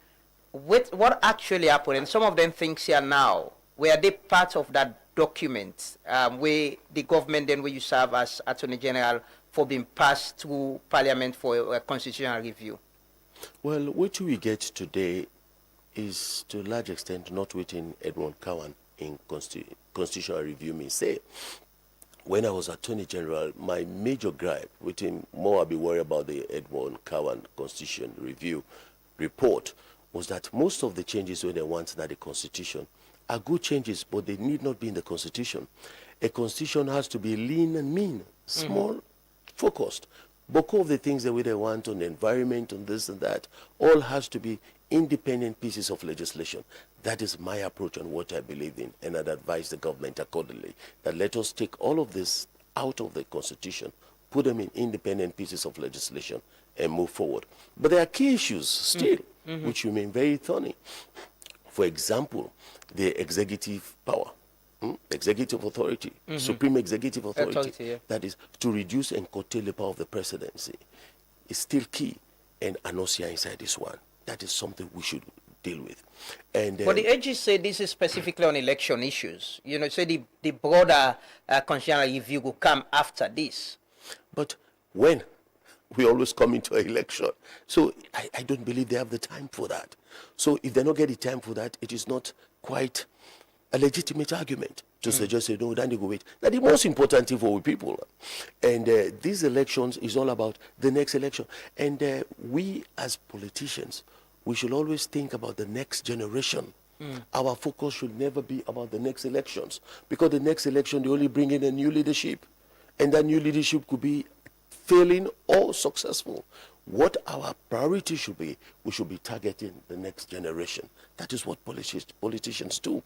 What actually happened? And some of them things here now, were they part of that document where the government then where you serve as Attorney General for being passed through Parliament for a constitutional review? Well, what we get today is to a large extent not within Edmond Cowan in constitutional review may say. When I was Attorney General, my major gripe with him, more I'd be worried about the Edmond Cowan Constitution Review report, was that most of the changes when they want that the Constitution are good changes, but they need not be in the Constitution. A Constitution has to be lean and mean, small, focused. Both of the things that we they want on the environment, on this and that, all has to be independent pieces of legislation. That is my approach on what I believe in, and I'd advise the government accordingly, that let us take all of this out of the Constitution, put them in independent pieces of legislation, and move forward. But there are key issues still, which remain very thorny. For example, the executive power, executive authority, supreme executive authority, that is to reduce and curtail the power of the presidency, is still key, and I not see inside this one. That is something we should deal with. And but the AG say this is specifically on election issues. Say the broader constitutional review will come after this. But when? We always come into an election. So I don't believe they have the time for that. So if they don't get the time for that, it is not quite a legitimate argument to suggest, no, then they go wait. That's the most important thing for people. And these elections is all about the next election. And we as politicians, we should always think about the next generation. Our focus should never be about the next elections, because the next election, they only bring in a new leadership. And that new leadership could be failing or successful. What our priority should be, we should be targeting the next generation. That is what politicians do.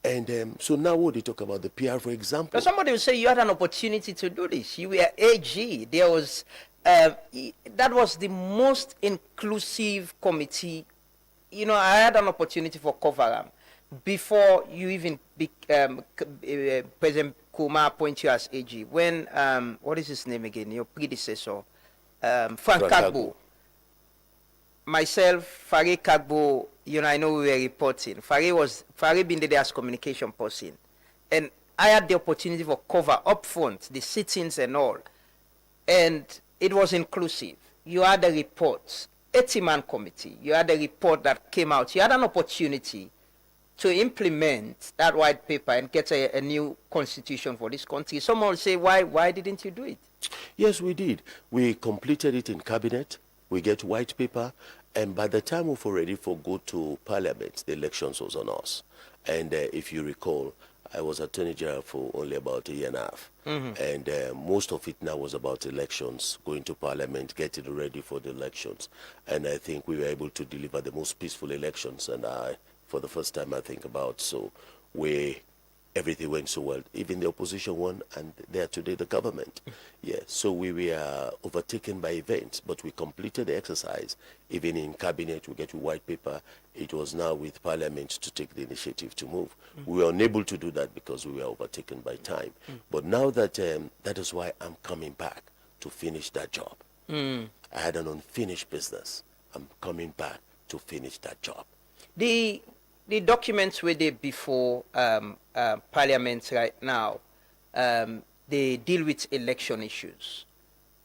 And so now when they talk about the PR, for example. But somebody will say you had an opportunity to do this. You were AG. There was, that was the most inclusive committee. I had an opportunity for Kovaram before you even President Kuma appointed you as AG. When, what is his name again? Your predecessor. Frank Kagbo. Myself, Farid Kagbo, I know we were reporting. Farid been there as communication person. And I had the opportunity for cover up front, the sittings and all. And it was inclusive. You had a report, 80-man committee. You had a report that came out. You had an opportunity to implement that white paper and get a new constitution for this country. Someone will say, why didn't you do it? Yes, we did. We completed it in cabinet. We get white paper. And by the time we were ready for go to parliament, the elections was on us. And if you recall, I was Attorney General for only about a year and a half. And most of it now was about elections, going to parliament, getting ready for the elections. And I think we were able to deliver the most peaceful elections. And for the first time, I think about, so everything went so well. Even the opposition won, and they are today the government. Yeah, so we were overtaken by events, but we completed the exercise. Even in cabinet, we get a white paper. It was now with parliament to take the initiative to move. We were unable to do that because we were overtaken by time. But now that that is why I'm coming back to finish that job. I had an unfinished business. I'm coming back to finish that job. The documents were there before Parliament right now, they deal with election issues.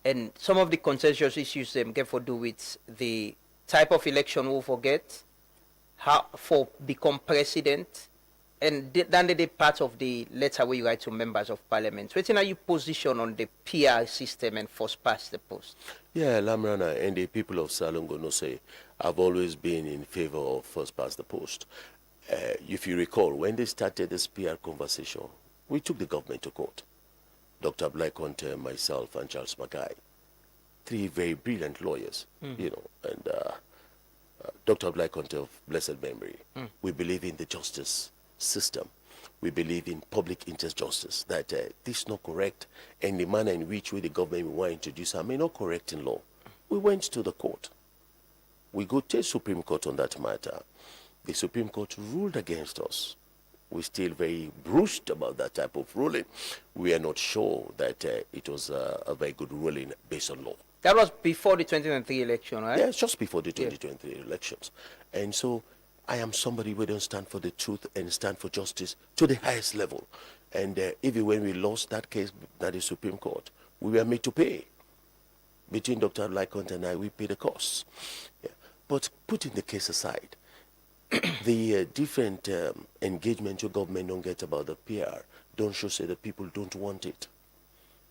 And some of the contentious issues them get to do with the type of election we'll forget, how for become president, and then they part of the letter where you write to members of Parliament. What are you position on the PR system and first past the post? Yeah, Lamrana and the people of Salongo no say, I've always been in favor of first past the post. If you recall, when they started this PR conversation, we took the government to court. Dr. Blake Conte, myself, and Charles Mackay, three very brilliant lawyers, and Dr. Blake Conte of blessed memory. We believe in the justice system. We believe in public interest justice, that this is not correct, and the manner in which the government will want to introduce may not correct in law. We went to the court. We go to the Supreme Court on that matter. The Supreme Court ruled against us. We're still very bruised about that type of ruling. We are not sure that it was a very good ruling based on law. That was before the 2023 election, right? Yes, just before the 2023 elections. And so I am somebody who don't stand for the truth and stand for justice to the highest level. And even when we lost that case at the Supreme Court, we were made to pay. Between Dr. Lycont and I, we paid the costs. Yeah. But putting the case aside, the different engagement your government don't get about the PR don't show say the people don't want it.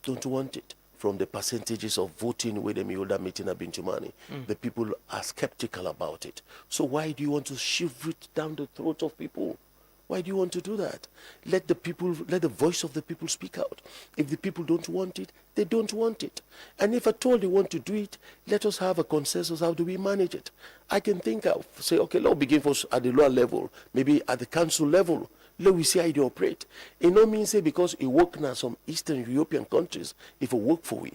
Don't want it. From the percentages of voting with the Miolda meeting have been to money, the people are skeptical about it. So why do you want to shove it down the throat of people? Why do you want to do that? Let the voice of the people speak out. If the people don't want it, they don't want it. And if at all they want to do it, let us have a consensus. How do we manage it? I can think of, say, okay, let's begin first at the lower level, maybe at the council level. Let we see how they operate. It no means say because it work now some Eastern European countries, if it work for we.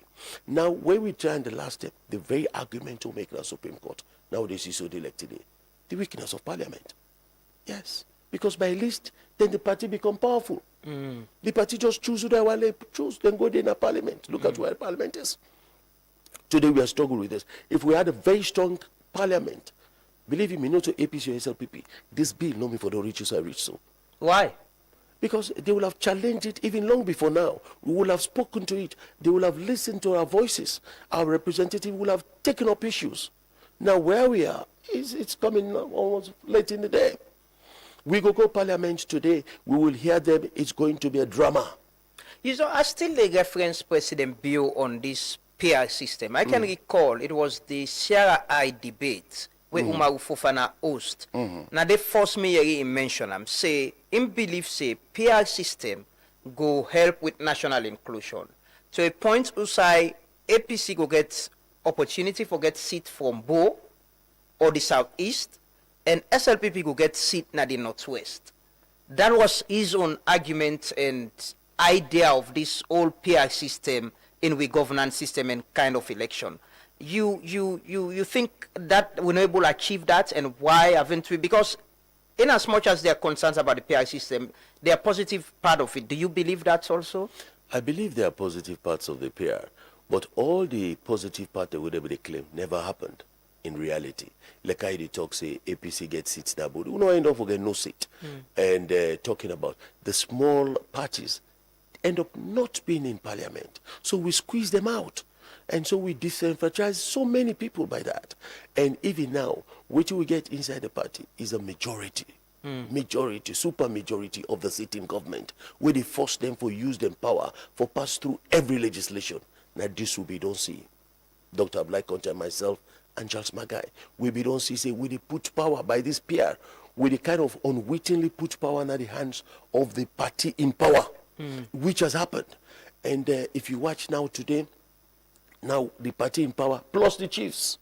Now, when we try in the last step, the very argument to make the Supreme Court, nowadays is so elected, the weakness of Parliament. Yes. Because by list, then the party become powerful. The party just choose who they want to choose, then go there in a parliament. Look at where parliament is. Today we are struggling with this. If we had a very strong parliament, believe me, not to APC or SLPP, this bill, no me for the riches I reach so. Why? Because they will have challenged it even long before now. We will have spoken to it. They will have listened to our voices. Our representative will have taken up issues. Now where we are, it's coming almost late in the day. We go parliament today, we will hear them, it's going to be a drama. You know, I still reference President Bio on this PR system. I can recall it was the Sierra I debate where Umaru Fofana host. Now they force me to mention them. Say, in belief, say, PR system go help with national inclusion. To a point who say APC go get opportunity for get seat from Bo or the Southeast, and SLPP go get seat na the Northwest. That was his own argument and idea of this whole PR system in we governance system and kind of election. You think that we're not able to achieve that, and why haven't we? Because in as much as there are concerns about the PR system, they are positive part of it. Do you believe that also? I believe there are positive parts of the PR. But all the positive part of whatever they claim never happened in reality. Like I did talk, say APC gets seats now, but we don't end up forget no seat. And talking about the small parties end up not being in parliament. So we squeeze them out. And so we disenfranchise so many people by that. And even now, what we get inside the party is a majority. Majority, super majority of the sitting government, where they force them for use them power for pass through every legislation. Now this will be don't see. Dr. Ablai Conte, myself, and Charles Magai, we be don't see say we they put power by this PR, we they kind of unwittingly put power in the hands of the party in power, which has happened. And if you watch now today, now the party in power plus the chiefs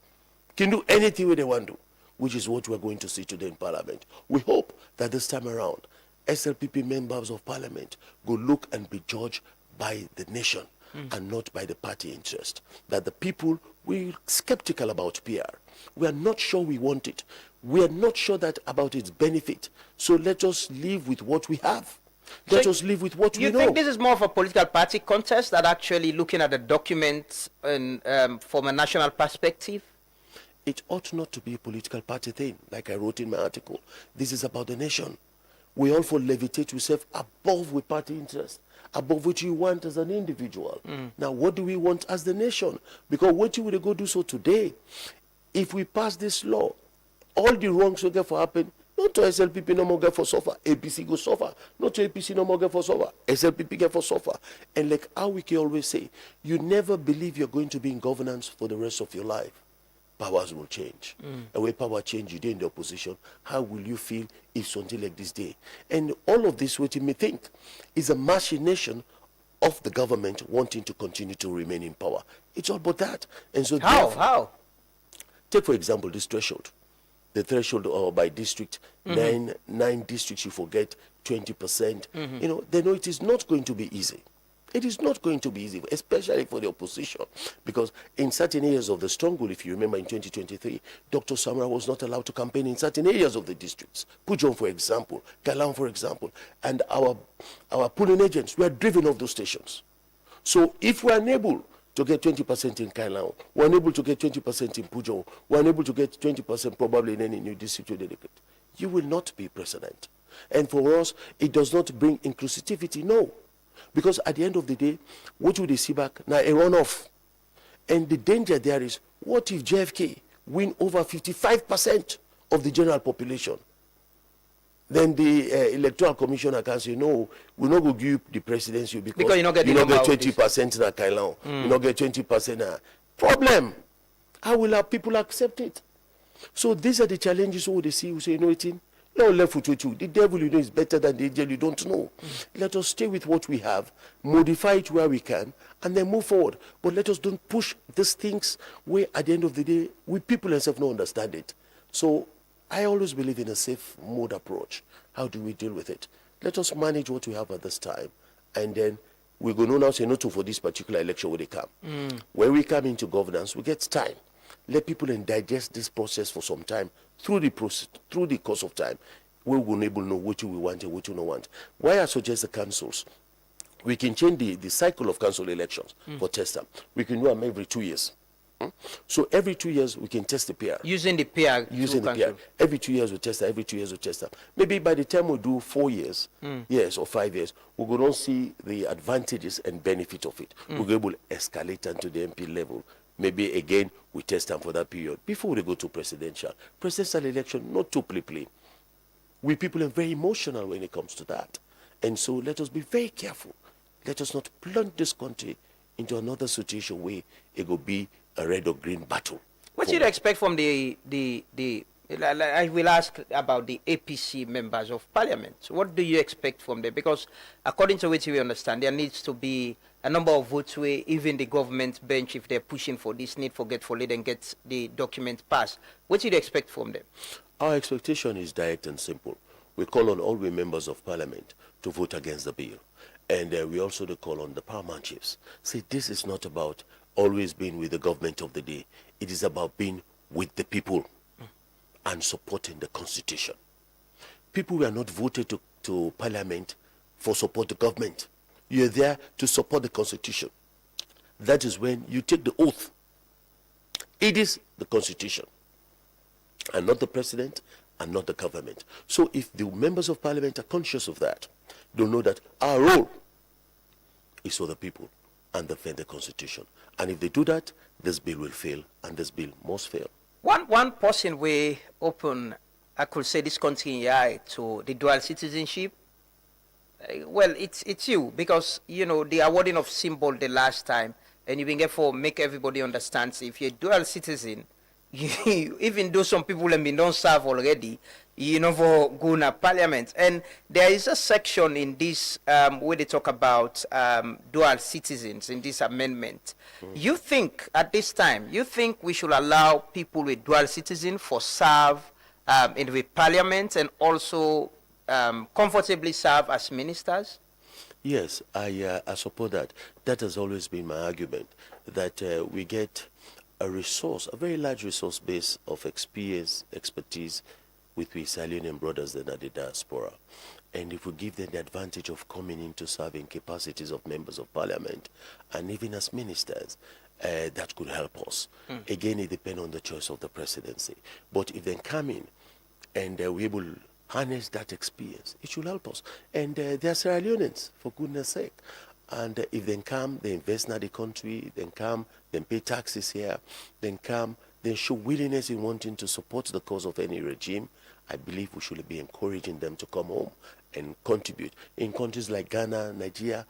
can do anything they want to, which is what we're going to see today in Parliament. We hope that this time around, SLPP members of Parliament go look and be judged by the nation and not by the party interest. That the people, we're skeptical about PR. We are not sure we want it. We are not sure that about its benefit. So let us live with what we have. Let us live with what we know. You think this is more of a political party contest than actually looking at the documents and, from a national perspective? It ought not to be a political party thing, like I wrote in my article. This is about the nation. We all for levitate yourself above with party interest, above what you want as an individual. Now, what do we want as the nation? Because what you will go do so today, if we pass this law, all the wrongs will get for happen. Not to SLPP no more get for suffer. APC go suffer. Not to APC no more get for suffer. SLPP get for suffer. And like how we can always say, you never believe you're going to be in governance for the rest of your life. Powers will change. And when power change, you're in the opposition. How will you feel if something like this day? And all of this, what you may think, is a machination of the government wanting to continue to remain in power. It's all about that. And so How? Take, for example, this threshold. The threshold by district, nine districts, you forget 20%. You know, they know it is not going to be easy. It is not going to be easy, especially for the opposition, because in certain areas of the stronghold, if you remember in 2023, Dr. Samra was not allowed to campaign in certain areas of the districts. Pujon, for example, Kalam, for example, and our polling agents were driven off those stations. So if we are unable to get 20% in Kalam, we are unable to get 20% in Pujon, we are unable to get 20% probably in any new district you dedicate, you will not be president. And for us, it does not bring inclusivity, no. Because at the end of the day, what will they see back? Now, a runoff. And the danger there is, what if JFK win over 55% of the general population? Then the electoral commissioner can say, no, we're not going to give you the presidency because you don't get 20% in Kailon. You don't get 20%. Problem. How will our people accept it? So these are the challenges who they see, who say, you know it in. No left with you. The devil you know is better than the angel you don't know. Let us stay with what we have, modify it where we can, and then move forward. But let us don't push these things where at the end of the day, we people themselves don't understand it. So I always believe in a safe mode approach. How do we deal with it? Let us manage what we have at this time, and then we're going to now say no to for this particular election where they come. When we come into governance, we get time. Let people digest this process for some time through the process, through the course of time. We will be able to know what we want and what we don't want. Why I suggest the councils, we can change the cycle of council elections for test them. We can do them every 2 years. So every 2 years we can test the PR. Using the PR. Using the PR. Every 2 years we test that. Every 2 years we test that. Maybe by the time we do 4 years, yes, or 5 years, we're going to see the advantages and benefit of it. We're able to escalate into the MP level. Maybe again we test them for that period before we go to presidential. Presidential election, not to play. We people are very emotional when it comes to that. And so let us be very careful. Let us not plunge this country into another situation where it will be a red or green battle. What do you expect from the I will ask about the APC members of parliament. What do you expect from them? Because according to what we understand, there needs to be a number of votes where even the government bench, if they're pushing for this, need for forgetfully, then get the document passed. What do you expect from them? Our expectation is direct and simple. We call on all the members of parliament to vote against the bill. And we also call on the paramount chiefs. See, this is not about always being with the government of the day. It is about being with the people and supporting the constitution. People were not voted to parliament for support the government. You're there to support the constitution. That is when you take the oath. It is the constitution, and not the president, and not the government. So if the members of parliament are conscious of that, they'll know that our role is for the people and defend the constitution. And if they do that, this bill will fail, and this bill must fail. One person we open, I could say, this country to the dual citizenship. Well, it's you, because the awarding of symbol the last time, and you been therefore make everybody understand. If you're a dual citizen, even though some people have been don't serve already, for going to parliament. And there is a section in this where they talk about dual citizens in this amendment. You think at this time, we should allow people with dual citizen for serve in the parliament and also comfortably serve as ministers? Yes, I support that. That has always been my argument, that we get a resource, a very large resource base of experience, expertise with we Sierra Leonean brothers that are the diaspora. And if we give them the advantage of coming into serving capacities of members of parliament and even as ministers, that could help us. Again, it depends on the choice of the presidency. But if they come in and we will harness that experience, it should help us. And they are Sierra Leoneans, for goodness sake. And if they come, they invest in the country, then come, then pay taxes here, then come, then show willingness in wanting to support the cause of any regime. I believe we should be encouraging them to come home and contribute. In countries like Ghana, Nigeria,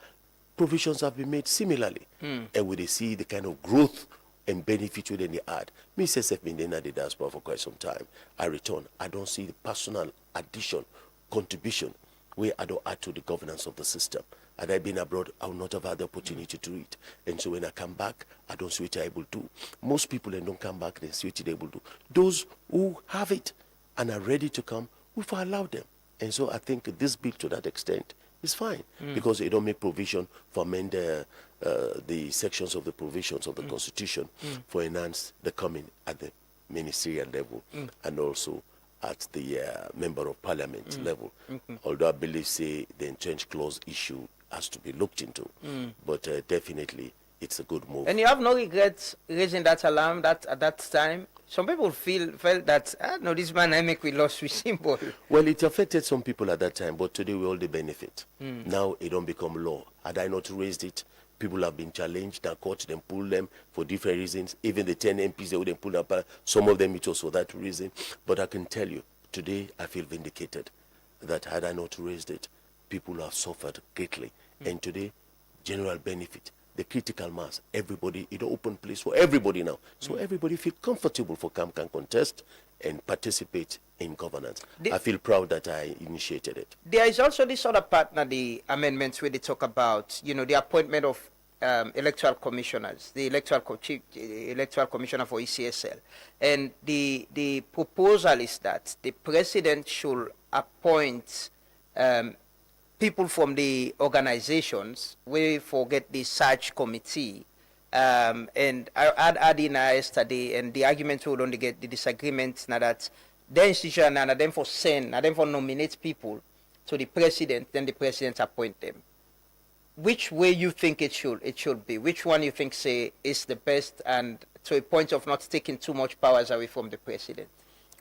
provisions have been made similarly. And when they see the kind of growth and benefit within the add. Me myself been in the diaspora for quite some time. I return. I don't see the personal addition, contribution, where I don't add to the governance of the system. Had I been abroad, I would not have had the opportunity to do it. And so when I come back, I don't see what I'm able to do. Most people then don't come back, they see what they're able to do. Those who have it and are ready to come, we will allow them. And so I think this bill to that extent is fine, because it don't make provision for amend the sections of the provisions of the Constitution for enhance the coming at the ministerial level and also at the member of parliament level. Although I believe, say, the entrenched clause issue has to be looked into, but definitely it's a good move. And you have no regrets raising that alarm at that time? Some people felt that, no, this man I make we lost with symbol. Well, it affected some people at that time, but today we all the benefit. Now it don't become law. Had I not raised it, people have been challenged and court them, pull them for different reasons. Even the 10 MPs, they wouldn't pull up. Some of them it was for that reason. But I can tell you, today I feel vindicated that had I not raised it, people have suffered greatly. And today, general benefit, the critical mass, everybody, it's an open place for everybody now. So everybody feel comfortable for can contest and participate in governance. I feel proud that I initiated it. There is also this other part now, the amendments where they talk about, the appointment of electoral commissioners, the electoral commissioner for ECSL. And the proposal is that the president should appoint people from the organizations. We forget the search committee. And I had in yesterday, and the argument would only get the disagreement now that the institution and them for send, and them for nominate people to the president, then the president appoint them. Which way you think it should be? Which one you think say is the best, and to a point of not taking too much powers away from the president?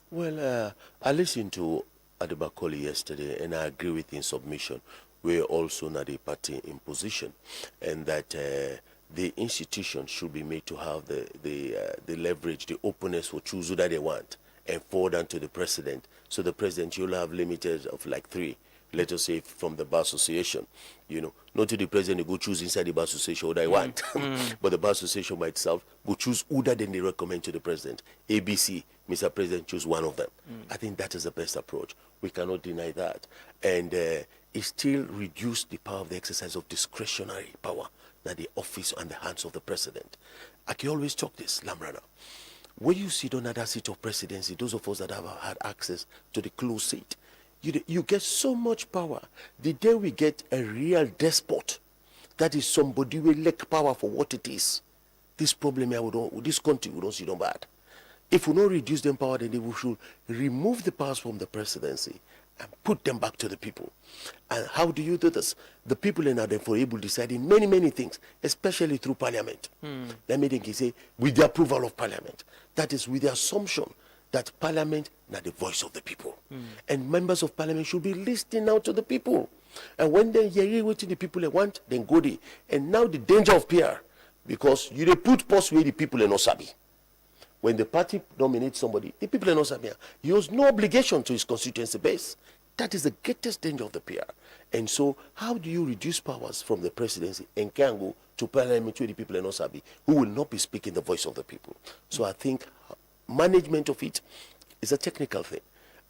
Well, I listened to Adebakoli yesterday, and I agree with his submission. We're also not a party in position, and that the institution should be made to have the leverage, the openness for choose who that they want and forward on to the president. So the president, you'll have limited of like 3, let us say from the bar association, not to the president, they go choose inside the bar association what I want, but the bar association by itself go choose who that then they recommend to the president. ABC, Mr. President, choose one of them. I think that is the best approach. We cannot deny that. And it still reduce the power of the exercise of discretionary power that the office and the hands of the president. I can always talk this, Lamrana. When you sit on that seat of presidency, those of us that have had access to the closed seat, you get so much power. The day we get a real despot, that is somebody who will lack power for what it is, this problem here, this country, we don't see no bad. If we don't reduce them power, then we should remove the powers from the presidency and put them back to the people. And how do you do this? The people are therefore able to decide in many, many things, especially through parliament. Let me think, say, with the approval of parliament. That is with the assumption that parliament is the voice of the people. And members of parliament should be listening out to the people. And when they hear what the people want, then go there. And now the danger of PR, because you dey put post where the people are not sabi. When the party nominates somebody, the people are not sabi. He has no obligation to his constituency base. That is the greatest danger of the PR. And so, how do you reduce powers from the presidency and can go to parliament where the people are not sabi, who will not be speaking the voice of the people? So I think management of it is a technical thing.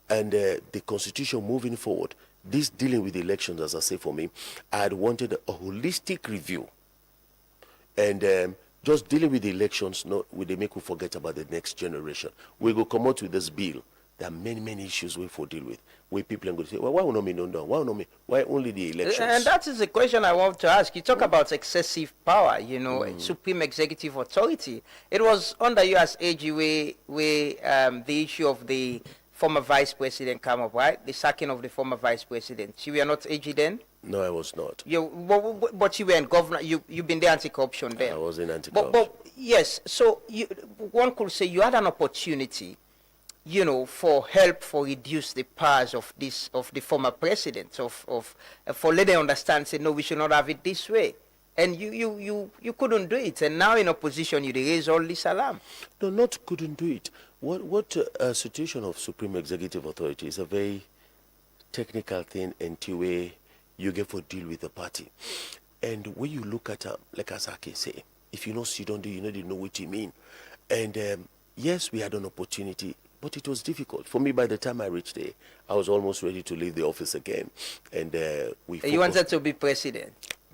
And the constitution moving forward, this dealing with elections, as I say for me, I had wanted a holistic review. And just dealing with the elections, no, we they make we forget about the next generation. We go come out with this bill. There are many, many issues we for deal with. Where people are going to say, well, why not me no done? Why not me? Why only the elections? And that is the question I want to ask. You talk about excessive power, supreme executive authority. It was under you as AG where the issue of the former vice president came up, right? The sacking of the former vice president. You were not AG then? No, I was not. But you were in governor. You've been the anti-corruption then. I was in anti-corruption. But yes, so one could say you had an opportunity, for help for reduce the powers of the former president, for let them understand, say no, we should not have it this way. And you couldn't do it, and now in opposition you raise all this alarm. No, not couldn't do it. What situation of supreme executive authority is a very technical thing, and the way you get for deal with the party. And when you look at like Asake say, if you know sit down there, you know what you mean. And yes, we had an opportunity, but it was difficult for me. By the time I reached there, I was almost ready to leave the office again. And you wanted to be president.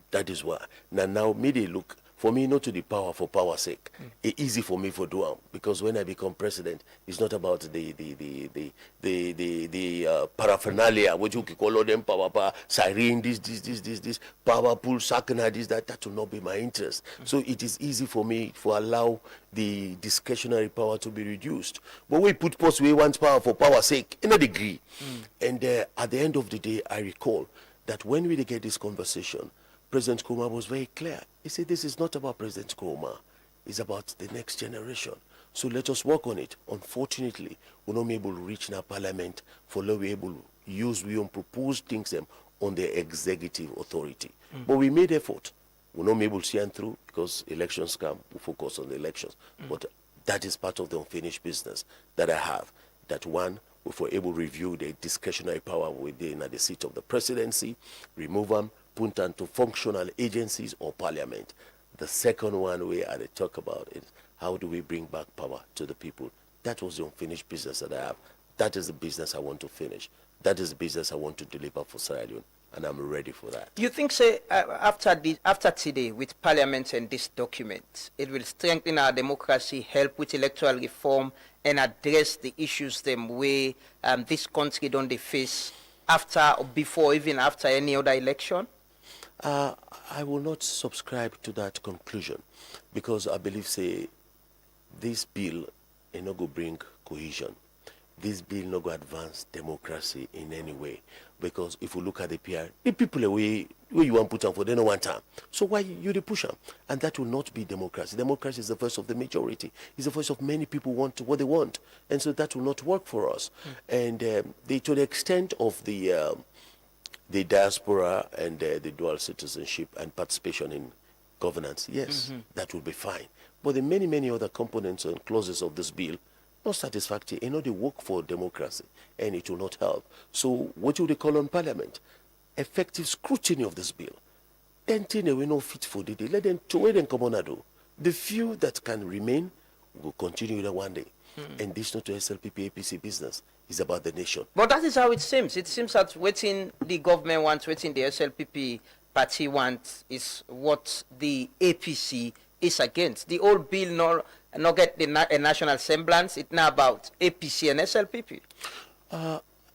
That is why. Now me they look for me not to the power for power's sake. It's easy for me for do because when I become president, it's not about the paraphernalia, what you call all them power siren, this power pool, sakana, that will not be my interest. So it is easy for me to allow the discretionary power to be reduced. But we put post we want power for power's sake in a degree. And at the end of the day, I recall that when we get this conversation, President Nkrumah was very clear. He said, this is not about President Nkrumah. It's about the next generation. So let us work on it. Unfortunately, we're not able to reach in our parliament for we able to use, we propose things on the executive authority. But we made effort. We're not able to see them through because elections come. We focus on the elections. But that is part of the unfinished business that I have. That one, we were able to review the discretionary power within at the seat of the presidency, remove them, put them to functional agencies or parliament. The second one we had to talk about is how do we bring back power to the people. That was the unfinished business that I have. That is the business I want to finish. That is the business I want to deliver for Sierra Leone, and I'm ready for that. You think, say, after today, with parliament and this document, it will strengthen our democracy, help with electoral reform, and address the issues them way this country don't they face after, before, even after any other election? I will not subscribe to that conclusion because I believe, say, this bill is not going to bring cohesion. This bill not going to advance democracy in any way because if you look at the PR, the people away where you want to put them for, they don't want time. So why you push them? And that will not be democracy. Democracy is the voice of the majority. It's the voice of many people want what they want. And so that will not work for us. And to the extent of the diaspora and the dual citizenship and participation in governance, yes, that will be fine. But the many, many other components and clauses of this bill, not satisfactory, they work for democracy, and it will not help. So what do they call on parliament? Effective scrutiny of this bill. Then we no fit for the day. Let them to where them come on do. The few that can remain will continue that one day. And this not to SLPP APC business. It's about the nation. But that is how it seems. It seems that waiting the government wants, waiting the SLPP party wants is what the APC is against. The old bill not get a national semblance. It's now about APC and SLPP.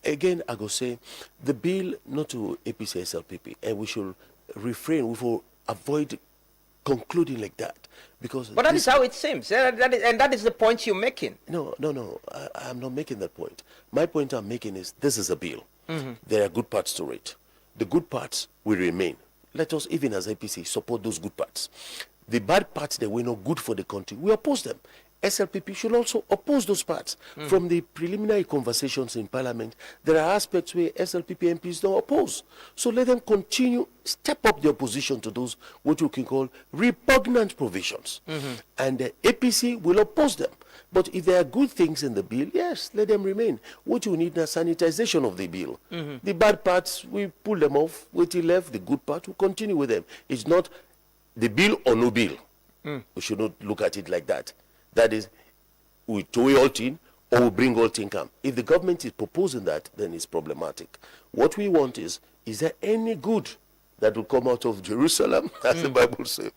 Again, I go say the bill not to APC SLPP, and we should refrain. We will avoid concluding like that because. But that is how it seems, and that is the point you're making. No. I'm not making that point. My point I'm making is this is a bill. There are good parts to it. The good parts will remain. Let us, even as APC, support those good parts. The bad parts that were not good for the country, we oppose them. SLPP should also oppose those parts. From the preliminary conversations in Parliament, there are aspects where SLPP MPs don't oppose. So let them continue, step up their opposition to those what you can call repugnant provisions. And the APC will oppose them. But if there are good things in the bill, yes, let them remain. What you need is sanitization of the bill. The bad parts, we pull them off. What he left, the good part, we continue with them. It's not the bill or no bill. We should not look at it like that. That is, we throw all thing or we bring all thing come. If the government is proposing that, then it's problematic. What we want is there any good that will come out of Jerusalem, as the Bible says?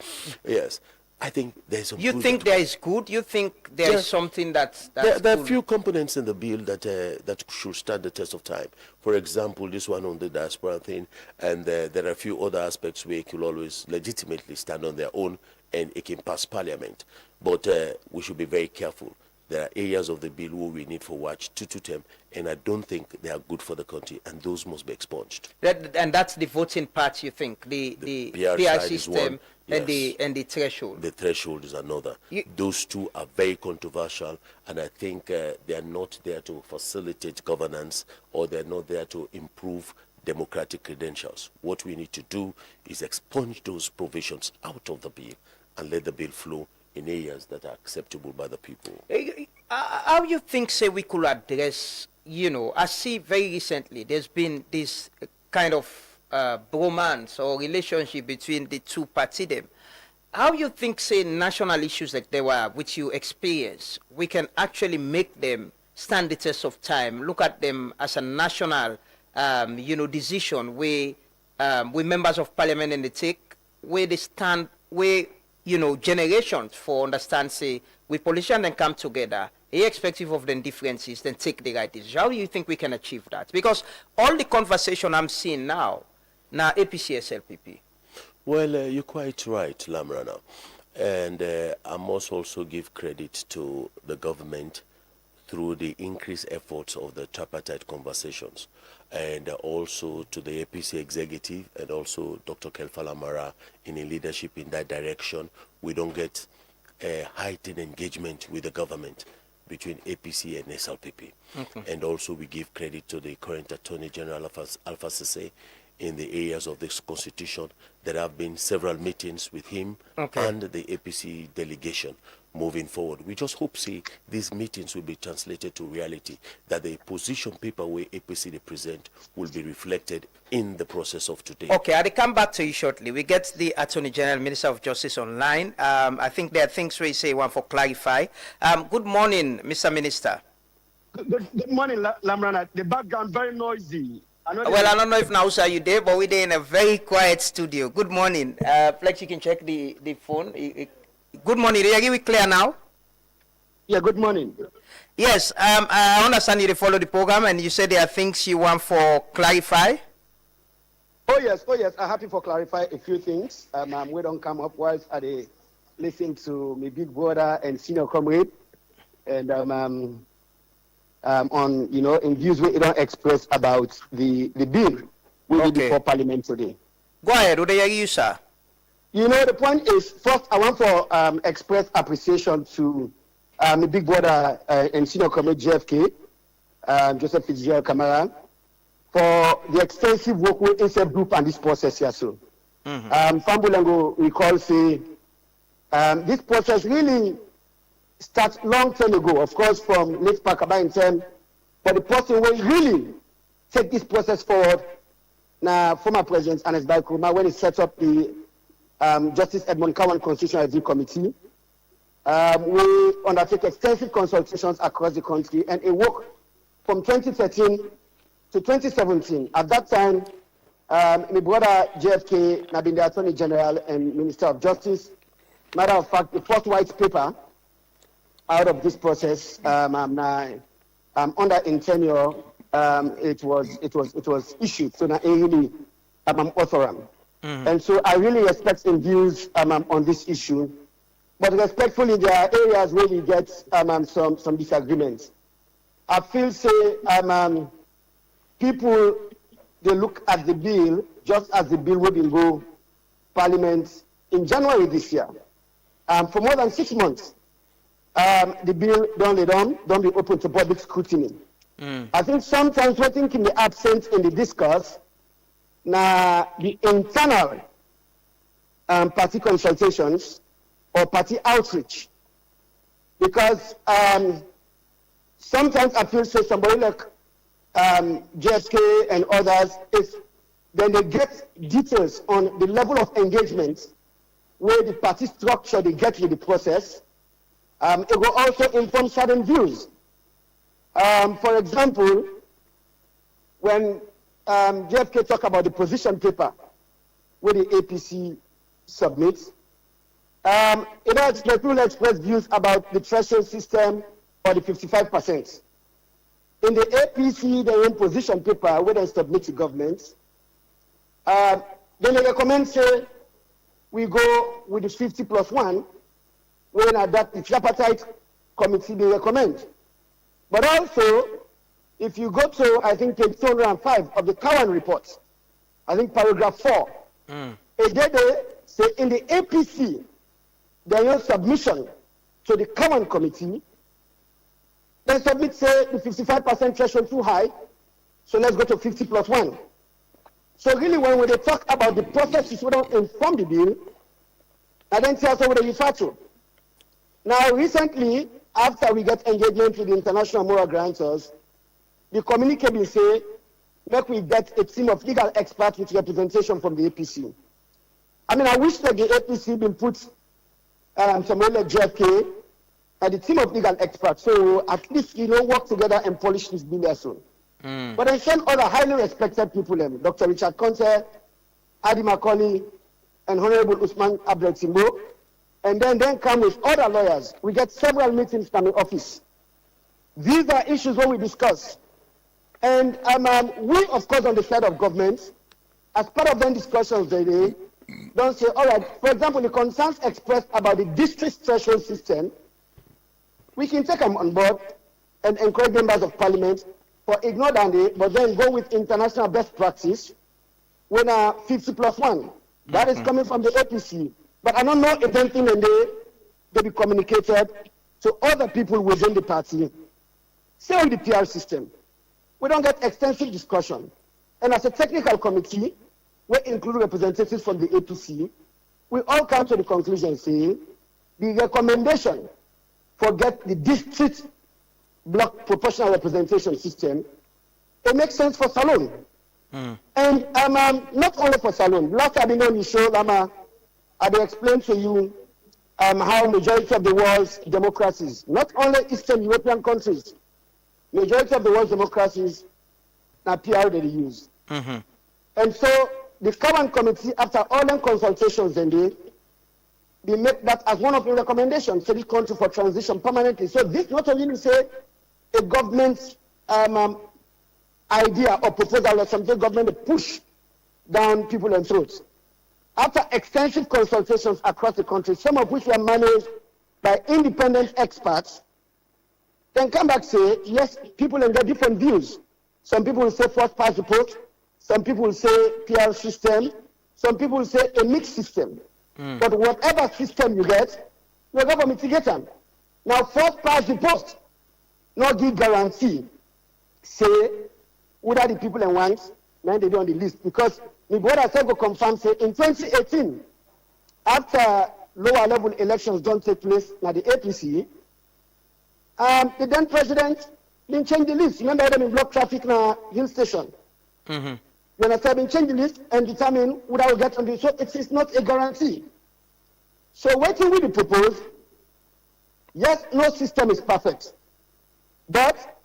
Yes. I think there's some You good think that- there is good? You think there is something that's there are good? few components in the bill that should stand the test of time. For example, this one on the diaspora thing, and there are a few other aspects where it will always legitimately stand on their own and it can pass Parliament. But we should be very careful. There are areas of the bill where we need for watch to term, and I don't think they are good for the country, and those must be expunged. And that's the voting part, you think? The PI PI side is system one, and yes. the threshold. The threshold is another. Those two are very controversial, and I think they are not there to facilitate governance, or they're not there to improve democratic credentials. What we need to do is expunge those provisions out of the bill and let the bill flow in areas that are acceptable by the people. How you think, say, we could address, I see very recently there's been this kind of bromance or relationship between the two parties. How you think, say, national issues like they were, which you experience, we can actually make them stand the test of time, look at them as a national, decision where members of parliament and they take, where they stand, where generations for understand, say, we politicians then come together, irrespective of the differences, then take the right decision. How do you think we can achieve that? Because all the conversation I'm seeing now APC, SLPP. Well, you're quite right, Lamrana. And I must also give credit to the government through the increased efforts of the tripartite conversations, and also to the APC executive and also Dr. Kelfala Mara in a leadership in that direction. We don't get a heightened engagement with the government between APC and SLPP. And also we give credit to the current Attorney General Alpha Sese in the areas of this constitution. There have been several meetings with him and the APC delegation moving forward. We just hope, see, these meetings will be translated to reality, that the position paper where APC represent will be reflected in the process of today. Okay, I'll come back to you shortly. We get the Attorney General, Minister of Justice online. I think there are things where you say want for clarify. Good morning, Mr. Minister. Good morning, Lamrana. The background very noisy. I don't know if now are you there, but we're there in a very quiet studio. Good morning. Flex, you can check the phone. Good morning. Are you clear now? Yeah, good morning. Yes, I understand you follow the program and you said there are things you want for clarify. Oh yes. I'm happy for clarify a few things. We don't come up whilst I listen to my big brother and senior comrade, and on in views we don't express about the bill we did before Parliament today. Go ahead, what do you sir? The point is, first I want to express appreciation to my big brother and senior comrade JFK, Joseph Fitzgerald Kamara, for the extensive work with ASF Group and this process here. So, Fambulango recall say this process really starts long time ago, of course, from late Pakaba in time, but the person will really take this process forward. Now, former President Anes Bai Kuruma, when he set up the Justice Edmund Kawan Constitutional Review Committee, we undertake extensive consultations across the country, and it worked from 2013 to 2017. At that time, my brother JFK, now been the Attorney General and Minister of Justice. Matter of fact, the first white paper out of this process, under in tenure, it was issued. So now really, authorized. And so I really respect in views on this issue, but respectfully, there are areas where we get some disagreements. I feel say people, they look at the bill just as the bill will go Parliament in January this year. For more than 6 months, the bill don't be open to public scrutiny. I think sometimes what can be absent in the discourse, now the internal party consultations or party outreach. Because sometimes I feel so somebody like JSK and others, then they get details on the level of engagement where the party structure they get with the process. It will also inform certain views. For example, when JFK talk about the position paper where the APC submits, people express views about the threshold system or the 55%. In the APC, their own position paper, where they submit to government, then they recommend, say, we go with the 50+1, when that the tripartite committee they recommend. But also, if you go to, I think, page 205 of the Cowan report, I think paragraph 4, they say in the APC, there is submission to the Cowan committee. They submit, say, the 55% threshold too high, so let's go to 50+1. So really, when they talk about the processes, we don't inform the bill, and then tell us what they refer to. Now, recently, after we get engagement with the international moral grantors, the communique will say, make we get a team of legal experts with representation from the APC. I mean, I wish that the APC been put somewhere like JFK and the team of legal experts, so at least work together and polish this bill there soon. But I send other highly respected people, Dr. Richard Conte, Adi Macaulay, and Honorable Usman Abdel Timbo, and then come with other lawyers. We get several meetings from the office. These are issues where we discuss. And we, of course, on the side of government, as part of them discussions today, don't say, all right, for example, the concerns expressed about the district threshold system, we can take them on board and encourage members of parliament for ignore them, but then go with international best practice when 50+1. That is coming from the APC. But I don't know if anything they be communicated to other people within the party. Say on the PR system, we don't get extensive discussion. And as a technical committee, we include representatives from the APC, we all come to the conclusion saying the recommendation for get the district block proportional representation system, it makes sense for Salone. And not only for Salone. Last time on the show, I will explain to you how majority of the world's democracies, not only Eastern European countries, majority of the world's democracies are PR they use. And so the Common Committee, after all them consultations, they make that as one of the recommendations to this country for transition permanently. So this not only say a government idea or proposal or something government push down people and throats. After extensive consultations across the country, some of which were managed by independent experts, then come back say, yes, people can get different views. Some people will say first past the post, some people will say PR system, some people will say a mixed system. But whatever system you get, your government get them. Now first past the post, no give guarantee, say, whether the people and ones, now they do on the list. Because the board has go confirm, say, in 2018, after lower level elections don't take place now the APC, the then president didn't change the list. Remember them in block traffic now Hill Station. When I said been change the list and determine who I will get on the so it is not a guarantee. So what do we propose? Yes, no system is perfect. But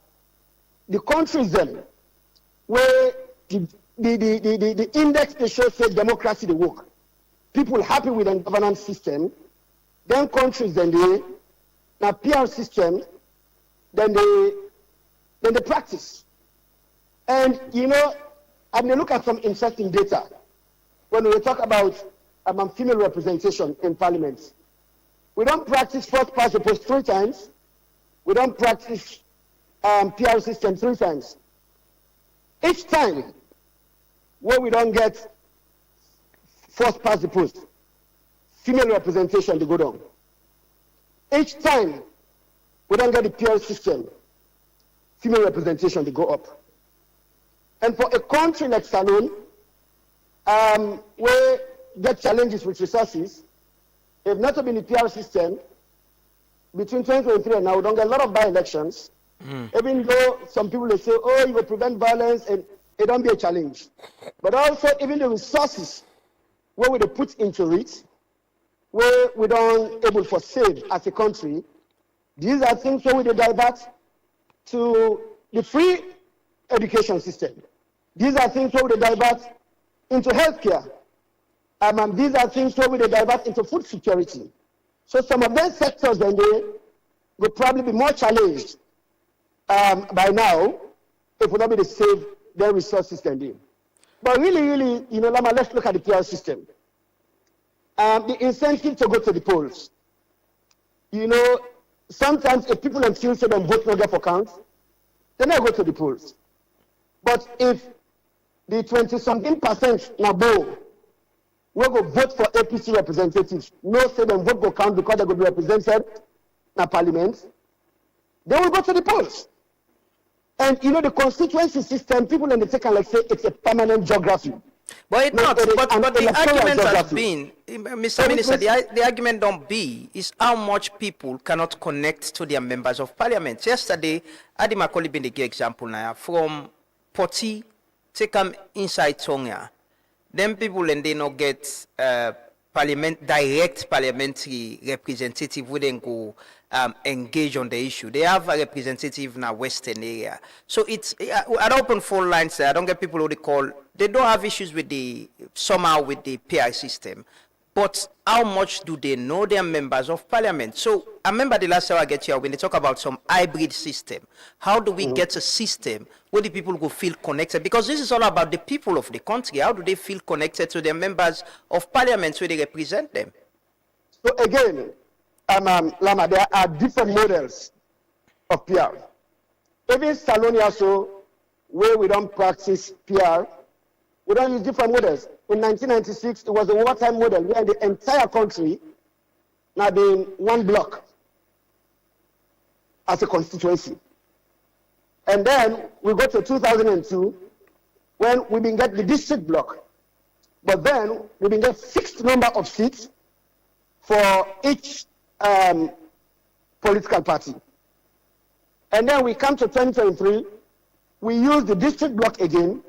the countries then where the index they show say democracy they work. People happy with the governance system, then countries then they now PR system, then they practice. And I'm going to look at some interesting data when we talk about female representation in parliament. We don't practice first past the post 3 times. We don't practice PR system 3 times. Each time where we don't get first past the post, female representation, they go down. Each time we don't get the PR system, female representation, they go up. And for a country like Salone, where get challenges with resources, if not been the PR system, between 2023 and now, we don't get a lot of by-elections, even though some people will say, oh, you will prevent violence, and it don't be a challenge. But also, even the resources where we put into it, where we don't able to save as a country, these are things where we divert to the free education system. These are things where we divert into healthcare. And these are things where we divert into food security. So some of those sectors then they will probably be more challenged by now if we not be to save their resources than they. But really, you know, Lama, let's look at the PR system. The incentive to go to the polls. You know, sometimes if people in Tuesday don't vote no get for count, they never go to the polls. But if the 20-something% now bow, we go vote for APC representatives, no say them vote go count because they go be represented in parliament, they will go to the polls. And you know, the constituency system, people in the second like say it's a permanent geography. But it's not. But the argument has been, Mr. Minister, the argument don't be is how much people cannot connect to their members of parliament. Yesterday, Adi Makoli been the good example now from Poti, take them inside Tonga. Them people and they not get direct parliamentary representative wouldn't go engage on the issue. They have a representative in the western area. So it's at open phone lines. I don't get people who they call. They don't have issues with somehow with the PI system. But how much do they know their members of parliament? So I remember the last time I get here when they talk about some hybrid system. How do we get a system where the people will feel connected? Because this is all about the people of the country. How do they feel connected to their members of parliament where they represent them? So again, Lama, there are different models of PR. Even Salone also, where we don't practice PR, we don't use different models. In 1996, it was a wartime model where the entire country now being one block as a constituency. And then we go to 2002 when we been get the district block. But then we been get fixed number of seats for each political party. And then we come to 2023, we use the district block again,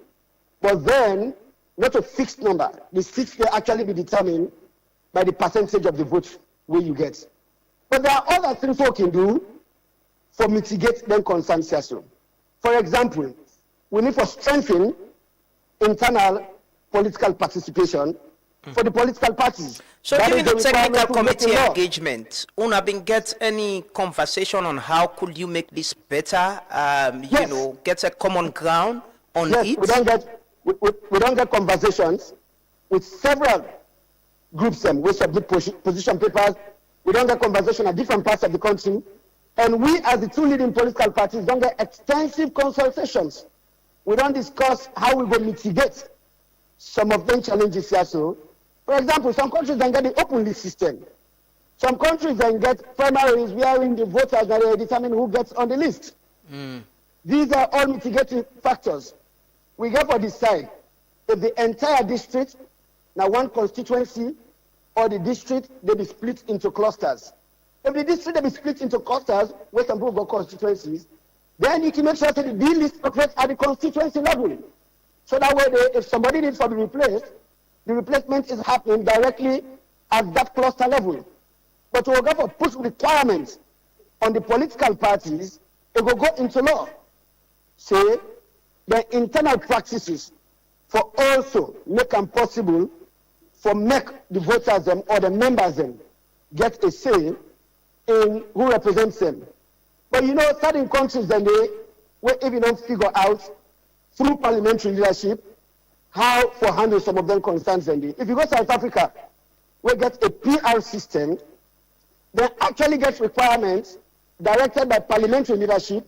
but then not a fixed number. The seats will actually be determined by the percentage of the vote where you get. But there are other things we can do for mitigate them concerns here. For example, we need to strengthen internal political participation for the political parties. So during the technical committee engagement, una been get any conversation on how could you make this better? Yes. You know, get a common ground on it. We don't get conversations with several groups which submit position papers. We don't get conversation at different parts of the country. And we, as the two leading political parties, don't get extensive consultations. We don't discuss how we will mitigate some of them challenges here. So, for example, some countries don't get the open list system. Some countries don't get primaries wherein the voters that determine who gets on the list. These are all mitigating factors. We get to decide if the entire district, now one constituency, or the district, they be split into clusters. If the district they be split into clusters, where some people go constituencies, then you can make sure that the D list operates at the constituency level. So that way, if somebody needs to be replaced, the replacement is happening directly at that cluster level. But we'll go for push requirements on the political parties, it will go into law. Say, the internal practices for also make them possible for make the voters them or the members them get a say in who represents them. But you know, certain countries then they will even don't figure out through parliamentary leadership how to handle some of them concerns then. If you go to South Africa, we get a PR system, they actually get requirements directed by parliamentary leadership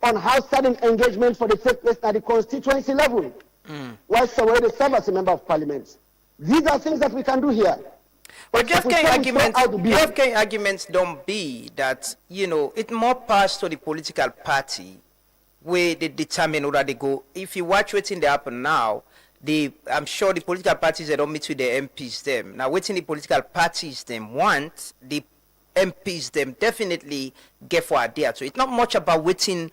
on how certain engagement for the take place at the constituency level. While somewhere they serve as a member of parliament. These are things that we can do here. But JFK arguments don't be that, you know, it more pass to the political party where they determine whether they go. If you watch what's in the happen now, I'm sure the political parties, they don't meet with the MPs them. Now, waiting the political parties them want, the MPs them definitely get for idea. So it's not much about waiting.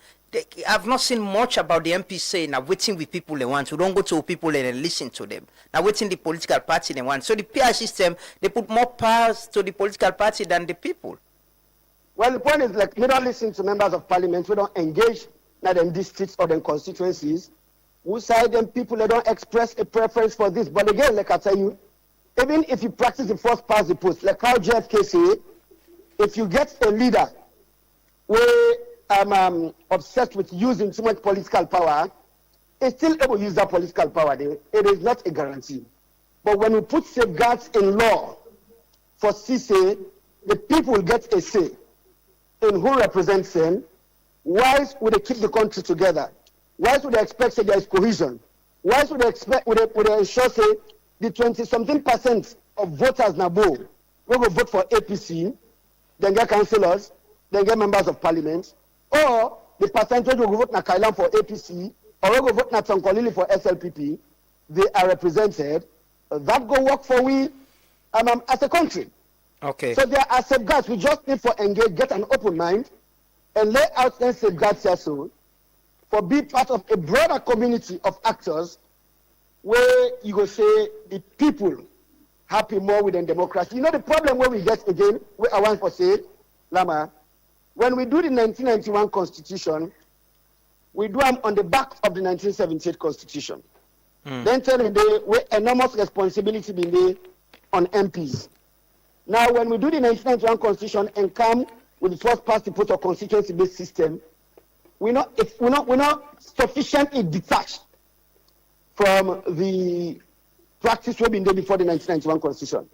I've not seen much about the MPs saying, now waiting with people they want. We don't go to people and listen to them. Now waiting the political party they want. So the PR system, they put more powers to the political party than the people. Well, the point is, like, we don't listen to members of parliament. We don't engage in them districts or them constituencies. We side them people that don't express a preference for this. But again, like I tell you, even if you practice the first past the post, like how JFK say, if you get a leader where obsessed with using too much political power, it's still able to use that political power. It is not a guarantee. But when we put safeguards in law for CC, the people will get a say in who represents them. Why would they keep the country together? Why would they expect that there is cohesion? Why would they expect, would they ensure, say, the 20-something% of voters now will vote for APC, then get councillors, then get members of parliament, or the percentage will vote na Kailan for APC, or will vote na Tonkolili for SLPP, they are represented. That go work for we as a country. Okay. So there are safeguards. We just need to engage, get an open mind, and lay out those safeguards here so for be part of a broader community of actors where you go say the people happy more with the democracy. You know the problem where we get again, where I want to say, Lama, when we do the 1991 Constitution, we do them on the back of the 1978 Constitution. Then tell them where enormous responsibility be laid on MPs. Now, when we do the 1991 Constitution and come with the first past the post or constituency-based system, we're not sufficiently detached from the practice we've been doing before the 1991 Constitution.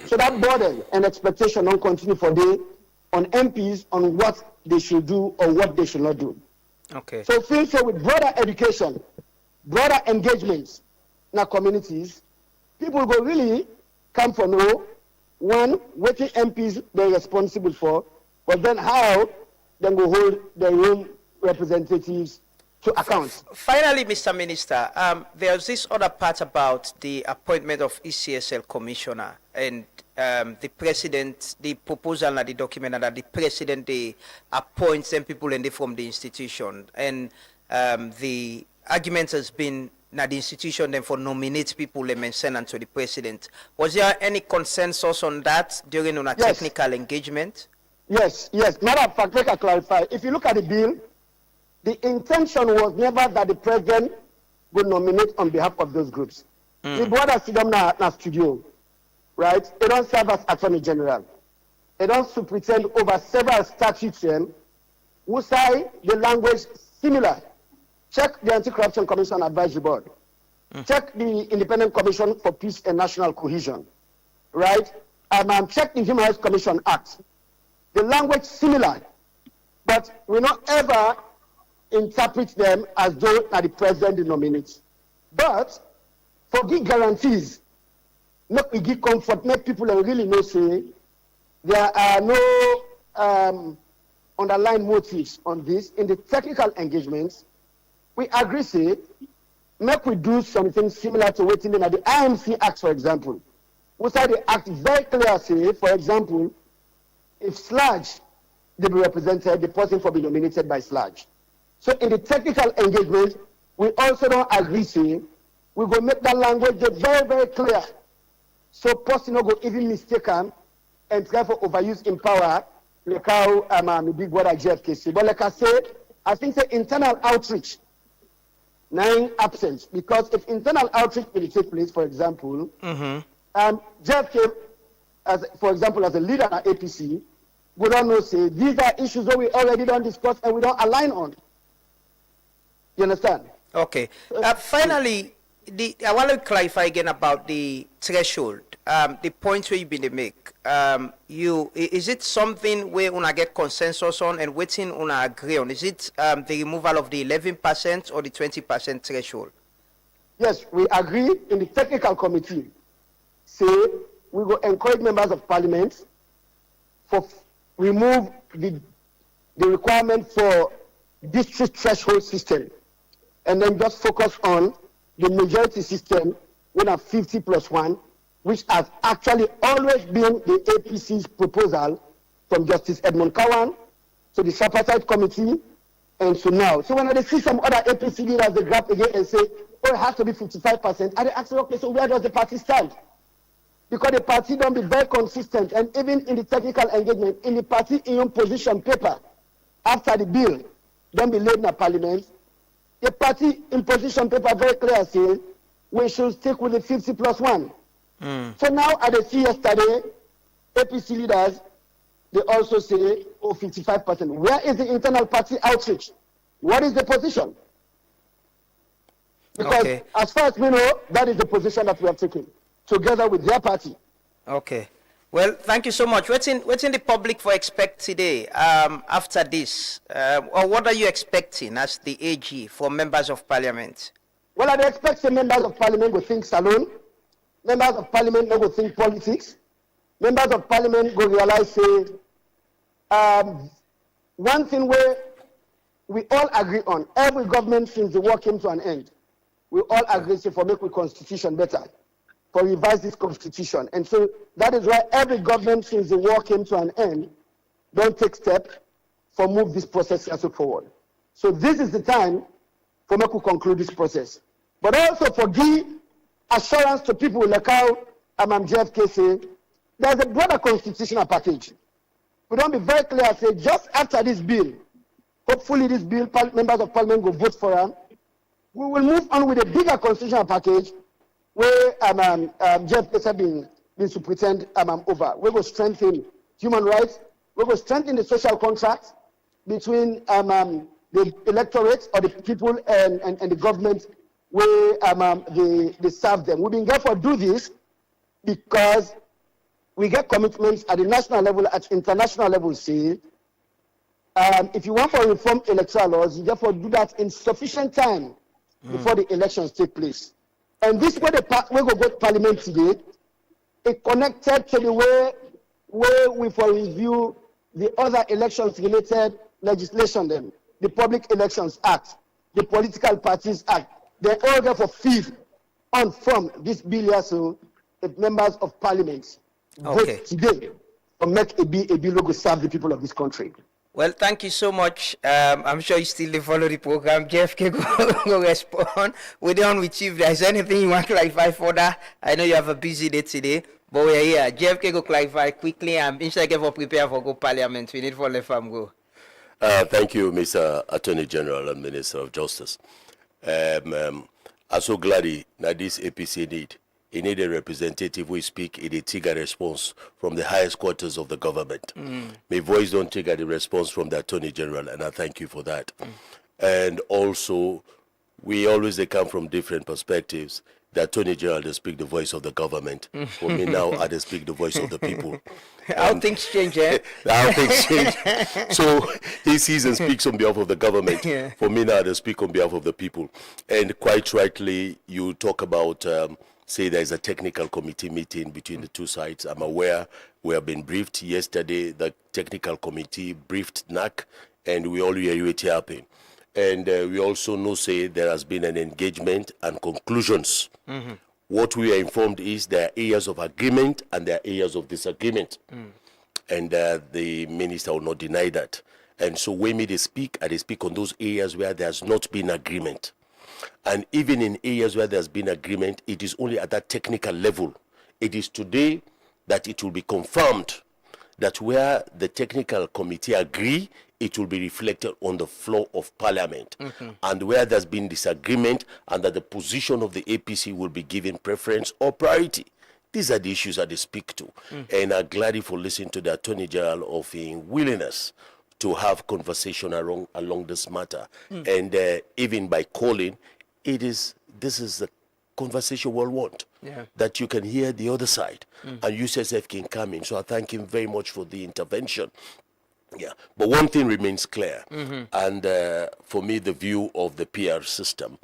So that burden and expectation don't continue for day on MPs on what they should do or what they should not do. Okay. So feel so with broader education, broader engagements in our communities, people will really come for know, one, what the MPs they're responsible for, but then how they will hold their own representatives to account. Finally, Mr. Minister, there's this other part about the appointment of ECSL commissioner and the president, the proposal and the document that the president they appoints them people and they from the institution, and the argument has been that the institution then for nominate people and send to the president. Was there any consensus on that during a technical engagement? Yes. Matter of fact, make I clarify. If you look at the bill, the intention was never that the president would nominate on behalf of those groups. The brother sit down na studio, right? They don't serve as attorney general. They don't superintend over several statutes who say the language similar. Check the Anti-Corruption Commission Advisory Board. Check the Independent Commission for Peace and National Cohesion, right? Check the Human Rights Commission Act. The language similar, but we not ever interpret them as though the president nominates. But for give guarantees, not we give comfort, make people really know say there are no underlying motives on this. In the technical engagements, we agree say make we do something similar to waiting in the IMC Act, for example. We say the act very clear say, for example, if SLAG they be represented, the person for be nominated by SLAG. So in the technical engagement, we also don't agree say we go make that language very, very clear. So person no go even mistaken and try for overuse in power, like how big brother JFK say. But like I said, I think the internal outreach, 9 absence, because if internal outreach will take place, for example, JFK, for example, as a leader at APC, we don't know say these are issues that we already don't discuss and we don't align on. You understand? Okay. Finally, I want to clarify again about the threshold. The points where you've been to make. Is it something where una get consensus on and waiting una agree on? Is it the removal of the 11% or the 20% threshold? Yes, we agree in the technical committee. Say we will encourage members of parliament for remove the requirement for district threshold system, and then just focus on the majority system, when a 50+1, which has actually always been the APC's proposal from Justice Edmund Kawan to the tripartite committee, and so now. So when I see some other APC leaders, they grab again and say, oh, it has to be 55%, and they ask, okay, so where does the party stand? Because the party don't be very consistent, and even in the technical engagement, in the party in position paper, after the bill, don't be laid in the parliament, the party in position paper very clear say we should stick with the 50+1. So now, as I see yesterday, APC leaders, they also say, oh, 55%. Where is the internal party outreach? What is the position? Because as far as we know, that is the position that we have taken, together with their party. Okay. Well, thank you so much. What's in the public for expect today after this? Or what are you expecting as the AG for members of parliament? Well, I expect the members of parliament will think salon. Members of parliament will think politics. Members of parliament will realize, say, one thing where we all agree on, every government since the war came to an end, we all agree, say, for make the constitution better, for revise this constitution. And so that is why every government since the war came to an end don't take steps for move this process also forward. So this is the time for make we conclude this process. But also for give assurance to people like how JFK say, there's a broader constitutional package. We don't be very clear, say just after this bill, hopefully this bill, members of parliament will vote for it, we will move on with a bigger constitutional package where Jeff has been to pretend over. We will strengthen human rights. We will strengthen the social contract between the electorate or the people and the government where they serve them. We've been therefore do this because we get commitments at the national level, at international level, say, if you want to reform electoral laws, you therefore do that in sufficient time before the elections take place. And this way we go to parliament today, it connected to the way we for review the other elections related legislation, them, the Public Elections Act, the Political Parties Act. They all therefore feed on from this bill here, so if members of parliament vote today to make a bill to serve the people of this country. Well, thank you so much. I'm sure you still follow the program. JFK go respond. We're done with you. If there's anything you want to clarify further, I know you have a busy day today, but we're here. JFK go clarify quickly. I'm inshallah for prepare for go parliament. We need for let them go. Thank you, Mr. Attorney General and Minister of Justice. I'm so glad that this APC need a representative who speak in a trigger response from the highest quarters of the government. My voice don't trigger the response from the Attorney General, and I thank you for that. And also, we always come from different perspectives. The Attorney General, they speak the voice of the government. For me now, I they speak the voice of the people. How things change, eh? How things change. So he sees and speaks on behalf of the government. Yeah. For me now, they speak on behalf of the people. And quite rightly, you talk about, say there's a technical committee meeting between the two sides. I'm aware we have been briefed yesterday. The technical committee briefed NAC, and we all hear it happen. And we also know, say, there has been an engagement and conclusions. What we are informed is there are areas of agreement and there are areas of disagreement. And the minister will not deny that. And so when they speak, they speak on those areas where there has not been agreement. And even in areas where there's been agreement, it is only at that technical level. It is today that it will be confirmed that where the technical committee agree, it will be reflected on the floor of parliament. And where there's been disagreement and that the position of the APC will be given preference or priority. These are the issues that they speak to. And I'm glad for listening to the Attorney General of willingness to have conversation along this matter. And even by calling, this is the conversation we'll want. Yeah. That you can hear the other side, Mm. and UCSF can come in. So I thank him very much for the intervention. Yeah, but one thing remains clear, and for me, the view of the PR system,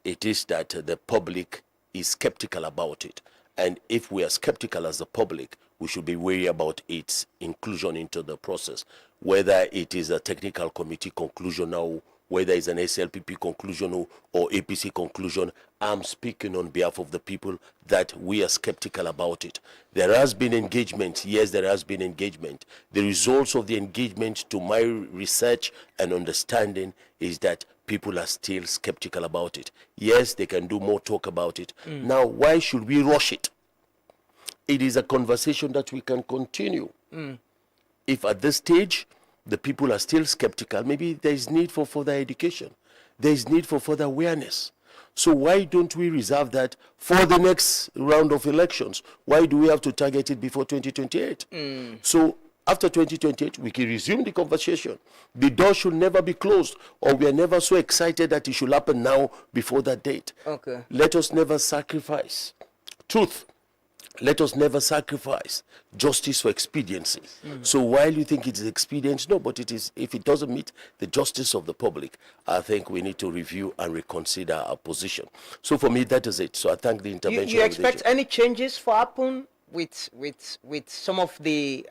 it is that the public is skeptical about it. And if we are skeptical as the public, we should be wary about its inclusion into the process, whether it is a technical committee conclusion now, whether it's an SLPP conclusion or APC conclusion. I'm speaking on behalf of the people that we are skeptical about it. There has been engagement. Yes, there has been engagement. The results of the engagement, to my research and understanding, is that people are still skeptical about it. Yes, they can do more talk about it. Now, why should we rush it? It is a conversation that we can continue. If at this stage the people are still skeptical, maybe there is need for further education. There is need for further awareness. So why don't we reserve that for the next round of elections? Why do we have to target it before 2028? So after 2028, we can resume the conversation. The door should never be closed, or we are never so excited that it should happen now before that date. Okay. Let us never sacrifice truth. Let us never sacrifice justice for expediency. So while you think it is expedient, no, but it is, if it doesn't meet the justice of the public, I think we need to review and reconsider our position. So for me, that is it. So I thank the intervention. You of the expect any changes for happen with some of the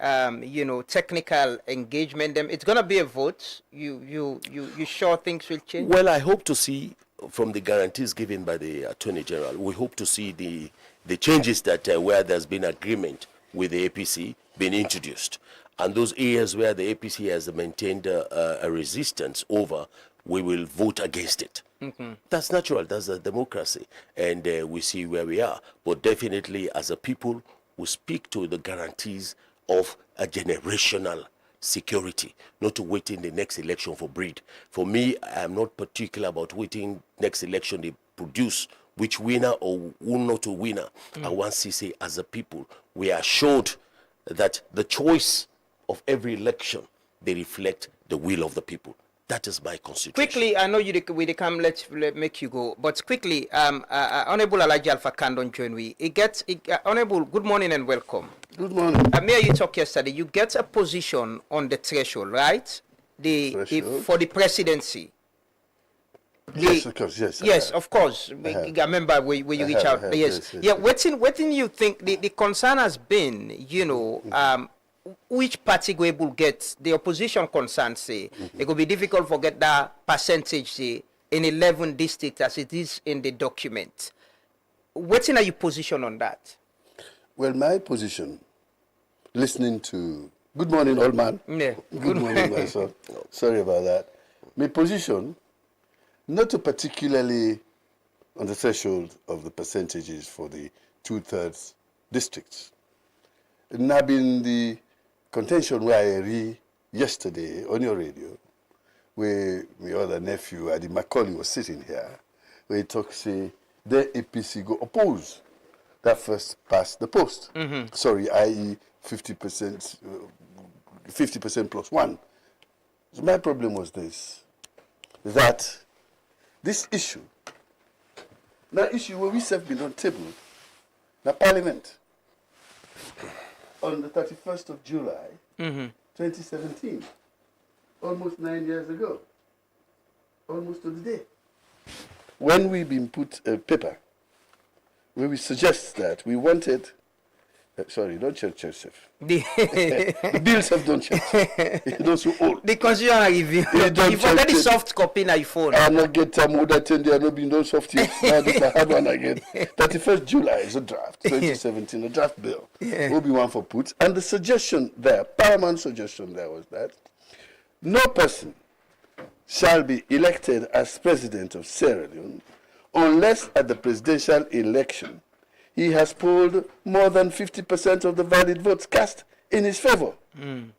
technical engagement? It's gonna be a vote. You sure things will change? Well, I hope to see from the guarantees given by the Attorney General, we hope to see the changes that where there's been agreement with the APC being introduced. And those areas where the APC has maintained a resistance over, we will vote against it. That's natural. That's a democracy. And we see where we are. But definitely, as a people, we speak to the guarantees of a generational security, not to wait in the next election for breed. For me, I'm not particular about waiting next election they produce which winner or who not a winner. I want to say, as a people, we are assured that the choice of every election, they reflect the will of the people. That is my constitution. Quickly, I know we come let make you go, but quickly, Honorable Alaji Alpha Kandon join we. Honorable, good morning and welcome. Good morning. Mayor, you talked yesterday. You get a position on the threshold, right? For the presidency. Yes, of course. Yes. Yes, of course. I remember where you reach out. Yes. Yeah. What you think the concern has been? Which party go able get the opposition concern say it could be difficult to get that percentage say in 11 districts as it is in the document. What's in your position on that? Well, my position, listening to good morning, old man. Yeah. Good morning, my son. Sorry about that. My position, not to particularly on the threshold of the percentages for the 2/3 districts. Now, been the contention where I read yesterday on your radio, where my other nephew, Adi Macaulay, was sitting here, where he talks, say, the APC go oppose that first past the post. Sorry, i.e. 50%, 50% plus one. So my problem was this, that this issue, that issue where we have been on table, the Parliament, on the 31st of July, 2017, almost 9 years ago, almost to the day, when we been put a paper where we suggest that we wanted, sorry, don't change Joseph. The bills have done change. Those who old. The constitutional review. You forget the soft copy on your phone. I not get more than 10 days, not been no soft yet. Now this is a hard one again. 31st July is a draft, 2017, a draft bill. Will be one for put. And the suggestion there, paramount suggestion there was that no person shall be elected as president of Sierra Leone unless at the presidential election he has polled more than 50% of the valid votes cast in his favor. And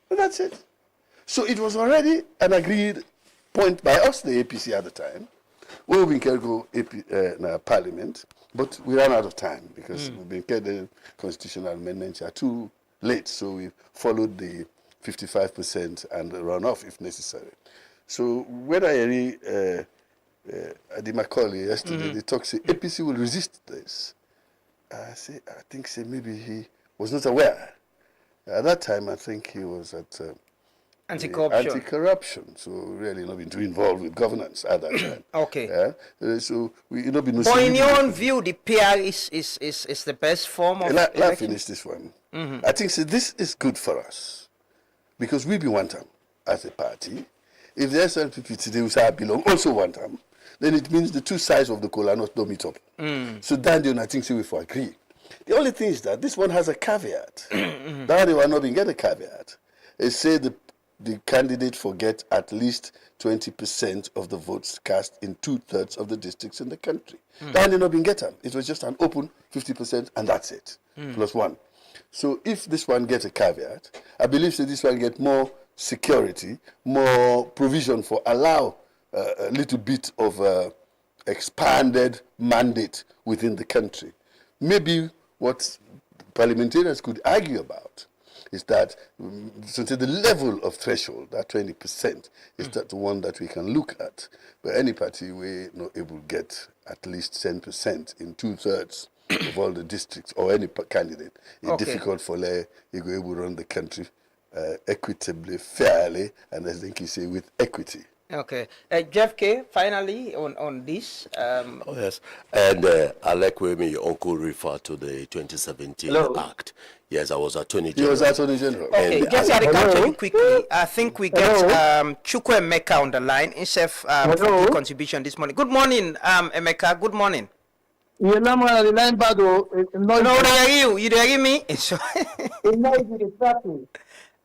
that's it. So it was already an agreed point by us, the APC at the time. We can go Parliament, but we ran out of time because we've been the constitutional amendments are too late. So we followed the 55% and run off if necessary. So when I Adi Macaulay yesterday, they talked, say, APC will resist this. I think maybe he was not aware. At that time, I think he was at anti-corruption, so really not been too involved with governance at that time. Okay. So we not been. But in your own view, the PR is the best form of Let me finish this one. I think this is good for us because we be one time as a party. If the SLPP today will belong also one time, then it means the two sides of the coal are not meet up. So then I think we for agree. The only thing is that this one has a caveat. That one not being get a caveat. It say the candidate forget at least 20% of the votes cast in 2/3 of the districts in the country. That did not been get them. It was just an open 50% and that's it. Plus one. So if this one gets a caveat, I believe that this one get more security, more provision for allow a little bit of expanded mandate within the country. Maybe what parliamentarians could argue about is that so to the level of threshold, that 20%, is that the one that we can look at. But any party we not able to get at least 10% in 2/3 of all the districts or any candidate, it's difficult for you go able to run the country equitably, fairly, and I think you say with equity. Okay. Jeff K, finally, on this. Yes. And I like where your uncle referred to the 2017 Act. Yes, I was Attorney General. He was Attorney General. Okay, just to capture you quickly, I think we get Chukwu Emeka on the line, himself for the contribution this morning. Good morning, Emeka. Good morning. You know, the line bad. No, they hear you. You hear me?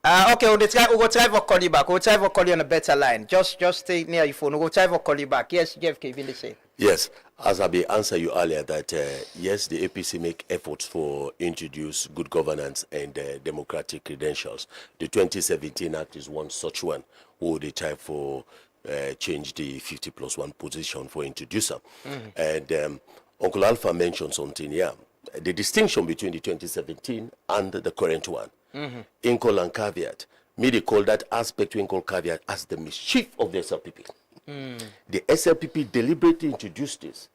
Okay, we'll try to call you back. We'll try to call you on a better line. Just stay near your phone. We'll try to call you back. Yes, Jeff, Kevin, they say. Yes, as I answered you earlier, that yes, the APC make efforts for introduce good governance and democratic credentials. The 2017 Act is one such one, who they try for change the 50+1 position for introducer. And Uncle Alpha mentioned something here. The distinction between the 2017 and the current one. Inkle and caveat. Me they call that aspect to Inkle caveat as the mischief of the SLPP. The SLPP deliberately introduced this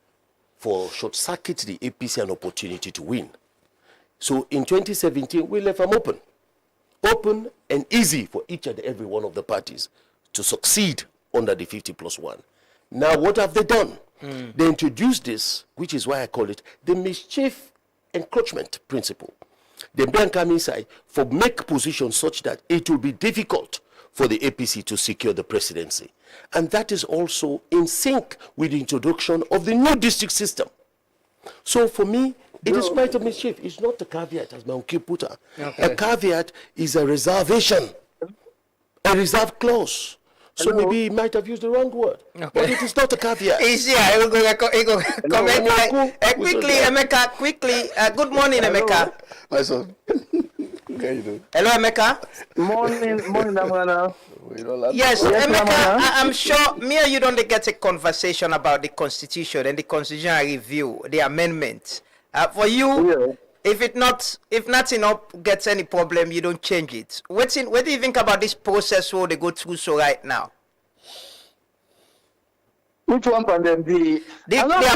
for short-circuit the APC an opportunity to win. So in 2017, we left them open and easy for each and every one of the parties to succeed under the 50+1. Now, what have they done? They introduced this, which is why I call it the mischief encroachment principle. They then come inside for make positions such that it will be difficult for the APC to secure the presidency. And that is also in sync with the introduction of the new district system. So for me, it is quite a mischief. It's not a caveat, as my uncle put it. A caveat is a reservation, a reserve clause. So maybe he might have used the wrong word. But it is not a caveat. I will go comment quickly, Emeka, quickly. Good morning, Emeka. My son. How you doing? Hello, Emeka. Morning, Amana. Yes, Emeka, I'm sure me and you don't get a conversation about the Constitution and the Constitutional Review, the amendment. For you, if nothing gets any problem, you don't change it. What do you think about this process where they go through so right now? Which one from them? The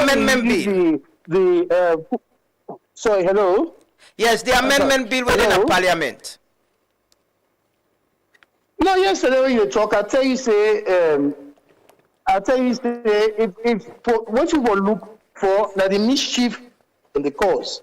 amendment bill. Sorry, hello? Yes, the amendment bill within the parliament. No, yesterday when you talk, I tell you say, if what you will look for, that the mischief in the cause.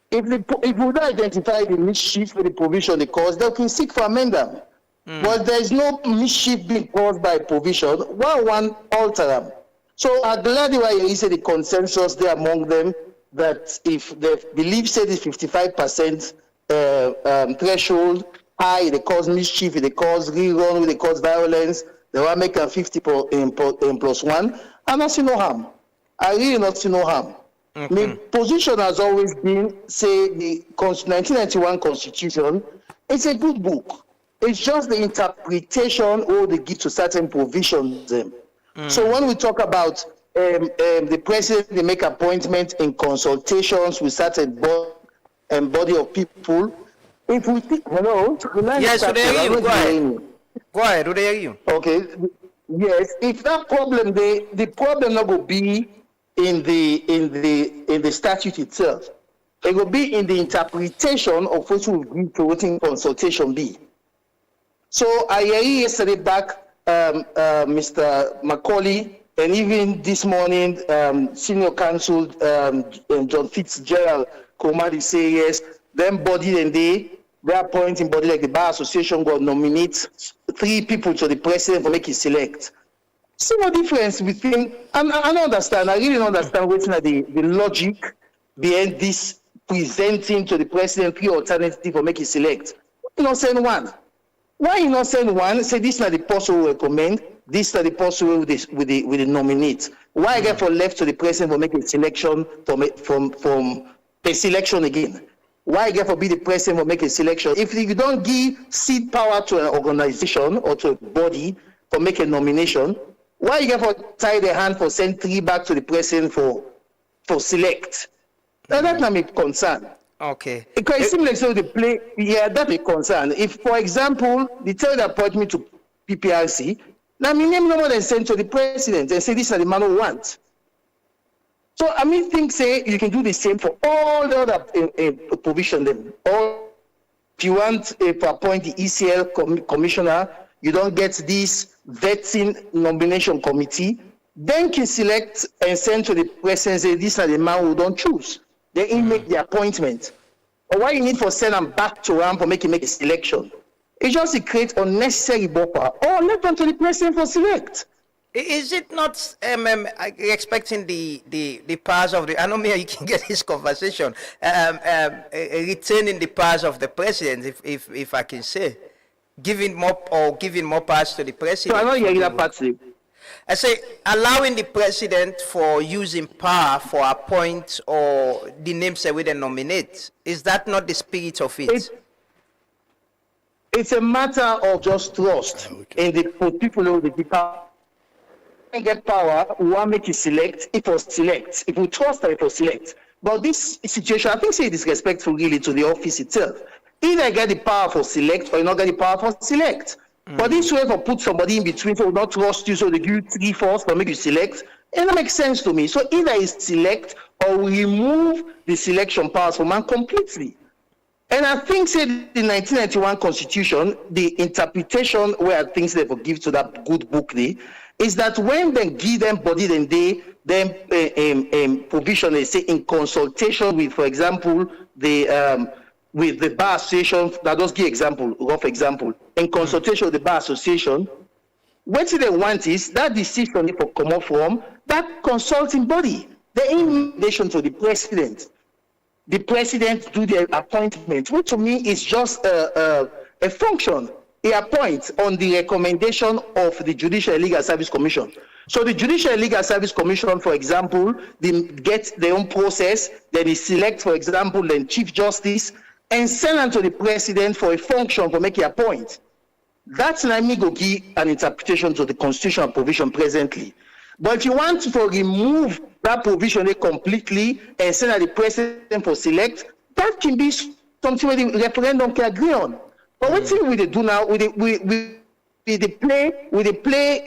If we don't identify the mischief with the provision of the cause, they can seek for amendment. But there is no mischief being caused by provision. One alter them. So I'm glad you say the consensus there among them that if they believe say the 55% threshold high, they cause mischief, they cause rerun, they cause violence, they will make a 50+1. I'm not see no harm. I really not see no harm. My position has always been, say, the 1991 Constitution, it's a good book. It's just the interpretation or they give to certain provisions. So when we talk about the president, they make appointments in consultations with certain body of people. If we think, hello? Yes, do they hear you? Go ahead. Go ahead, do they hear you? Okay. Yes, if that problem the problem not go be in the statute itself. It will be in the interpretation of what will be to what consultation be. So I heard yesterday back, Mr. Macaulay, and even this morning, Senior Counsel John Fitzgerald Komadi say yes, them body and they appointing body like the Bar Association go nominate 3 people to the president for make it select. See what difference between, I don't understand, I really don't understand what's the logic behind this presenting to the president 3 alternatives for make it select. You not send one. Why you not send one? Say this is the person who recommend, this is the person with the nominate. Why I get for left to the president for making selection from a selection again? Why I get for be the president for making selection? If you don't give seat power to an organization or to a body for making a nomination, why you get for tie the hand for send 3 back to the president for select? Now that's not my concern. Okay. Because it seems like so they play, yeah, that's a concern. If, for example, they tell the appointment to PPRC, now my name no more than sent to the president and say this is the man who wants. So I mean, think say you can do the same for all the other provision them. Or if you want to appoint the ECL commissioner, you don't get this vetting nomination committee, then can select and send to the president say this is the man who don't choose. They make the appointment. Or why you need for send them back to him for make a selection? It just creates unnecessary buffer. Or let them to the president for select. Is it not expecting the powers of the? I know maybe you can get this conversation. Retaining the powers of the president, if I can say, giving more powers to the president. So I know you're that part. I say allowing the president for using power for appoint or the names that we then nominate. Is that not the spirit of it? It's a matter of just trust in the people who the power. Get power, we want to make it select, it will select. If we trust that it will select. But this situation, I think say disrespectful really to the office itself. Either get the power for select or you not get the power for select. But this way for put somebody in between so not trust you, so they give you 3 4 for make you select, it don't make sense to me. So either it's select or we remove the selection powers from man completely. And I think say the 1991 Constitution, the interpretation where I think they forgive to that good book there, is that when they give them body, then they provision, they say in consultation with, for example, with the Bar Association, that just give example, rough example, in consultation with the Bar Association, what they want is that decision for come up from that consulting body, the invitation to the president. The president do the appointment, which to me is just a function. He appoints on the recommendation of the Judicial and Legal Service Commission. So the Judicial and Legal Service Commission, for example, they get their own process, then they select, for example, the Chief Justice, and send them to the president for a function for making a point. That's not me go give an interpretation to the constitutional provision presently. But if you want to remove that provision completely and send at the president for select, that can be something where the referendum can agree on. But what thing we do now, we play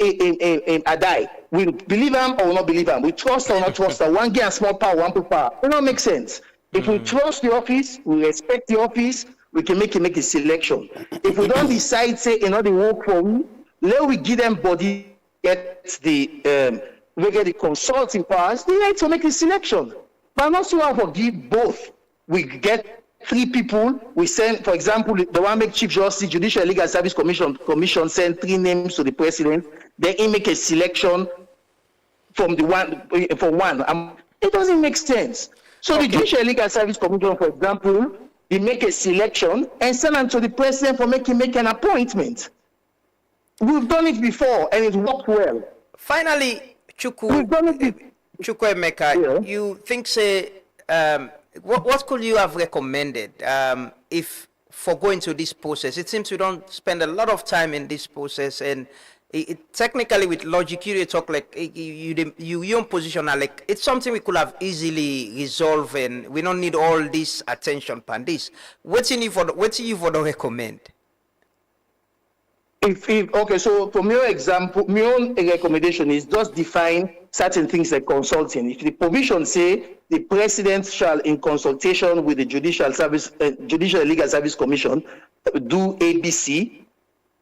a die. We believe them or not believe them. We trust or not trust them. One get a small power, one put power. It don't make sense. If we trust the office, we respect the office, we can make a selection. If we don't decide, say, another work for we, let we give them body, get the we get the consulting powers, they like to make a selection. But not so I give both. We get 3 people, we send, for example, the one make Chief Justice, Judicial Legal Service Commission send 3 names to the president, then he make a selection from the one for one. It doesn't make sense. So the Judicial Legal Service Commission, for example, they make a selection and send them to the president for make an appointment. We've done it before and it worked well. Finally, Chukwuemeka, you think say what could you have recommended if for going through this process? It seems we don't spend a lot of time in this process, and technically with logic you talk like your position are like it's something we could have easily resolved, and we don't need all this attention on this. What you for the recommend? Okay, so for my example, my own recommendation is just define certain things like consulting. If the provision say the president shall, in consultation with the Judicial and Legal Service Commission, do ABC,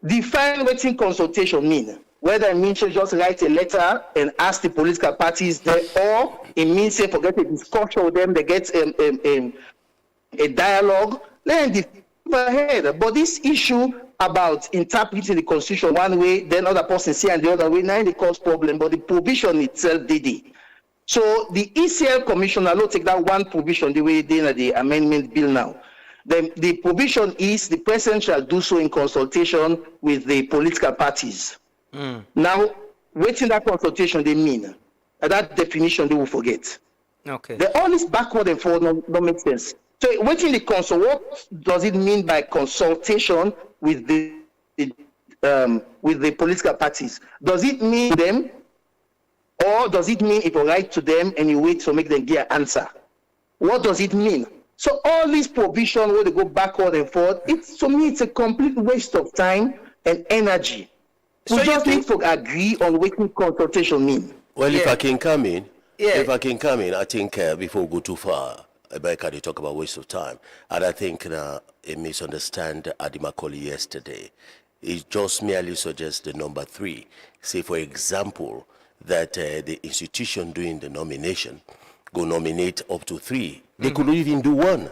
define what in consultation mean. Whether it means just write a letter and ask the political parties there, or it means say forget a discussion with them, they get a dialogue, then ahead. But this issue about interpreting the constitution one way, then other person see and the other way, now it cause problem, but the provision itself did it. So the ECL commissioner will take that one provision the way they in the amendment bill now. Then the provision is the president shall do so in consultation with the political parties. Now, waiting that consultation they mean, that definition they will forget. Okay. All this backward and forward don't make sense. So waiting the consult, what does it mean by consultation with the political parties? Does it mean them, or does it mean if you write to them and you wait to make them give an answer? What does it mean? So all these provisions where they go backward and forward, to me it's a complete waste of time and energy. We So just need to agree on what consultation means. Well, if I can come in, I think before we go too far, America, they talk about waste of time. And I think a misunderstand Adi Macaulay yesterday. It just merely suggests the number 3. Say, for example, that the institution doing the nomination go nominate up to 3. They could even do 1.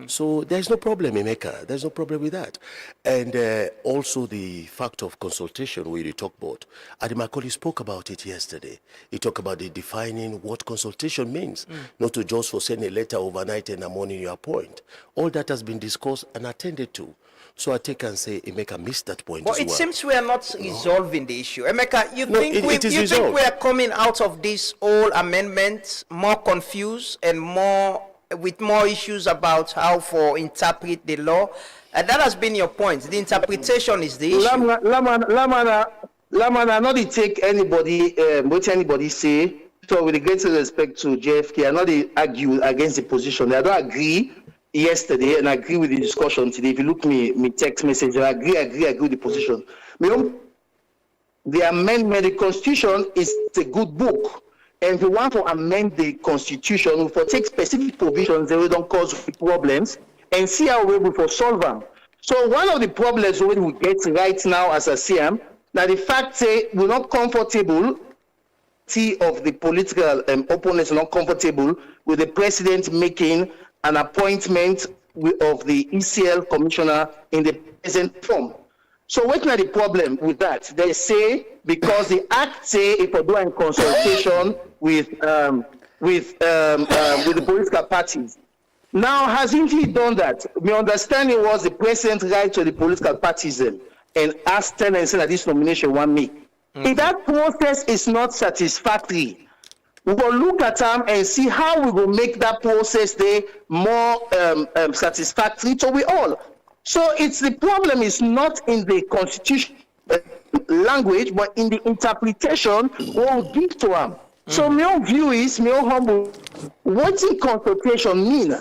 So there's no problem, Emeka. There's no problem with that. And also the fact of consultation we talk about. Adi Macaulay spoke about it yesterday. He talked about the defining what consultation means. Not to just for send a letter overnight and in the morning you appoint. All that has been discussed and attended to. So I take and say Emeka missed that point But as it well. seems we are not resolving the issue. Emeka, you No, think it we are coming out of this whole amendment more confused and with more issues about how to interpret the law? And that has been your point. The interpretation is the issue. Lamana, not to take anybody, what anybody say. So with the greatest respect to JFK, I not they argue against the position. I don't agree yesterday and I agree with the discussion today. If you look me text message, I agree with the position. The amendment, the Constitution is a good book. And if you want to amend the Constitution, we for take specific provisions that we don't cause problems and see how we will solve them. So one of the problems we get right now as a CM, that the fact say we're not comfortable, of the political opponents are not comfortable with the president making an appointment of the ECL commissioner in the present form. So what's not the problem with that? They say because the act say if we're doing consultation with the political parties. Now, hasn't he done that? My understanding was the president write to the political parties and ask them and say that this nomination want me. If that process is not satisfactory, we will look at them and see how we will make that process more satisfactory to we all. So it's the problem is not in the constitution language, but in the interpretation what we give to them. So my own view is, my own humble, what in consultation mean?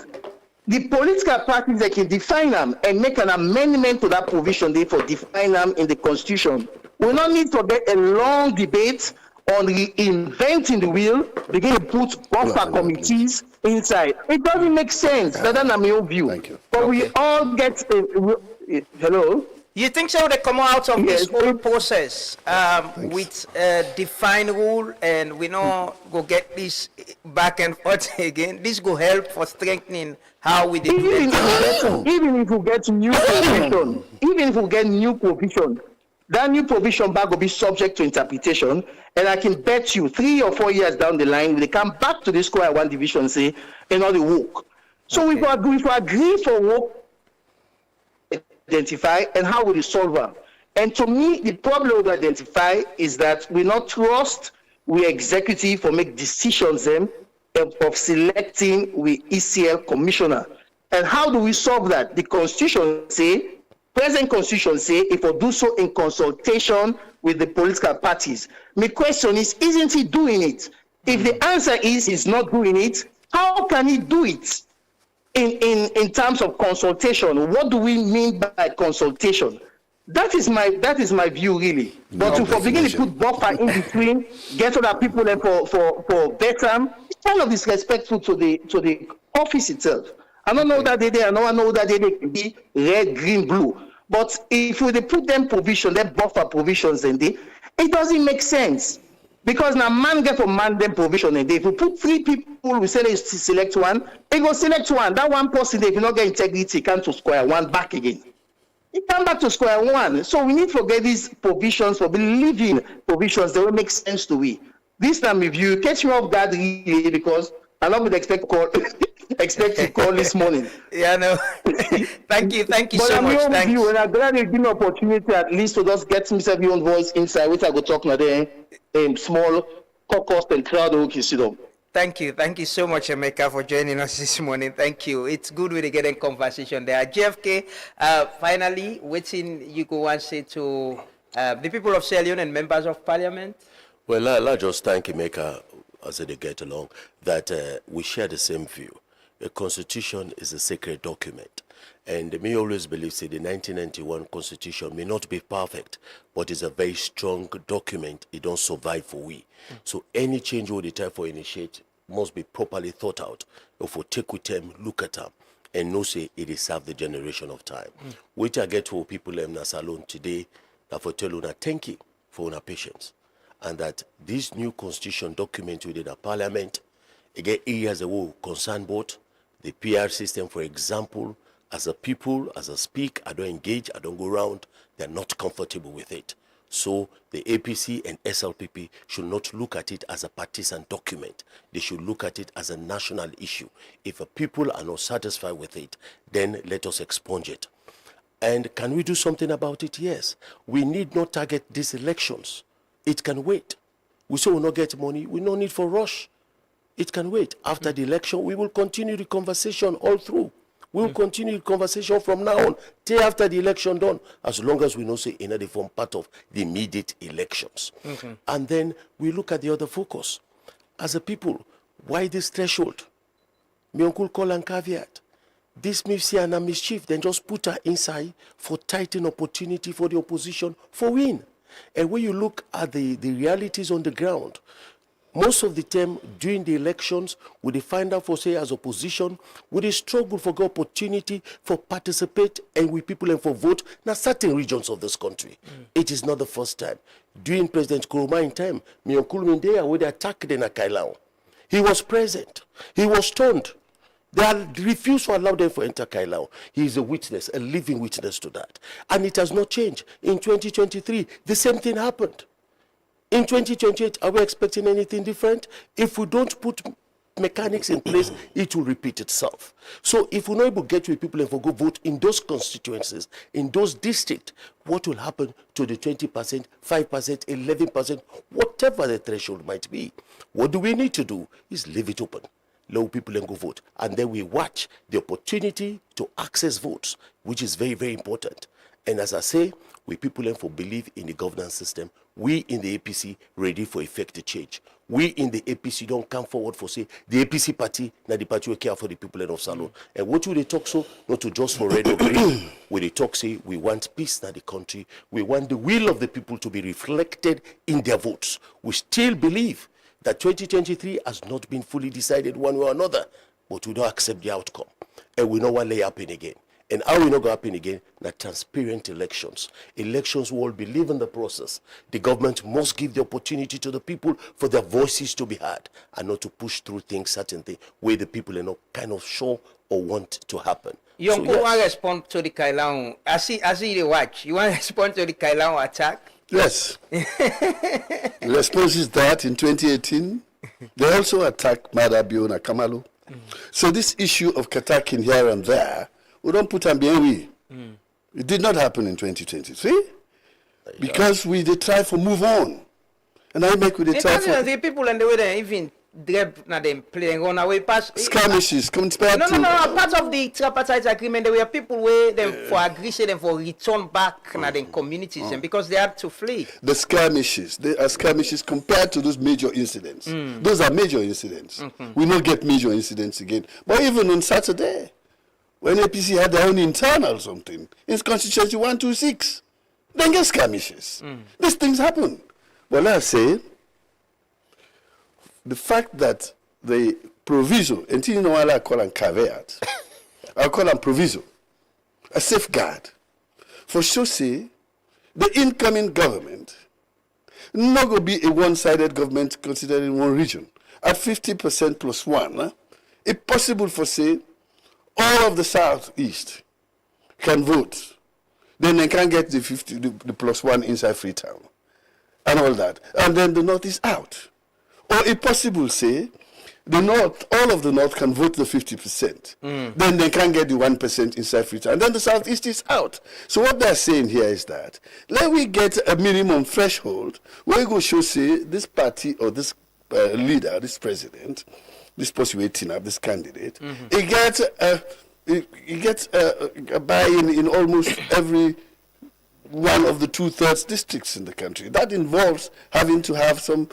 The political parties that can define them and make an amendment to that provision for define them in the constitution. We don't need to get a long debate on reinventing the wheel, begin to put buffer committees inside. It doesn't make sense. That's my own view. Thank you. But we all get hello. You think so? They come out of this whole process with a defined rule, and we know go get this back and forth again. This will help for strengthening how we do. Even if we get new provision, that new provision back will be subject to interpretation, and I can bet you 3 or 4 years down the line, they come back to this square one division and say, all the work. So we agree for work, identify, and how we resolve them. And to me, the problem we identify is that we not trust we executive for make decisions of selecting we ECL commissioner. And how do we solve that? The Constitution say, present Constitution say, if we do so in consultation with the political parties. My question is, isn't he doing it? If the answer is he's not doing it, how can he do it? In terms of consultation, what do we mean by consultation? That is my view, really. But to for beginning to put buffer in between, get other people there for better, it's kind of disrespectful to the office itself. I don't know that I know that they can be red, green, blue. But if they put them provision, them buffer provisions in there, it doesn't make sense. Because now man get for man them provision in there. If we put 3 people, we say they select one, they go select one. That one person, if you not get integrity, come to square one back again. It come back to square one. So we need to get these provisions for believing provisions that will make sense to we. This time if you catch me off guard really, because I not would expect to call this morning. Yeah, no. Thank you But so I'm much. here with Thanks. you, and I'm glad you give me opportunity at least to just get myself your own voice inside, which I go talk now there, small caucus and crowd who can sit up. Thank you so much, Emeka, for joining us this morning. Thank you. It's good with getting conversation there. JFK, finally, waiting you go and say to the people of Sierra Leone and members of parliament. Well, I'll just thank Emeka as they get along, that we share the same view. A constitution is a sacred document. And me always believe, say, the 1991 constitution may not be perfect, but it's a very strong document. It don't survive for we. So any change we try for initiate must be properly thought out. If we take with them, look at them, and know say it is serve the generation of time. Which I get to people in Salon today, that for tell you thank you for your patience. And that this new constitution document within the parliament, again, areas that will concern both the PR system, for example. As a people, as I speak, I don't engage, I don't go around, they're not comfortable with it. So the APC and SLPP should not look at it as a partisan document. They should look at it as a national issue. If a people are not satisfied with it, then let us expunge it. And can we do something about it? Yes. We need not target these elections. It can wait. We say we'll not get money, we no need for rush. It can wait. After the election, we will continue the conversation all through. We'll continue the conversation from now on till after the election done, as long as we know say they form part of the immediate elections. And then we look at the other focus. As a people, why this threshold? My uncle call and caveat. This mischief and mischief, then just put her inside for tightening opportunity for the opposition for win. And when you look at the realities on the ground, most of the time during the elections, we find out for say as opposition, we struggle for the opportunity for participate and with people and for vote in certain regions of this country. It is not the first time. During President Nkrumah time, me uncle Mindea would attack the Nakailao. He was present. He was stoned. They refused to allow them to enter Kailao. He is a witness, a living witness to that. And it has not changed. In 2023, the same thing happened. In 2028, are we expecting anything different? If we don't put mechanics in place, it will repeat itself. So if we're not able to get with people and for go vote in those constituencies, in those districts, what will happen to the 20%, 5%, 11%, whatever the threshold might be? What do we need to do is leave it open. Allow people and go vote. And then we watch the opportunity to access votes, which is very, very important. And as I say, we people and for believe in the governance system, we in the APC ready for effective change. We in the APC don't come forward for say the APC party, now the party will care for the people in of Salon. And what will they talk so? Not to just for red or green. When they talk say we want peace in the country, we want the will of the people to be reflected in their votes. We still believe that 2023 has not been fully decided one way or another, but we don't accept the outcome. And we know what will happen again. And how we not going to happen again? That transparent elections. Elections will all believe in the process. The government must give the opportunity to the people for their voices to be heard and not to push through things, certain things, where the people are not kind of sure or want to happen. You want to respond to the Kailao? I see the watch. You want to respond to the Kailao attack? Yes. The response is that in 2018, they also attacked Madabiona Kamalu. So this issue of attacking here and there, we don't put them behind. It did not happen in 2023 because they try to move on. And I make with the try for... The people and the way they even grab them playing on away past skirmishes compared to... No, part of the tripartite agreement, there were people where them for agree them for return back na them communities and because they had to flee. The skirmishes, they are skirmishes compared to those major incidents. Those are major incidents. We don't get major incidents again. But even on Saturday, when APC had their own internal something, it's constituency 126. then get skirmishes. These things happen. Well, I say, the fact that the proviso, and you know I call them caveat, I call them proviso, a safeguard, for sure say, the incoming government not going to be a one-sided government considered in one region. At 50% plus one, it's possible for, say, all of the southeast can vote. Then they can get the plus one inside Freetown and all that. And then the north is out. Or it's possible, say, the north, all of the north can vote the 50%. Then they can get the 1% inside Freetown. And then the southeast is out. So what they're saying here is that, let we get a minimum threshold where we go show, say, this party or this leader, this president, this person waiting up, this candidate, he gets a buy-in in almost every one of the 2/3 districts in the country. That involves having to have some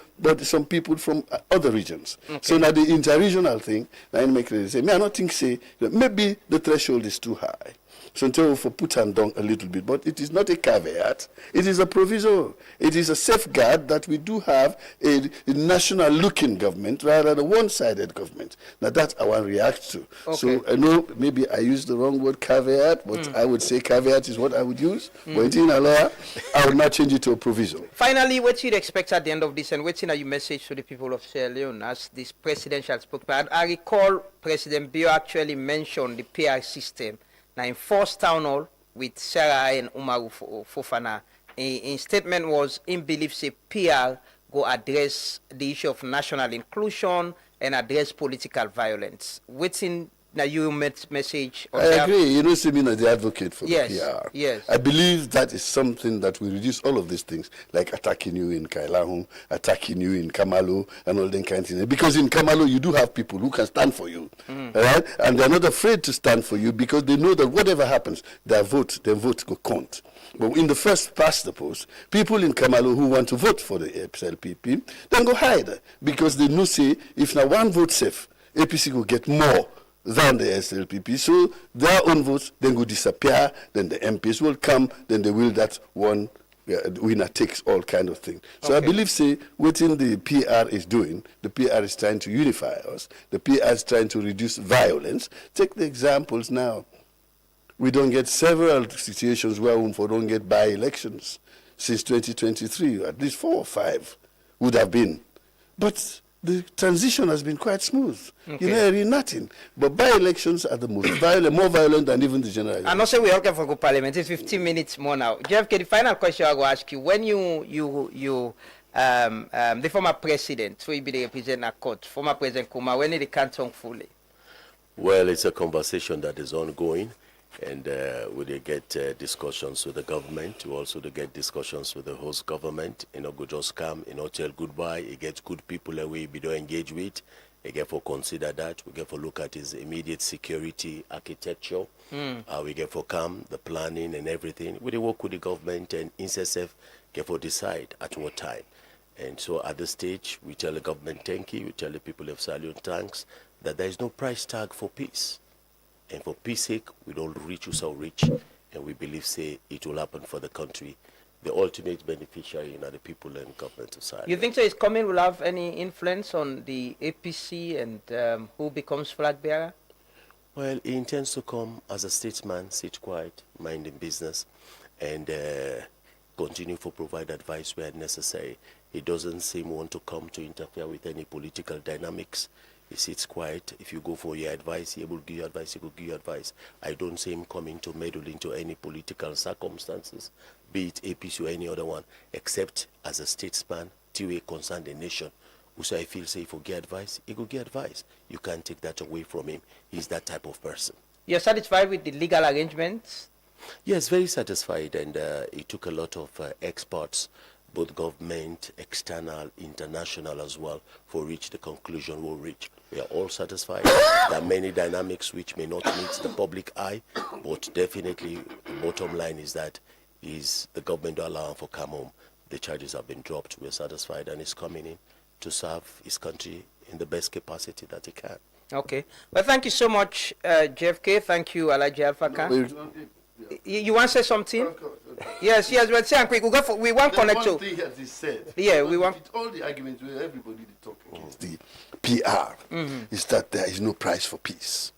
people from other regions. So now the interregional thing, I make it say, I don't think say that maybe the threshold is too high. So until for put and down a little bit, but it is not a caveat, it is a proviso. It is a safeguard that we do have a national looking government rather than a one-sided government. Now that I want to react to. So I know maybe I used the wrong word caveat, but I would say caveat is what I would use. But in a law, I would not change it to a proviso. Finally, what you'd expect at the end of this, and what's your message to the people of Sierra Leone as this presidential spokesman? I recall President Bio actually mentioned the PR system. Now, in first town hall with Sarah and Umaru Fofana, in statement was in belief say PR go address the issue of national inclusion and address political violence. Within now you message. I agree. You know, see me as the advocate for the PR. Yes. I believe that is something that will reduce all of these things, like attacking you in Kailahun, attacking you in Kamalo, and all that kind of things. Because in Kamalo, you do have people who can stand for you, right? And they're not afraid to stand for you because they know that whatever happens, their vote will count. But in the first past the post, people in Kamalo who want to vote for the SLPP, then go hide because they know, say, if now one vote safe, APC will get more than the SLPP. So their own votes then will disappear, then the MPs will come, then they will that one winner takes all kind of thing. So I believe, say, what the PR is doing, the PR is trying to unify us, the PR is trying to reduce violence. Take the examples now. We don't get several situations where we don't get by-elections since 2023, at least 4 or 5 would have been. But the transition has been quite smooth. You know, really nothing. But by-elections are the most violent, more violent than even the general election. And also we all can for parliament. It's 15 minutes more now. JFK, the final question I will ask you: when the former president, so he be the representative at court, former President Kuma, when did he canton fully? Well, it's a conversation that is ongoing. And we get discussions with the government. We also get discussions with the host government. You know, go just come, you know, tell goodbye. You get good people that we don't engage with. We get for consider that. We get for look at his immediate security architecture. We get for come, the planning and everything. We work with the government and INSESF get for decide at what time. And so at this stage, we tell the government thank you. We tell the people of Salion thanks that there is no price tag for peace. And for peace sake, we don't reach who shall reach, and we believe, say, it will happen for the country. The ultimate beneficiary are the people and government of Sierra Leone. You think so his coming will have any influence on the APC and who becomes flag bearer? Well, he intends to come as a statesman, sit quiet, minding business, and continue to provide advice where necessary. He doesn't seem want to come to interfere with any political dynamics. He sits quiet. If you go for your advice, he will give you advice, he will give you advice. I don't see him coming to meddle into any political circumstances, be it APC or any other one, except as a statesman, till he concern the nation. So I feel, say, if you get advice, he will get advice. You can't take that away from him. He's that type of person. You're satisfied with the legal arrangements? Yes, very satisfied. And it took a lot of experts, both government, external, international as well, for reach the conclusion we'll reach. We are all satisfied. There are many dynamics which may not meet the public eye, but definitely the bottom line is that is the government to allow him for come home. The charges have been dropped. We're satisfied, and he's coming in to serve his country in the best capacity that he can. Okay. Well, thank you so much, JFK. Thank you, Alaji Alfaka. You want to say something? Yes, we're saying quick. We want connect to. One thing as he said. Yeah, we want. All the arguments where everybody they talk against the PR is that there is no price for peace.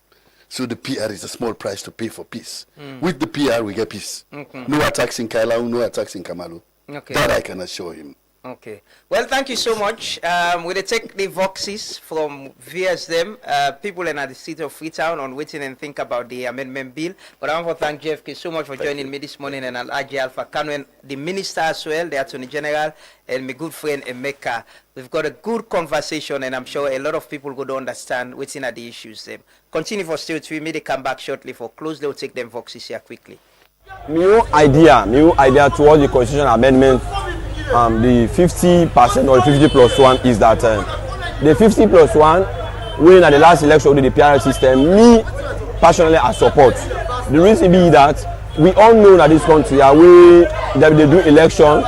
So the PR is a small price to pay for peace. With the PR, we get peace. No attacks in Kailau, no attacks in Kamalu. Okay. That I can assure him. Okay. Well, thank you so much. We'll take the voxes from VSM, people in the city of Freetown on waiting and think about the amendment bill. But I want to thank JFK so much for joining me this morning, and Al-Aji Alpha Kanwen, the Minister as well, the Attorney General, and my good friend Emeka. We've got a good conversation, and I'm sure a lot of people would understand what's in the issues. Continue for still 3 minutes, come back shortly for close. They'll take them voxes here quickly. New idea towards the constitutional amendment, the 50% or 50 plus 1 is that the 50 plus 1, when at the last election with the PR system, me personally I support. The reason be that we all know that this country, they do election,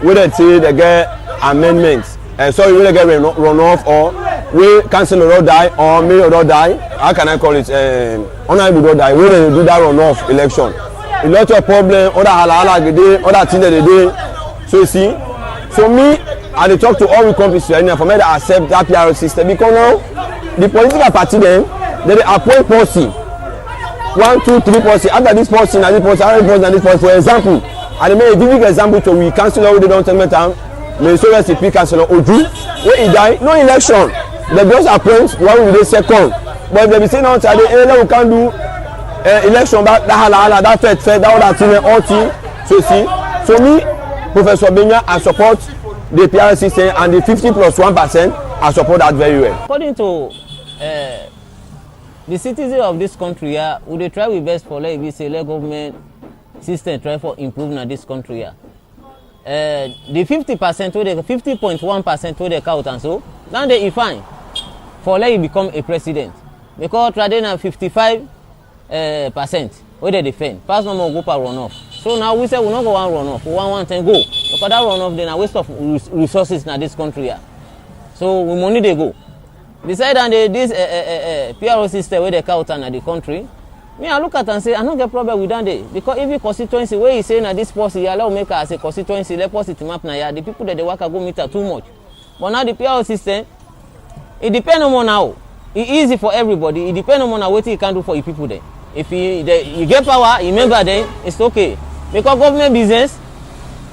where they say they get amendments, sorry, when they get runoff, or we cancel or die, or may or die, how can I call it, honorable or die, when they do that runoff election. A lot of problem, other halala other things that they do. So you see, so me, I dey talk to all the companies for me to accept that PR system, because now the political party then they appoint person 1, 2, 3 person after this person and this person, another person and this person. For example, I make a vivid example to we councillor wey dey don tell me time, may so rest in peace councillor Oju, when he die, no election, they just appoint one with the second. But if they be saying now today, we can't do election that hala that fair that other thing all thing. So you see, so me, Professor Benya, I support the PR system, and the 50 plus 1%, I support that very well. According to the citizens of this country, we dey try we best for like we say let government system try for improving this country. The 50% to the 50.1% to the count and so now they fine for let you become a president, because traditional 55% where they defend pass no more go per runoff. So now we say we not go one runoff, we want 110 go, because that runoff then a waste of resources in this country. So we money they go. Besides that, this PRO system where they count in the country, me I look at and say I don't get problem with that day, because if you constituency where you say that this policy allow make as a constituency, let positive map na the people that they work go meter too much. But now the PRO system, it depends on now. It's easy for everybody. It depends on what you can do for the people there. If you get power, you remember then it's okay. Because government business,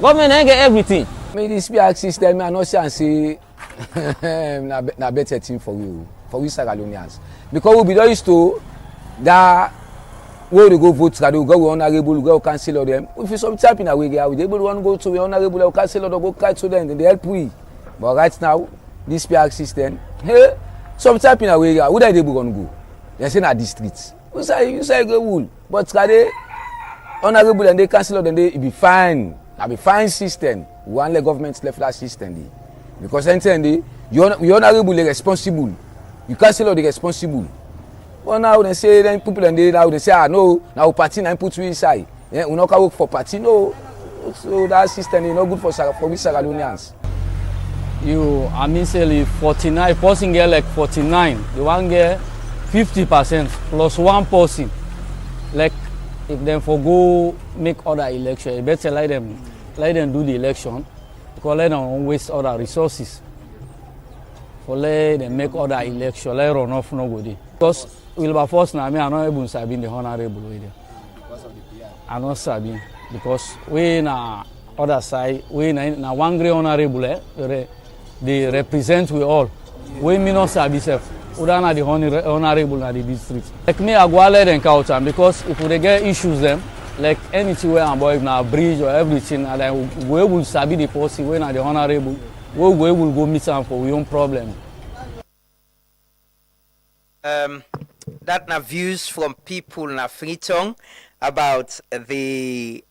government ain't get everything. Me this PR system, I not say na better thing for we Sierra Leoneans. Because we be used to that where we go vote, we go honorable, we go councillor them. If you some type in a way, we able to go to the honorable or councillor to go catch to them, then they help we. But right now, this PR system, hey, some type in a way, who they able to go? They say na districts. You say go wool, but they honorable and they councillor, then they be fine. That be fine system. We want the government left that system. Because anything you honorable the responsible. You councillor the responsible. But now they say then people and they say no, now party now put you inside. Yeah, we not work for party, no. So that system is not good for we Sierra Leoneans. I mean say 49 person get like 49. You want get 50% plus 1 person. Like if them for go make other election, you better let them do the election, because let them waste other resources. For let them make other election, let run off no go there. Because Wilberforce now me I not able to sabi the honorable way there. I not sabi because we na other side we na one great honorable they represent we all. We me not sabi self. Uda na the honorable na the district. Like me I go let them count am, because if we get issues them like anything where I'm boy na bridge or everything, and then we able sabi the policy when na the honorable, we will go meet am for we own problem. That na views from people na Freetown about the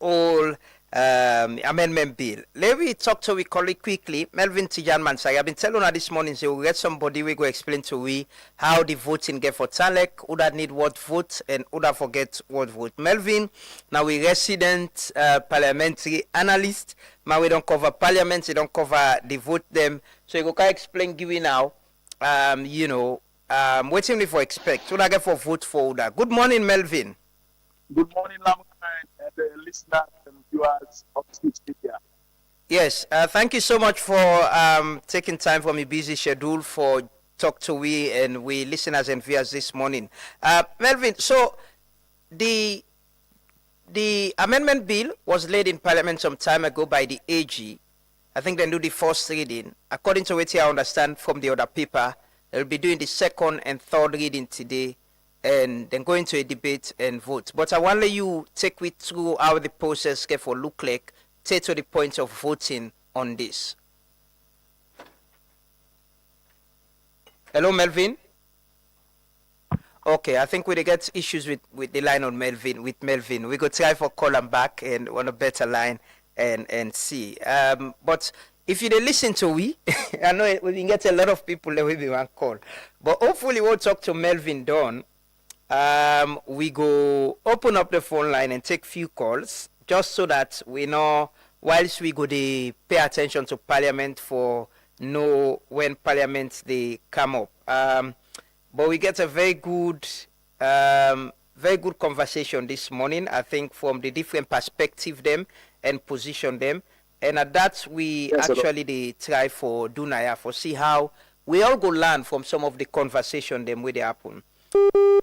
all amendment bill. Let me talk to we colleague quickly. Melvin Tijan Mansai. I've been telling her this morning, so we'll get somebody we go explain to we how the voting get for Talek, who that need what vote and who that forget what vote. Melvin, now we resident parliamentary analyst. Now we don't cover parliament, we don't cover the vote them. So you can explain give me now. Waiting for expect. Who that get for vote for that. Good morning, Melvin. Good morning, Lamar and the listeners and viewers of Switch Media. Yes, thank you so much for taking time from your busy schedule for talk to we and we listeners and viewers this morning. Melvin, so the amendment bill was laid in Parliament some time ago by the AG. I think they do the first reading. According to what I understand from the other paper, they'll be doing the second and third reading today and then going to a debate and vote. But I want you take me through how the process can for look like, take to the point of voting on this. Hello, Melvin? Okay, I think we get issues with the line on Melvin. With Melvin, we go try for call him back and on a better line and see. But if you listen to we, I know we can get a lot of people that will be one call. But hopefully we'll talk to Melvin Dawn. We go open up the phone line and take few calls just so that we know whilst we go to pay attention to Parliament for know when Parliament they come up. But we get a very good conversation this morning, I think, from the different perspective them and position them. And at that, we actually they try for Dunaya for see how we all go learn from some of the conversation them where they happen.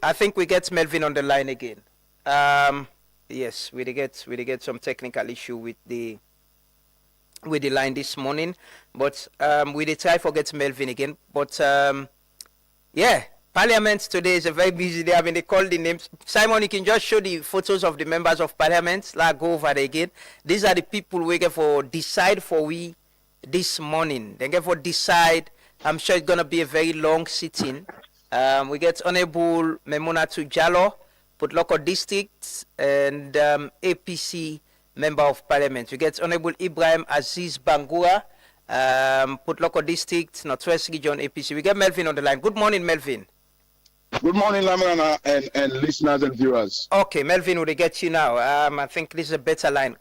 I think we get Melvin on the line again. Yes, we get some technical issue with the line this morning, but we did try to get Melvin again. But yeah, Parliament today is a very busy day. I mean, they call the names. Simon, you can just show the photos of the members of Parliament. Like go over there again. These are the people we get for decide for we this morning. They get for decide. I'm sure it's gonna be a very long sitting. We get Honorable Memunatu Jallo, Putloko District, and APC Member of Parliament. We get Honorable Ibrahim Aziz Bangura, Putloko District, Northwest Region, APC. We get Melvin on the line. Good morning, Melvin. Good morning, Lamana and listeners and viewers. Okay, Melvin, we'll get you now. I think this is a better line.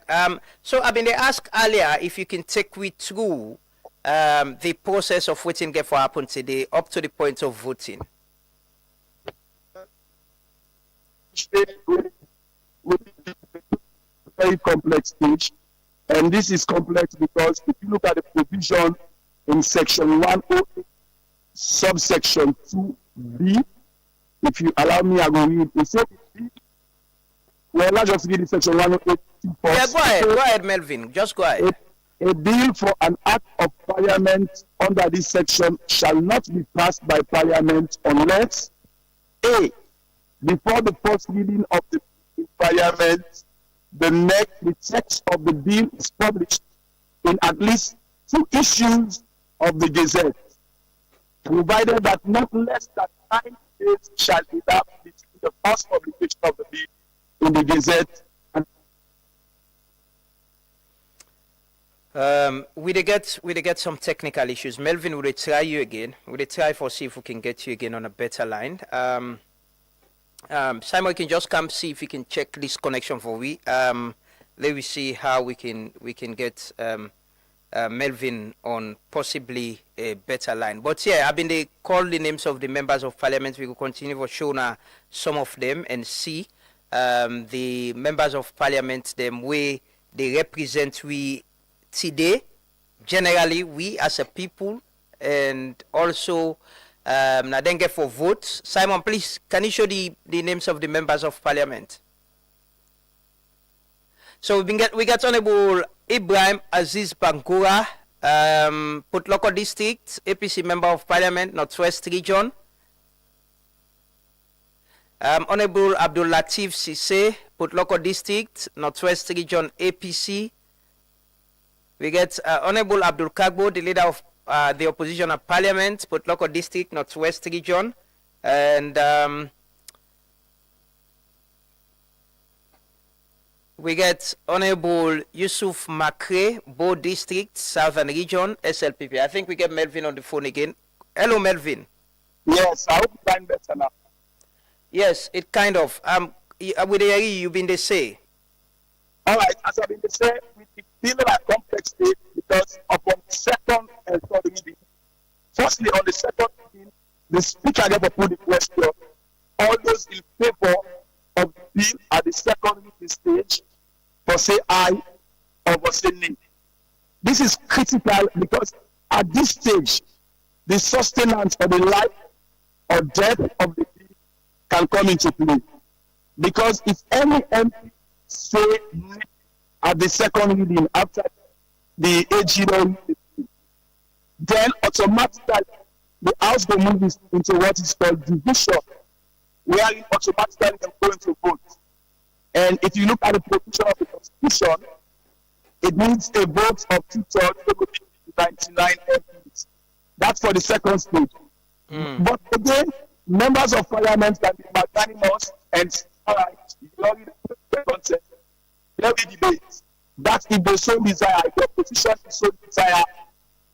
So I've been asked earlier if you can take me through the process of waiting for happen today up to the point of voting. Very complex stage, and this is complex because if you look at the provision in section 108 subsection 2b, if you allow me, I will read. It says, well, let's just read section 108. Yeah, go ahead, Melvin. Just go ahead. A bill for an act of Parliament under this section shall not be passed by Parliament unless A, before the first reading of the Parliament, the text of the bill is published in at least 2 issues of the Gazette, provided that not less than 9 days shall elapse between the first publication of the bill in the Gazette and we get some technical issues. Melvin, will try you again. Will try for see if we can get you again on a better line. Simon, can just come see if you can check this connection for we. Let me see how we can get Melvin on possibly a better line. But yeah, I've been they call the names of the members of Parliament. We will continue for show now some of them and see the members of Parliament them way they represent we today. Generally, we as a people, and also now then get for votes. Simon, please, can you show the names of the members of Parliament? So we got Honorable Ibrahim Aziz Bangura, Putloko District, APC Member of Parliament, Northwest Region. Honorable Abdul Latif Sise, Putloko District, Northwest Region, APC. We get Honorable Abdul Kagbo, the leader of the opposition of Parliament, Putloko District, Northwest Region, and we get Honorable Yusuf Makre, Bo District, Southern Region, SLPP. I think we get Melvin on the phone again. Hello, Melvin. Yes, I hope you find better now. Yes, it kind of. With the you've been the say. All right, as I've been saying, we feel like complex state because upon the second and third reading, firstly on the second reading, the speaker never put the question. All those in favor of the bill at the second reading stage for say aye or for say nay. This is critical because at this stage, the sustenance of the life or death of the bill can come into play. Because if any MP say nay at the second reading after the AG, then automatically the House will move this into what is called division, wherein automatically they're going to vote. And if you look at the provision of the Constitution, it needs a vote of 2/3, it will be 99 MPs. That's for the second stage. But again, members of parliament can be magnanimous and alright, during the consent, let me debate. That if they so desire, if the opposition is so desire,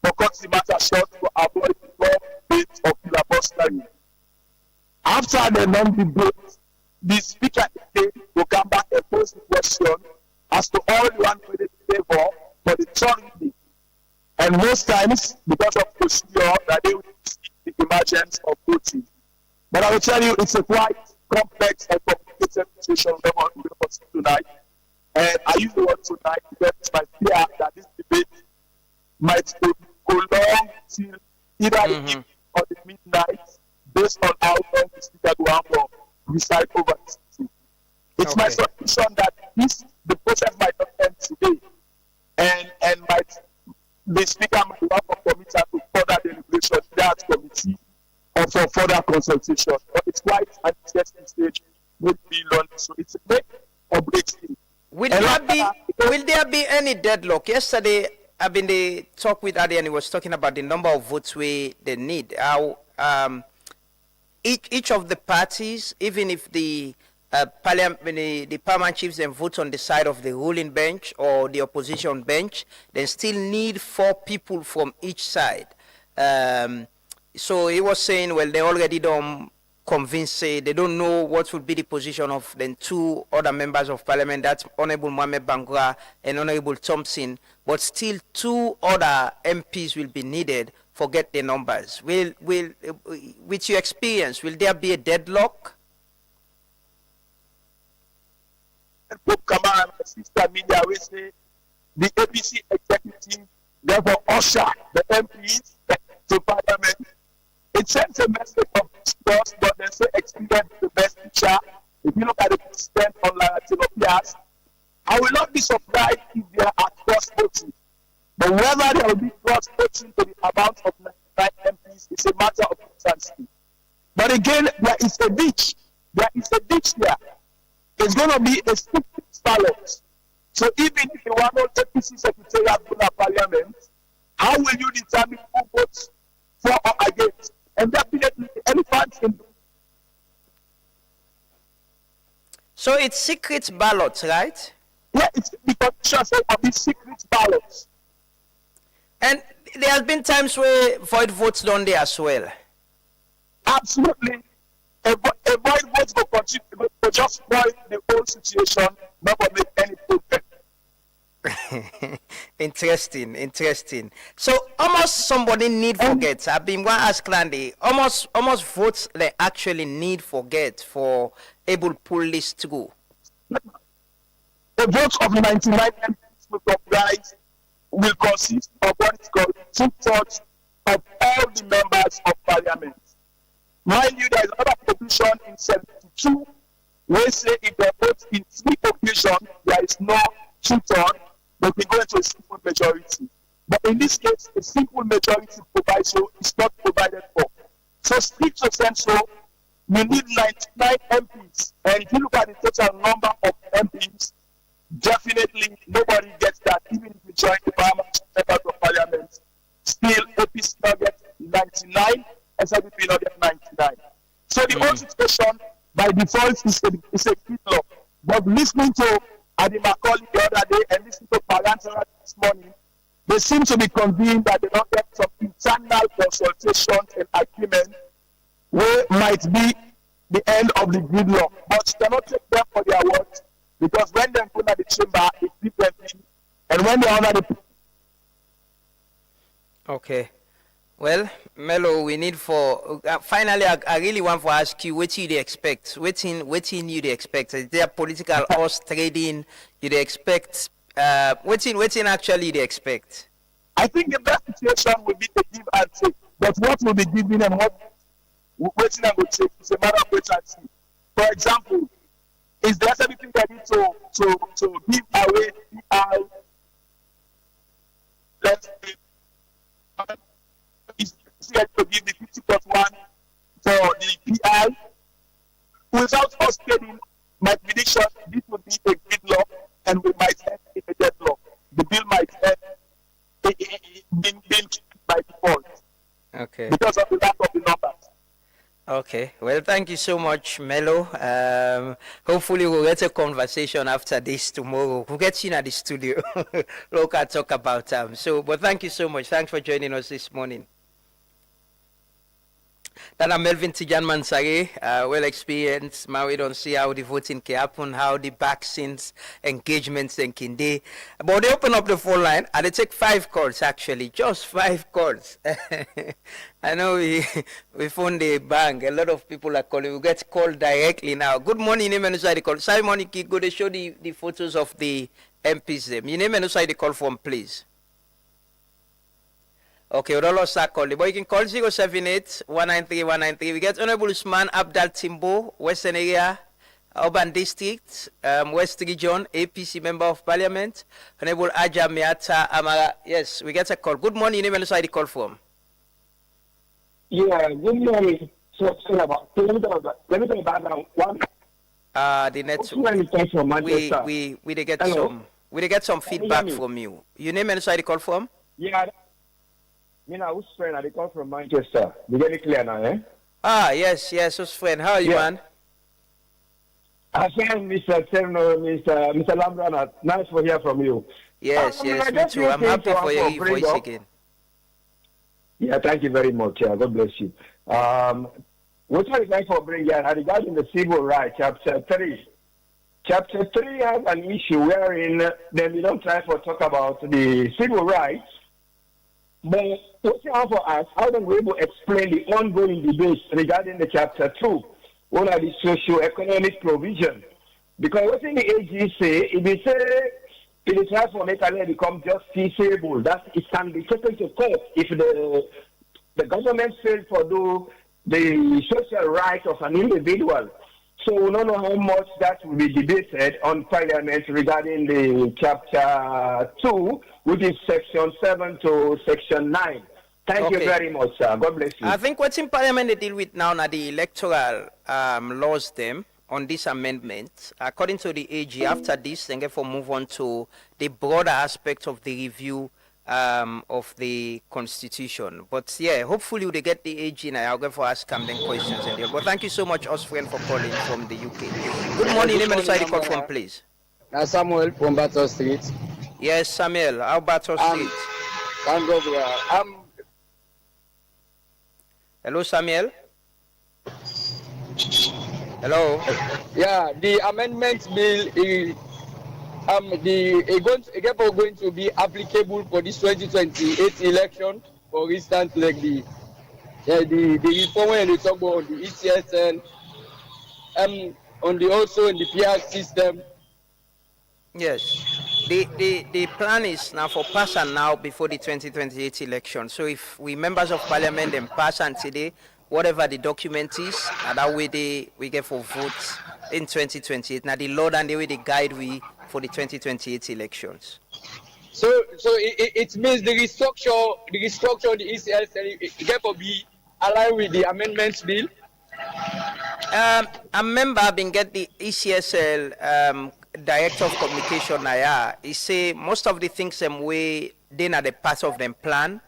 for cut the matter short to avoid more debate or filibustering. After the non-debate, the speaker will come back and pose the question as to all the one with the favor for the third reading. And most times, because of procedure, that they will see the emergence of voting. But I will tell you, it's a quite complex and complicated situation we're going to see tonight. And I use the word tonight because it's my fear that this debate might go long till either the evening or the midnight, based on how long the speaker will have to preside over the city. It's my suspicion that the process might not end today, and the speaker might have a committee to further deliberation in that committee or for further consultation. But it's quite an interesting stage, would be long. So it's a make or break thing. Will there be any deadlock? Yesterday, I've been the talk with Adi and he was talking about the number of votes they need. How each of the parties, even if the parliament chiefs then vote on the side of the ruling bench or the opposition bench, they still need 4 people from each side. So he was saying, well, they already don't convince, they don't know what would be the position of then 2 other members of parliament, that's Honorable Mohamed Bangura and Honorable Thompson, but still 2 other MPs will be needed. Forget the numbers. With your experience, will there be a deadlock? Kamara, my sister media, we say the APC executive therefore usher the MPs to parliament. It sends a message of distrust, but they say experience is the best teacher. If you look at the president on Latino Pias, I will not be surprised if there are cross voting. But whether there will be cross voting to the amount of 99 MPs is a matter of consistency. But again, there is a ditch. There is a ditch there. It's going to be a secret ballot. So even if you want to APC secretariat to the parliament, how will you determine who votes for or against? And definitely the elephant in. So it's secret ballots, right? Yeah, it's because of these secret ballots. And there have been times where void votes done there as well. Absolutely. A void vote will continue to just spoil the whole situation, not to make any progress. Interesting. So almost somebody need forget. I've been going to ask Landy, almost votes they actually need forget for able pull list to go. The votes of 99 MPs will consist of what is called 2/3 of all the members of parliament. Mind you, there is another provision in 72 where say if they vote in 3 occasions, there is no 2/3, but we go into a simple majority. But in this case, a simple majority proviso is not provided for. So strict to sense, we need 99 MPs. And if you look at the total number of MPs, definitely nobody gets that, even if you join the members of parliament. Still, APC not get 99, SLP not get 99. So the whole situation, by default, is a gridlock. But listening to Adi Macaulay the other day and listening to Palantara this morning, they seem to be convinced that they don't get some internal consultations and agreement where might be the end of the gridlock. But you cannot take them for their words, because when they put at the chamber, it's different. And when they honor the Okay. Well, Melo, we need for finally. I really want to ask you, what you expect? What in you expect? Is there political horse trading? You expect? What in actually they expect? I think the best situation will be to give and take. But what will be given and what waiting and will take is a matter of wait and see. For example, is there anything that need to give away PI? Let's say, is to give the 50+1 for the PI? Without us getting my prediction, this would be a gridlock and we might end in a deadlock. The bill might end being by default. Okay. Because of the lack of the numbers. Okay. Well, thank you so much, Melo. Hopefully we'll get a conversation after this tomorrow. We'll get you in at the studio. Look, I'll talk about but thank you so much. Thanks for joining us this morning. Then I'm Melvin Tijan Mansari, well experienced. Now we don't see how the voting can happen, how the vaccines engagements can do. But they open up the phone line and they take 5 calls actually, just 5 calls. I know we phone the bank. A lot of people are calling. We get called directly now. Good morning, name and inside the call. Simon, you go to show the photos of the MPs. Them. Your name and inside the call form, please. Okay, we don't lost that call. But you can call 078-193-193. We get Honorable Usman Abdal Timbo, Western Area, Urban District, West Region, APC Member of Parliament. Honorable Aja Miata Amara. Yes, we get a call. Good morning, name and inside the call form. Yeah, good morning. So let me talk about now. One. The network. We get some feedback from you. Your name and inside the call form? Yeah. Who's friend? I call from Manchester. You get it clear now, eh? Yes, who's friend? How are you, man? I said, Mr. Terno, Mr. Lambrana, nice to hear from you. Yes, me too. I'm happy for your voice again. Yeah, thank you very much. Yeah, God bless you. What I would like to bring here regarding the civil rights, chapter 3. Chapter 3 has an issue wherein then we don't try to talk about the civil rights. But what you have for us, how do we able to explain the ongoing debates regarding the chapter 2, what are the socio-economic provision? Because what in the AG say, if they say it is hard for Italy become just feasible, that it can be taken to court if the government fails to do the social right of an individual. So we don't know how much that will be debated on Parliament regarding the chapter 2, which is section 7 to section 9. Thank you very much, sir. God bless you. I think what's in Parliament they deal with now are the electoral laws them on this amendment. According to the AG, after this, then therefore move on to the broader aspect of the review of the Constitution. But yeah, hopefully they get the AG and I'll go for ask them questions. But thank you so much, Osfriend, for calling from the UK. Good morning, name and sorry, call from, please. Samuel from Battle Street. Yes, Samuel, how Battle Street? Hello, Samuel. Hello. Yeah, the amendment bill is going to be applicable for this 2028 election. For instance, like the reform and the talk about the ECSN, on the also in the PR system. Yes, the plan is now for pass and now before the 2028 election. So if we members of Parliament then pass and today, whatever the document is, and that way we get for votes in 2028. Now the law and the way they guide we for the 2028 elections. So it means the restructure the ECL get to be aligned with the amendments bill. A member been get the ECSL director of communication now. He say most of the things them way then are the part of them plan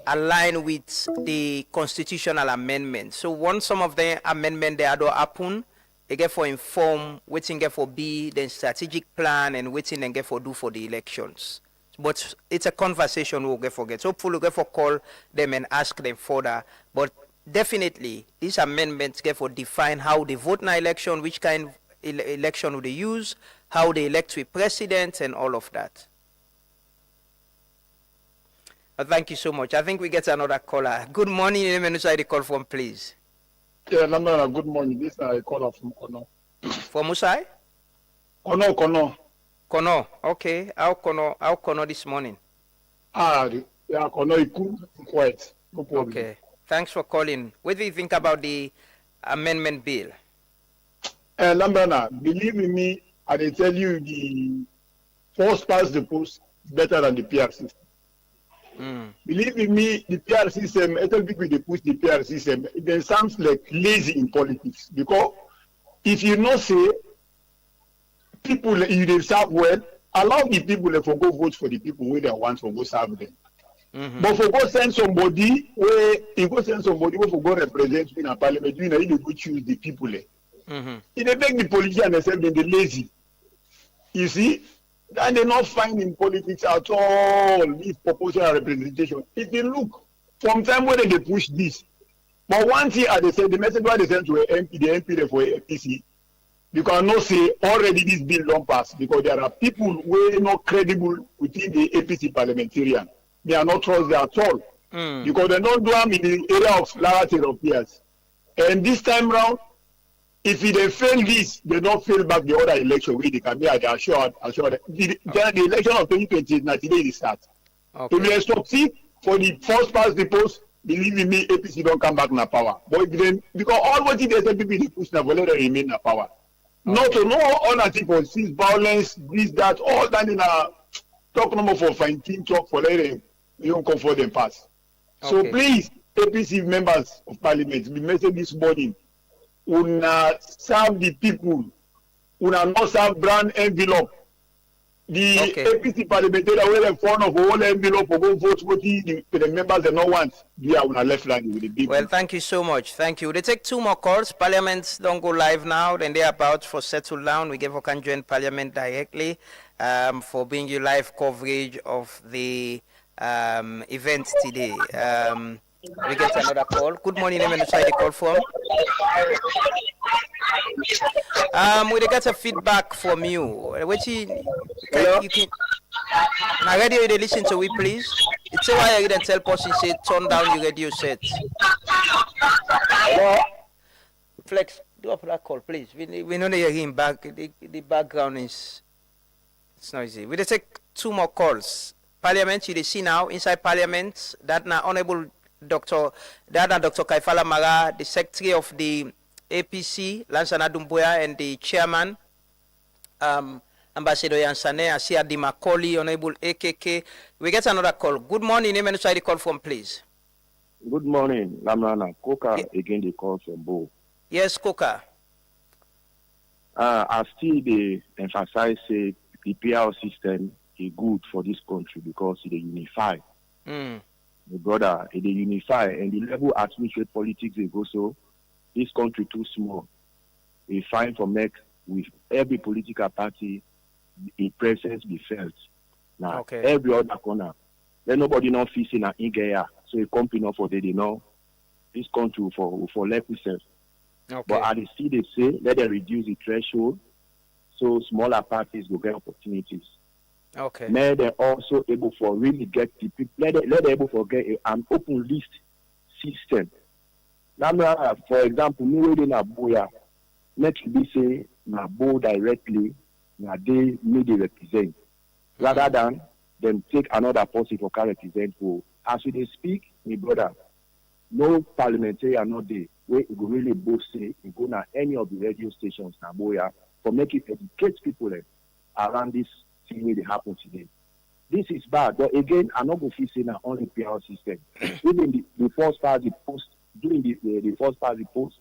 align with the constitutional amendment. So once some of the amendment they do happen, they get for inform, waiting get for be the strategic plan and waiting and get for do for the elections. But it's a conversation we'll get for get. Hopefully we'll get for call them and ask them further. But definitely these amendments get for define how they vote in an election, which kind of election would they use, how they elect a president and all of that. Thank you so much. I think we get another caller. Good morning. Name and the call from, please. Yeah, no, good morning. This is a caller from Kono. From Musai? Kono. Kono. Okay. How Kono this morning? Yeah, Kono Iku, quiet. No problem. Okay. Thanks for calling. What do you think about the amendment bill? Lambrana, believe in me, I will tell you the first past the post is better than the PR system. Believe in me, the PR system, a little bit with the push the PR system, it sounds like lazy in politics. Because if you not say people you they serve well, allow the people to go vote for the people where they want to go serve them. But for go send somebody where you go send somebody who for go represent in a parliament, you know, you go choose the people. If they make the politicians themselves then they lazy. You see? And they're not finding politics at all, this proportional representation. If you look, from time when they push this, but one thing they said, the message why they sent to MP, the MP for APC, you cannot say already this bill don't pass because there are people who are not credible within the APC parliamentarian. They are not trusted at all because they don't do them in the area of clarity of peers. And this time round, if they fail this, they don't fail back the other election where they can be assured. The election of 2020 is not today start. Okay. If they stop for the first past the post, believe in me, APC don't come back in power. But then because all what they say people they push now, let them remain in power. Not to know all other people since violence, this, that, all that in a talk number for fine talk for letting you don't come for them pass. Okay. So please, APC members of parliament, we message this morning. Una serve the people, una not serve brand envelope. The APC parliamentarian will in front of all envelope for go vote what the members they not want. We are on a left line with the people. Well, thank you so much. Thank you. They take two more calls. Parliament don't go live now. Then they're about for settle down. We give a can join Parliament directly for bringing you live coverage of the event today. We get another call. Good morning, name and the call from. We get a feedback from you. Which you can now radio they listen to we please. It's why I didn't tell person say turn down your radio set. Flex, do up that call, please. We know hear him back. The background is it's noisy. We take two more calls. Parliament, you see now inside Parliament that now honorable Dr. Kaifala Mara, the Secretary of the APC, Lansana Dumbuya, and the Chairman, Ambassador Yansane, Asia Di Makoli, Honorable AKK. We get another call. Good morning, name and the call from, please. Good morning, Lamrana. Koka, again, the call from Bo. Yes, Koka. I still they emphasize the PR system is good for this country because it is unified. My brother, they unify, and the level at which politics they go so, this country too small. We find for make with every political party, a presence be felt. Now, every other corner, then nobody not facing an Ingea, so a company not for they know this country for left itself. But at the see they say, let them reduce the threshold, so smaller parties will get opportunities. May they also able for really get the people. Let them able for get an open list system. Now, for example, me within a boya, let be say na bo directly, na they may they represent, rather than them take another person for can represent who. As we speak, my brother, no parliamentarian no day where you go really both say you go na any of the radio stations na boya for make it educate people around this. Way they happen today. This is bad, but again, I'm not going to say now only PR system. Even the first part the post, doing the first part the post,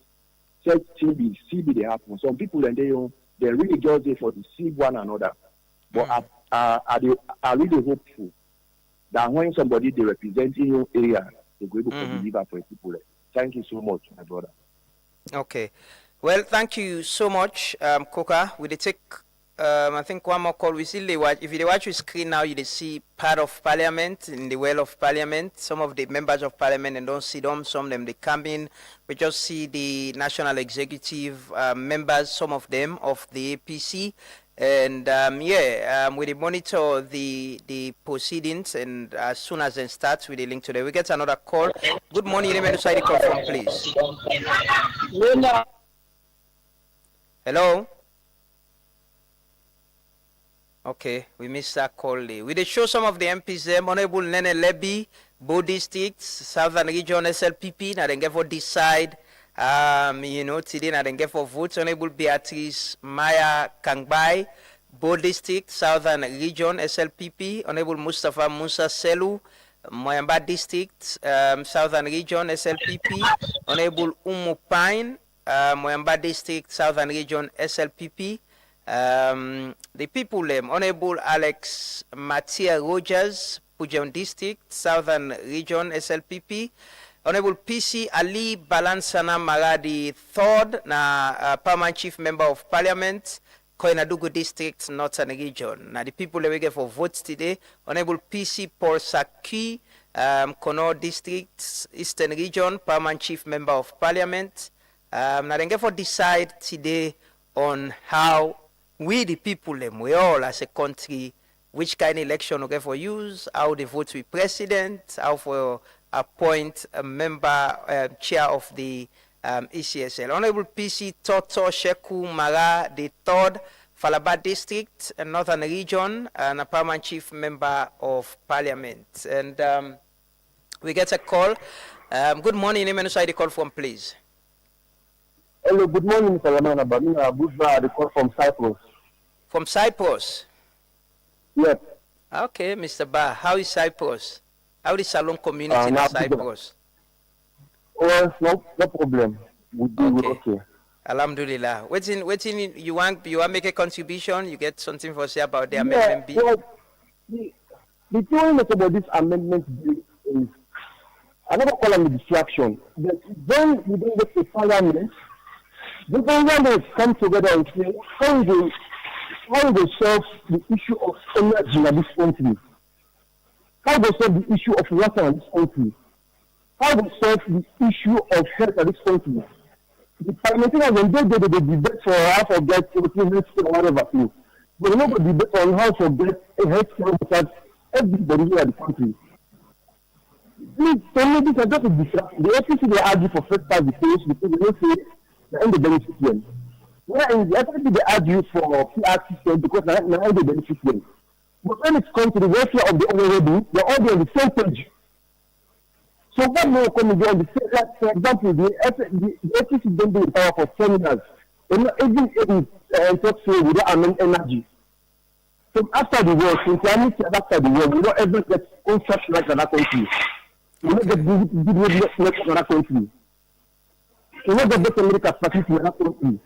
said CB they happen. Some people and they really just there for to see one another. But I really hopeful that when somebody they represent in your area, they go able to deliver for people. Thank you so much, my brother. Okay, well, thank you so much, Koka. We take. I think one more call. We still watch. If you watch your screen now, you see part of Parliament in the well of Parliament. Some of the members of Parliament and don't see them. Some of them they come in. We just see the National Executive members. Some of them of the APC, And we will monitor the proceedings, and as soon as it starts, we will link today. We get another call. Good morning, name and decide the call from, please. Hello. Okay, we missed that call. We will show some of the MPs there. Honorable Nene Lebi, Bo District, Southern Region SLPP. Now then get for decide. Today now then get for votes. Honorable Beatrice Maya Kangbai, Bo District, Southern Region SLPP. Honorable Mustafa Musa Selu, Moyamba District, Southern Region SLPP. Honorable Umu Pine, Moyamba District, Southern Region SLPP. The people, Honorable Alex Matia Rogers, Pujan District, Southern Region SLPP. Honorable PC Ali Balansana Maradi III, na Permanent Chief Member of Parliament, Koinadugu District, Northern Region. Now the people that we get for votes today, Honorable PC Paul Saki, Kono District, Eastern Region, Permanent Chief Member of Parliament. Now they get for decide today on how we the people, we all as a country, which kind of election we get for use, how the vote with president, how for appoint a member, chair of the ECSL. Honorable PC Toto Sheku Mara the third, Falaba District, Northern Region, and a permanent chief member of Parliament. And we get a call. Good morning, name and the call from, please. Hello, good morning, Mr. Lamana. Bamina Budva, the call from Cyprus. From Cyprus? Yes. Okay, Mr. Ba, how is Cyprus? How is Salon community in Cyprus? Well, no problem. We do okay. Alhamdulillah. Waiting, you want make a contribution? You get something for say about the amendment bill? Well, the thing about this amendment bill is, I never call them a distraction. But when we don't get to Parliament, the government come together and say, how they solve the issue of energy in this country? How they solve the issue of water in this country? How they solve the issue of health in this country? The parliamentarians, when they debate for how to get health or whatever thing, but not to debate on how to get a health care without everybody here in the country. Please, tell me this is just a distraction. The APC, they argue for first past the case because they don't say the end the benefit them. Whereas the FPC, they argue for PR system because now they benefit them. But when it comes to the welfare of the honorable, they're all on the same page. So what will come on the same, like, for example, the FPC don't be in power for 10 years. They're not even able to talk to without energy. So after the war, since after the war, we don't ever get construction like another country. We don't get good network like another country. We don't get better medical facility in another country.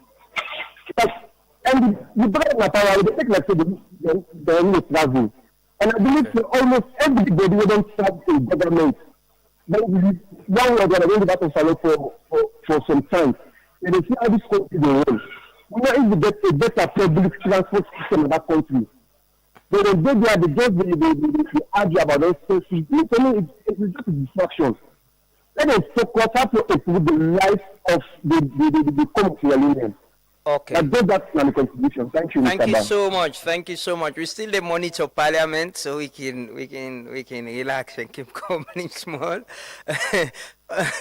And the brother power, they take like the travel. And I believe almost everybody who don't serve the government, but one or the other going back to follow for some time. And they see how this country will run. We know if we get a better public transport system in that country. But when they are they argue about those things. To me, it's just a distraction. Let us focus how to improve the life of the community. Okay. That's my contribution. Thank you. Thank you so much. Thank you so much. We still the monitor Parliament, so we can relax and keep coming small.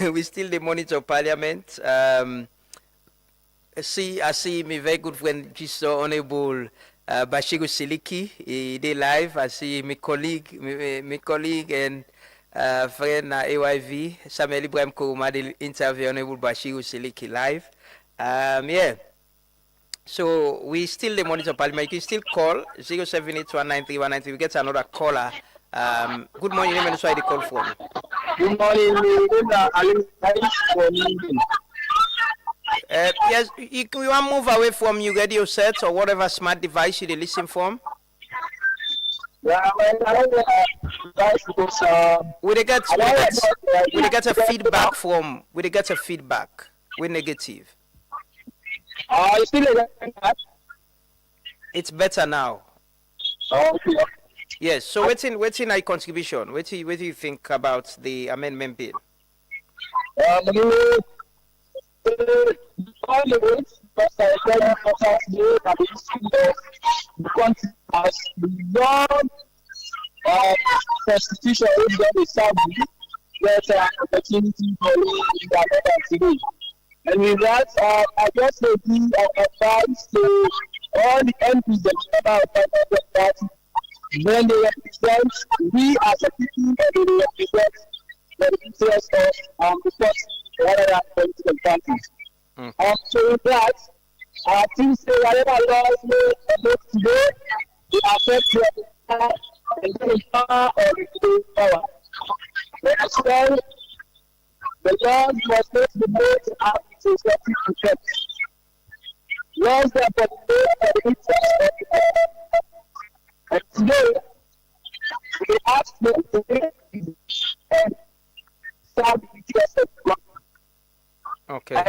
We still the monitor Parliament. I see my very good friend, just Honorable Bashiru Siliki. They live. I see my colleague and friend AYV Samuel Ibrahim Kouma. They interview Honorable Bashiru Siliki live. Yeah. So we still the monitor Parliament. You can still call 078193193. We get another caller. Good morning, name and where the call from. Good morning, yes, you want to move away from your radio set or whatever smart device you listen from. Yeah, we get a feedback from. We get a feedback. We're negative. Still it's better now. Okay. Yes. So waiting a contribution. What do you think about the amendment bill? all the way because I tell you that the country has long constitution which God is serving, there's an opportunity for you in the today. And with that, I just maybe advise to all the MPs and member of party when they represent, we as a people, they represent the interest of the first other political parties. So with that, I think say whatever laws we make today, they affect the power and the power of the power. That's why the laws must not be made to have its effective effect. Laws that are made for the interest of the people. And today, we ask them to make and serve the interest of the people. Okay.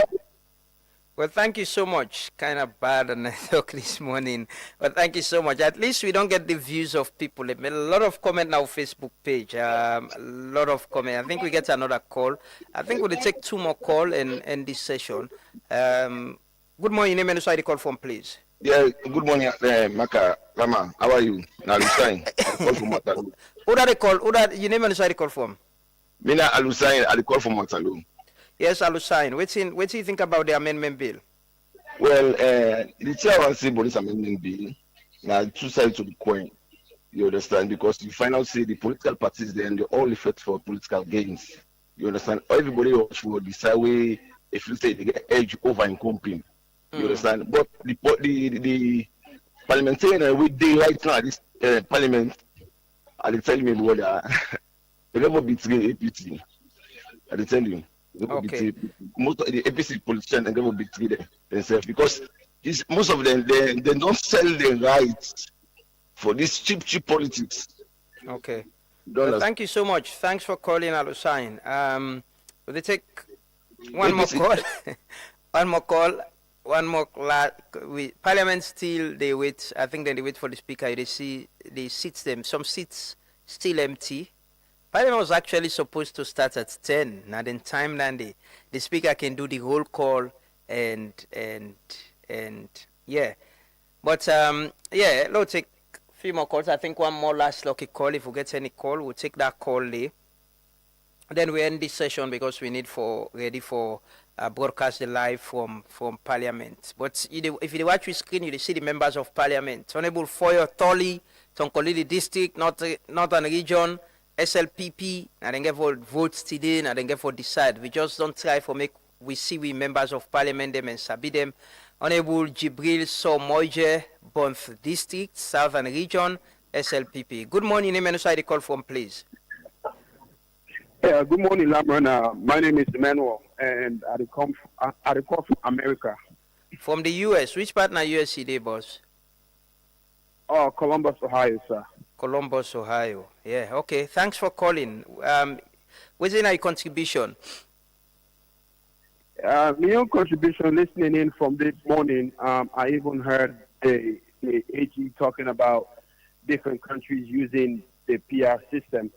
Well, thank you so much. Kind of bad on network this morning, but thank you so much. At least we don't get the views of people. A lot of comment now Facebook page. A lot of comment. I think we get another call. I think we'll take 2 more calls and end this session. Good morning. Name and sorry call from, please. Yeah. Good morning, Maka Rama. How are you? Now Alusain. I call from Waterloo. Who that they call? Who that your name and sorry call from? Mina Alusain. I call from Waterloo. Yes, Alusain. What do you think about the amendment bill? Well, the chairman say about this amendment bill, now 2 sides to the coin. You understand? Because you find out say the political parties then they all effect for political gains. You understand? Everybody will decide way if you say they get edge over in company. You understand? But the parliamentarian we dey right now this parliament, I dey tell me what they never betray APT. I dey tell you. Okay. Most of the APC politicians are going to betray themselves because most of them they don't sell their rights for this cheap politics. Okay. Well, thank you so much. Thanks for calling, Alusain. Will they take one more call? One more call. One more. Parliament still they wait. I think then they wait for the speaker. They see they seats them. Some seats still empty. Parliament was actually supposed to start at 10. Now then time then the speaker can do the roll call and yeah. But yeah, let's take a few more calls. I think one more last lucky call. If we get any call, we'll take that call there. Then we end this session because we need ready for broadcast the live from Parliament. But if you watch your screen, you see the members of Parliament. Honorable Foyo Tolly, Tonkolili District, Northern Region, SLPP, and then get for votes today, and then get for decide. We just don't try for make we see we members of Parliament them and sabi them. Honorable Jibril Somoje, Bonth District, Southern Region, SLPP. Good morning, name and side call from, please. Yeah, good morning, Lamrana. My name is Emmanuel, and I come from America. From the U.S. Which part in the U.S. today, boss? Oh, Columbus, Ohio, sir. Columbus, Ohio. Yeah, okay. Thanks for calling. What's in your contribution? My own contribution, listening in from this morning, I even heard the AG talking about different countries using the PR system.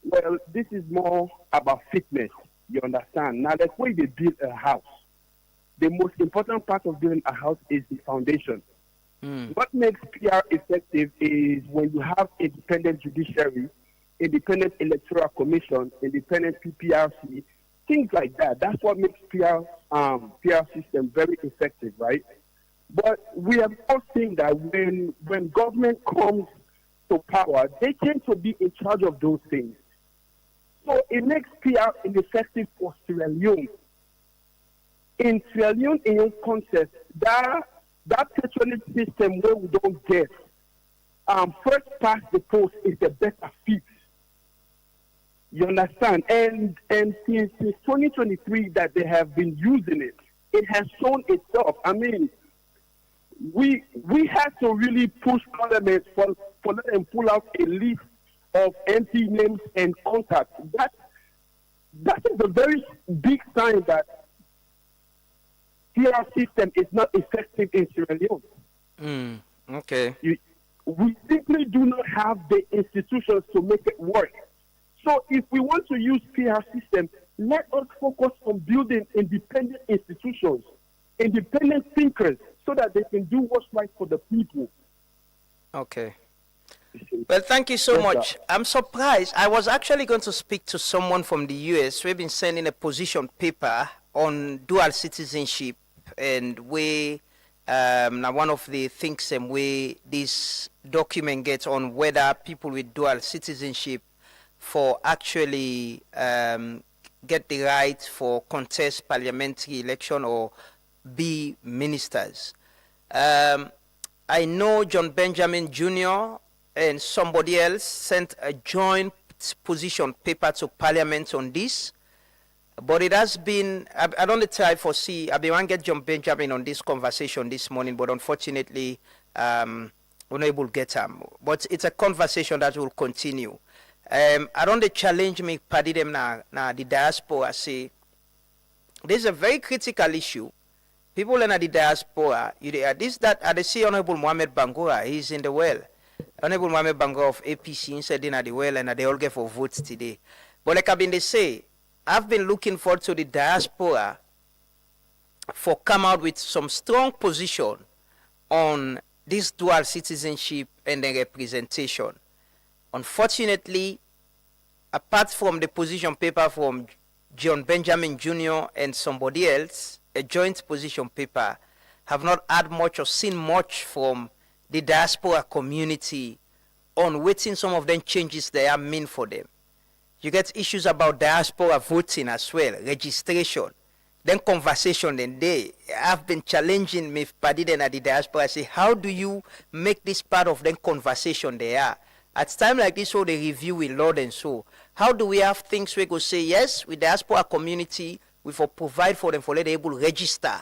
Well, this is more about fitness, you understand. Now, the way they build a house, the most important part of building a house is the foundation. What makes PR effective is when you have independent judiciary, independent electoral commission, independent PPRC, things like that. That's what makes PR system very effective, right? But we have all seen that when government comes to power, they tend to be in charge of those things. So it makes PR ineffective for Sierra Leone. In Sierra Leone, in your concept, that patronage system where we don't get first past the post is the better fit. You understand? And since 2023 that they have been using it, it has shown itself. I mean, we had to really push Parliament for them pull out a list of empty names and contacts. That is a very big sign that PR system is not effective in Sierra Leone. Okay. We simply do not have the institutions to make it work. So if we want to use PR system, let us focus on building independent institutions independent thinkers so that they can do what's right for the people. Okay. Well, thank you so much. I'm surprised. I was actually going to speak to someone from the US. We've been sending a position paper on dual citizenship, and we now one of the things way this document gets on whether people with dual citizenship for actually get the right for contest parliamentary election or be ministers. I know John Benjamin Jr. and somebody else sent a joint position paper to Parliament on this, but it has been, I don't try for see, I've been want to get John Benjamin on this conversation this morning, but unfortunately, we're not able to get him. But it's a conversation that will continue. I don't challenge me, party them now, the diaspora say, this is a very critical issue. People in the diaspora, I see Honorable Mohamed Bangura, he's in the well. Honorable Mohamed Bangura of APC inside in the well, and they all get for votes today. But like I've been they say, I've been looking forward to the diaspora for come out with some strong position on this dual citizenship and the representation. Unfortunately, apart from the position paper from John Benjamin Jr. and somebody else, a joint position paper, have not had much or seen much from the diaspora community on waiting some of them changes they are mean for them. You get issues about diaspora voting as well, registration, then conversation, then they have been challenging me, Padiden at the diaspora. I say, how do you make this part of the conversation they are? At time like this, so they review with Lord and so. How do we have things we go say, yes, with diaspora community, we for provide for them for let them able register.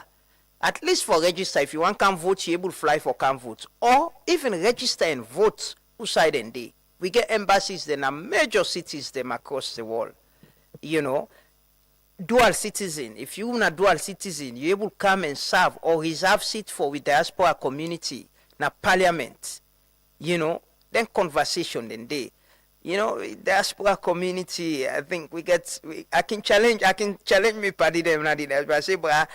At least for register, if you want can vote, you able to fly for can vote. Or even register and vote outside and day. We get embassies then are major cities them across the world. You know, dual citizen. If you are a dual citizen, you able to come and serve or reserve seat for with diaspora community na parliament. You know, then conversation then day. You know, diaspora community, I think I can challenge me party them na the diaspora. I say, but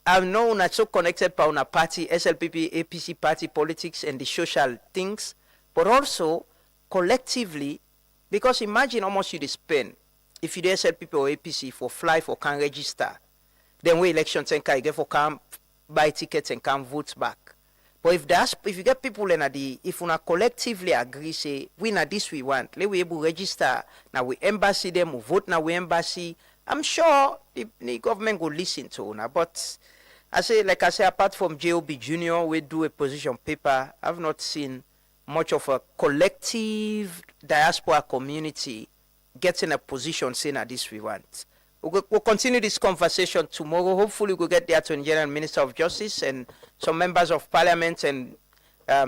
I know not so connected to our party, SLPP, APC party politics and the social things, but also collectively, because imagine how much you spend if you do SLPP or APC for fly for can register, then we election can get for can buy tickets and can vote back. But if you get people in if we collectively agree, say we na this we want, let we able register now we embassy them, we vote now we embassy. I'm sure the government will listen to una. But I say, apart from JOB Jr., we do a position paper. I've not seen much of a collective diaspora community getting a position saying that this we want. We'll continue this conversation tomorrow. Hopefully we'll get the Attorney General and Minister of Justice and some members of Parliament and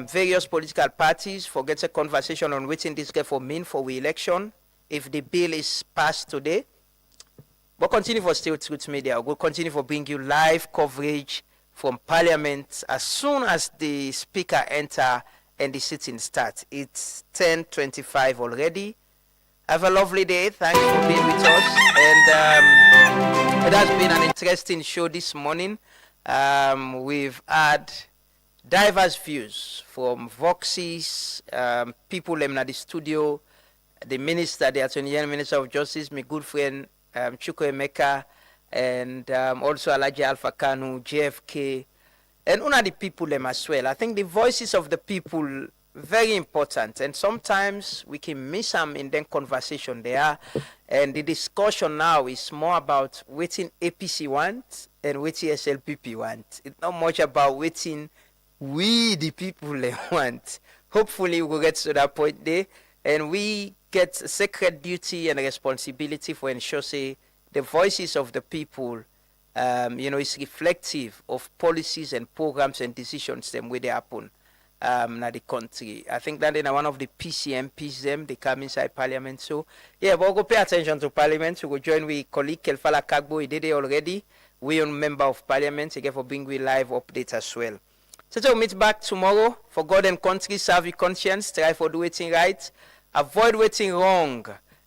various political parties for get a conversation on waiting this get for mean for the election if the bill is passed today. We'll continue for Still Truth Media. We'll continue for bring you live coverage from Parliament as soon as the Speaker enter and the sitting starts. It's 10:25 already. Have a lovely day. Thanks for being with us. And it has been an interesting show this morning. We've had diverse views from Voxes, people in the studio, the Minister, the Attorney General, Minister of Justice, my good friend Chuko Emeka, and also Alaji Alpha Kanu, JFK, and one of the people as well. I think the voices of the people very important, and sometimes we can miss them in the conversation there. And the discussion now is more about what APC wants and what SLPP wants. It's not much about what we the people want. Hopefully we'll get to that point there, and we get sacred duty and responsibility for ensure say the voices of the people is reflective of policies and programs and decisions them where they happen na the country. I think that in one of the PCMPs them they come inside Parliament. So yeah, we'll go pay attention to Parliament. We will join with colleague Kelfala Kagbo. He did it already. We are member of Parliament. Again for bring we live updates as well. So we'll meet back tomorrow. For God and country, serve your conscience. Try for do waiting right. Avoid waiting wrong.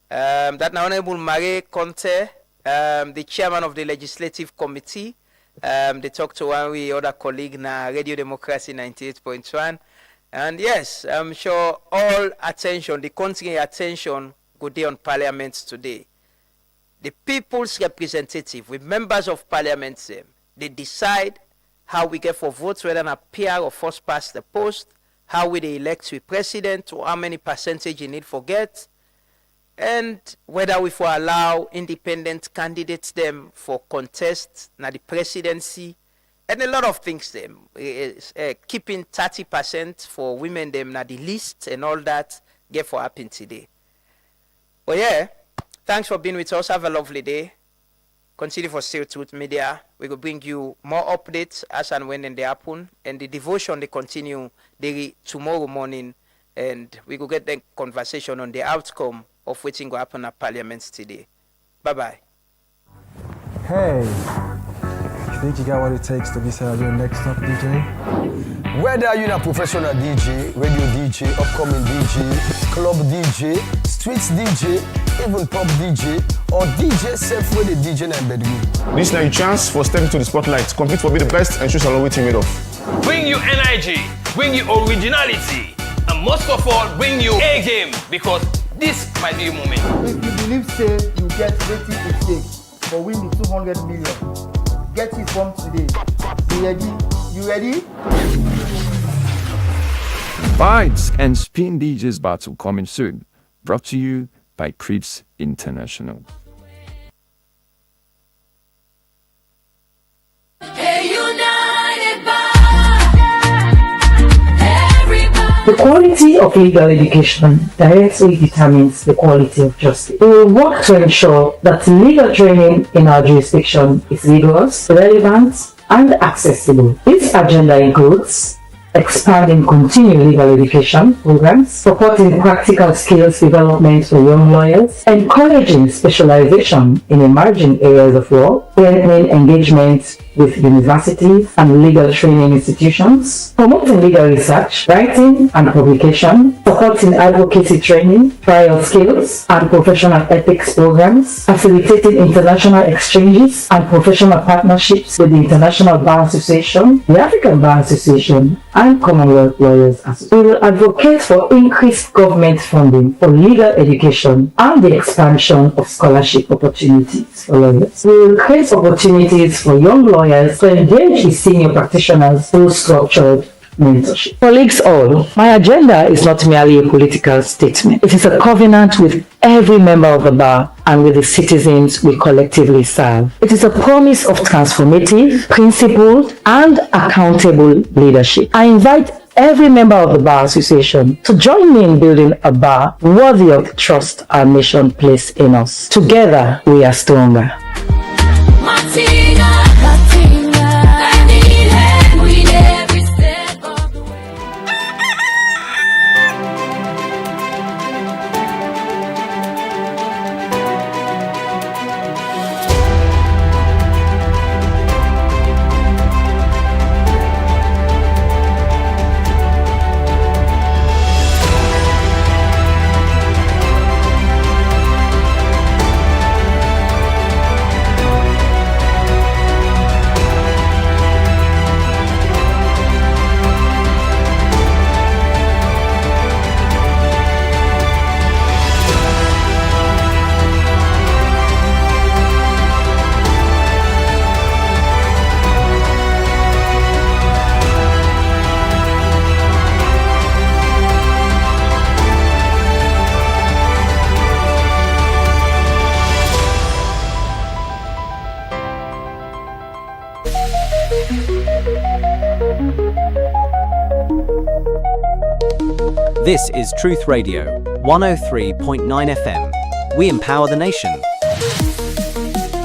That now Honorable Marie Conte, the chairman of the Legislative Committee, They talked to one we other colleague na Radio Democracy 98.1. And yes, I'm sure all attention, the country attention, go there on Parliament today. The people's representative, with members of Parliament, they decide how we get for votes, whether an PR or first past the post, how we they elect a president, or how many percentage you need for get, and whether we for allow independent candidates them for contest na the presidency, and a lot of things them. Keeping 30% for women them na the list and all that get for happen today. But yeah, thanks for being with us. Have a lovely day. Continue for Still Truth Media. We will bring you more updates as and when they happen. And the devotion, they continue tomorrow morning. And we will get the conversation on the outcome of what's going to happen at Parliament today. Bye-bye. Hey, you think you got what it takes to be your next up DJ? Whether you're a professional DJ, radio DJ, upcoming DJ, club DJ, streets DJ, even pop DJ, or DJ self with the DJ and bedroom. This is your chance for stepping to the spotlight, compete for be the best and choose a waiting made of. Bring you energy, bring you originality, and most of all, bring you A game, because this might be your moment. If you believe say you get waiting it takes for win the 200 million, get it from today. You ready? You ready? Vibes and Spin DJs battle coming soon. Brought to you by Crips International. The quality of legal education directly determines the quality of justice. We will work to ensure that legal training in our jurisdiction is rigorous, relevant, and accessible. This agenda includes expanding continuing legal education programs, supporting practical skills development for young lawyers, encouraging specialization in emerging areas of law, strengthening engagement with universities and legal training institutions, promoting legal research, writing and publication, supporting advocacy training, trial skills and professional ethics programs, facilitating international exchanges and professional partnerships with the International Bar Association, the African Bar Association, and Commonwealth Lawyers Association. We will advocate for increased government funding for legal education and the expansion of scholarship opportunities for lawyers. We will create opportunities for young lawyers to engage with senior practitioners through structured mentorship. Colleagues all, my agenda is not merely a political statement. It is a covenant with every member of the bar and with the citizens we collectively serve. It is a promise of transformative, principled, and accountable leadership. I invite every member of the Bar Association to join me in building a bar worthy of the trust our nation places in us. Together, we are stronger. This is Truth Radio, 103.9 FM. We empower the nation.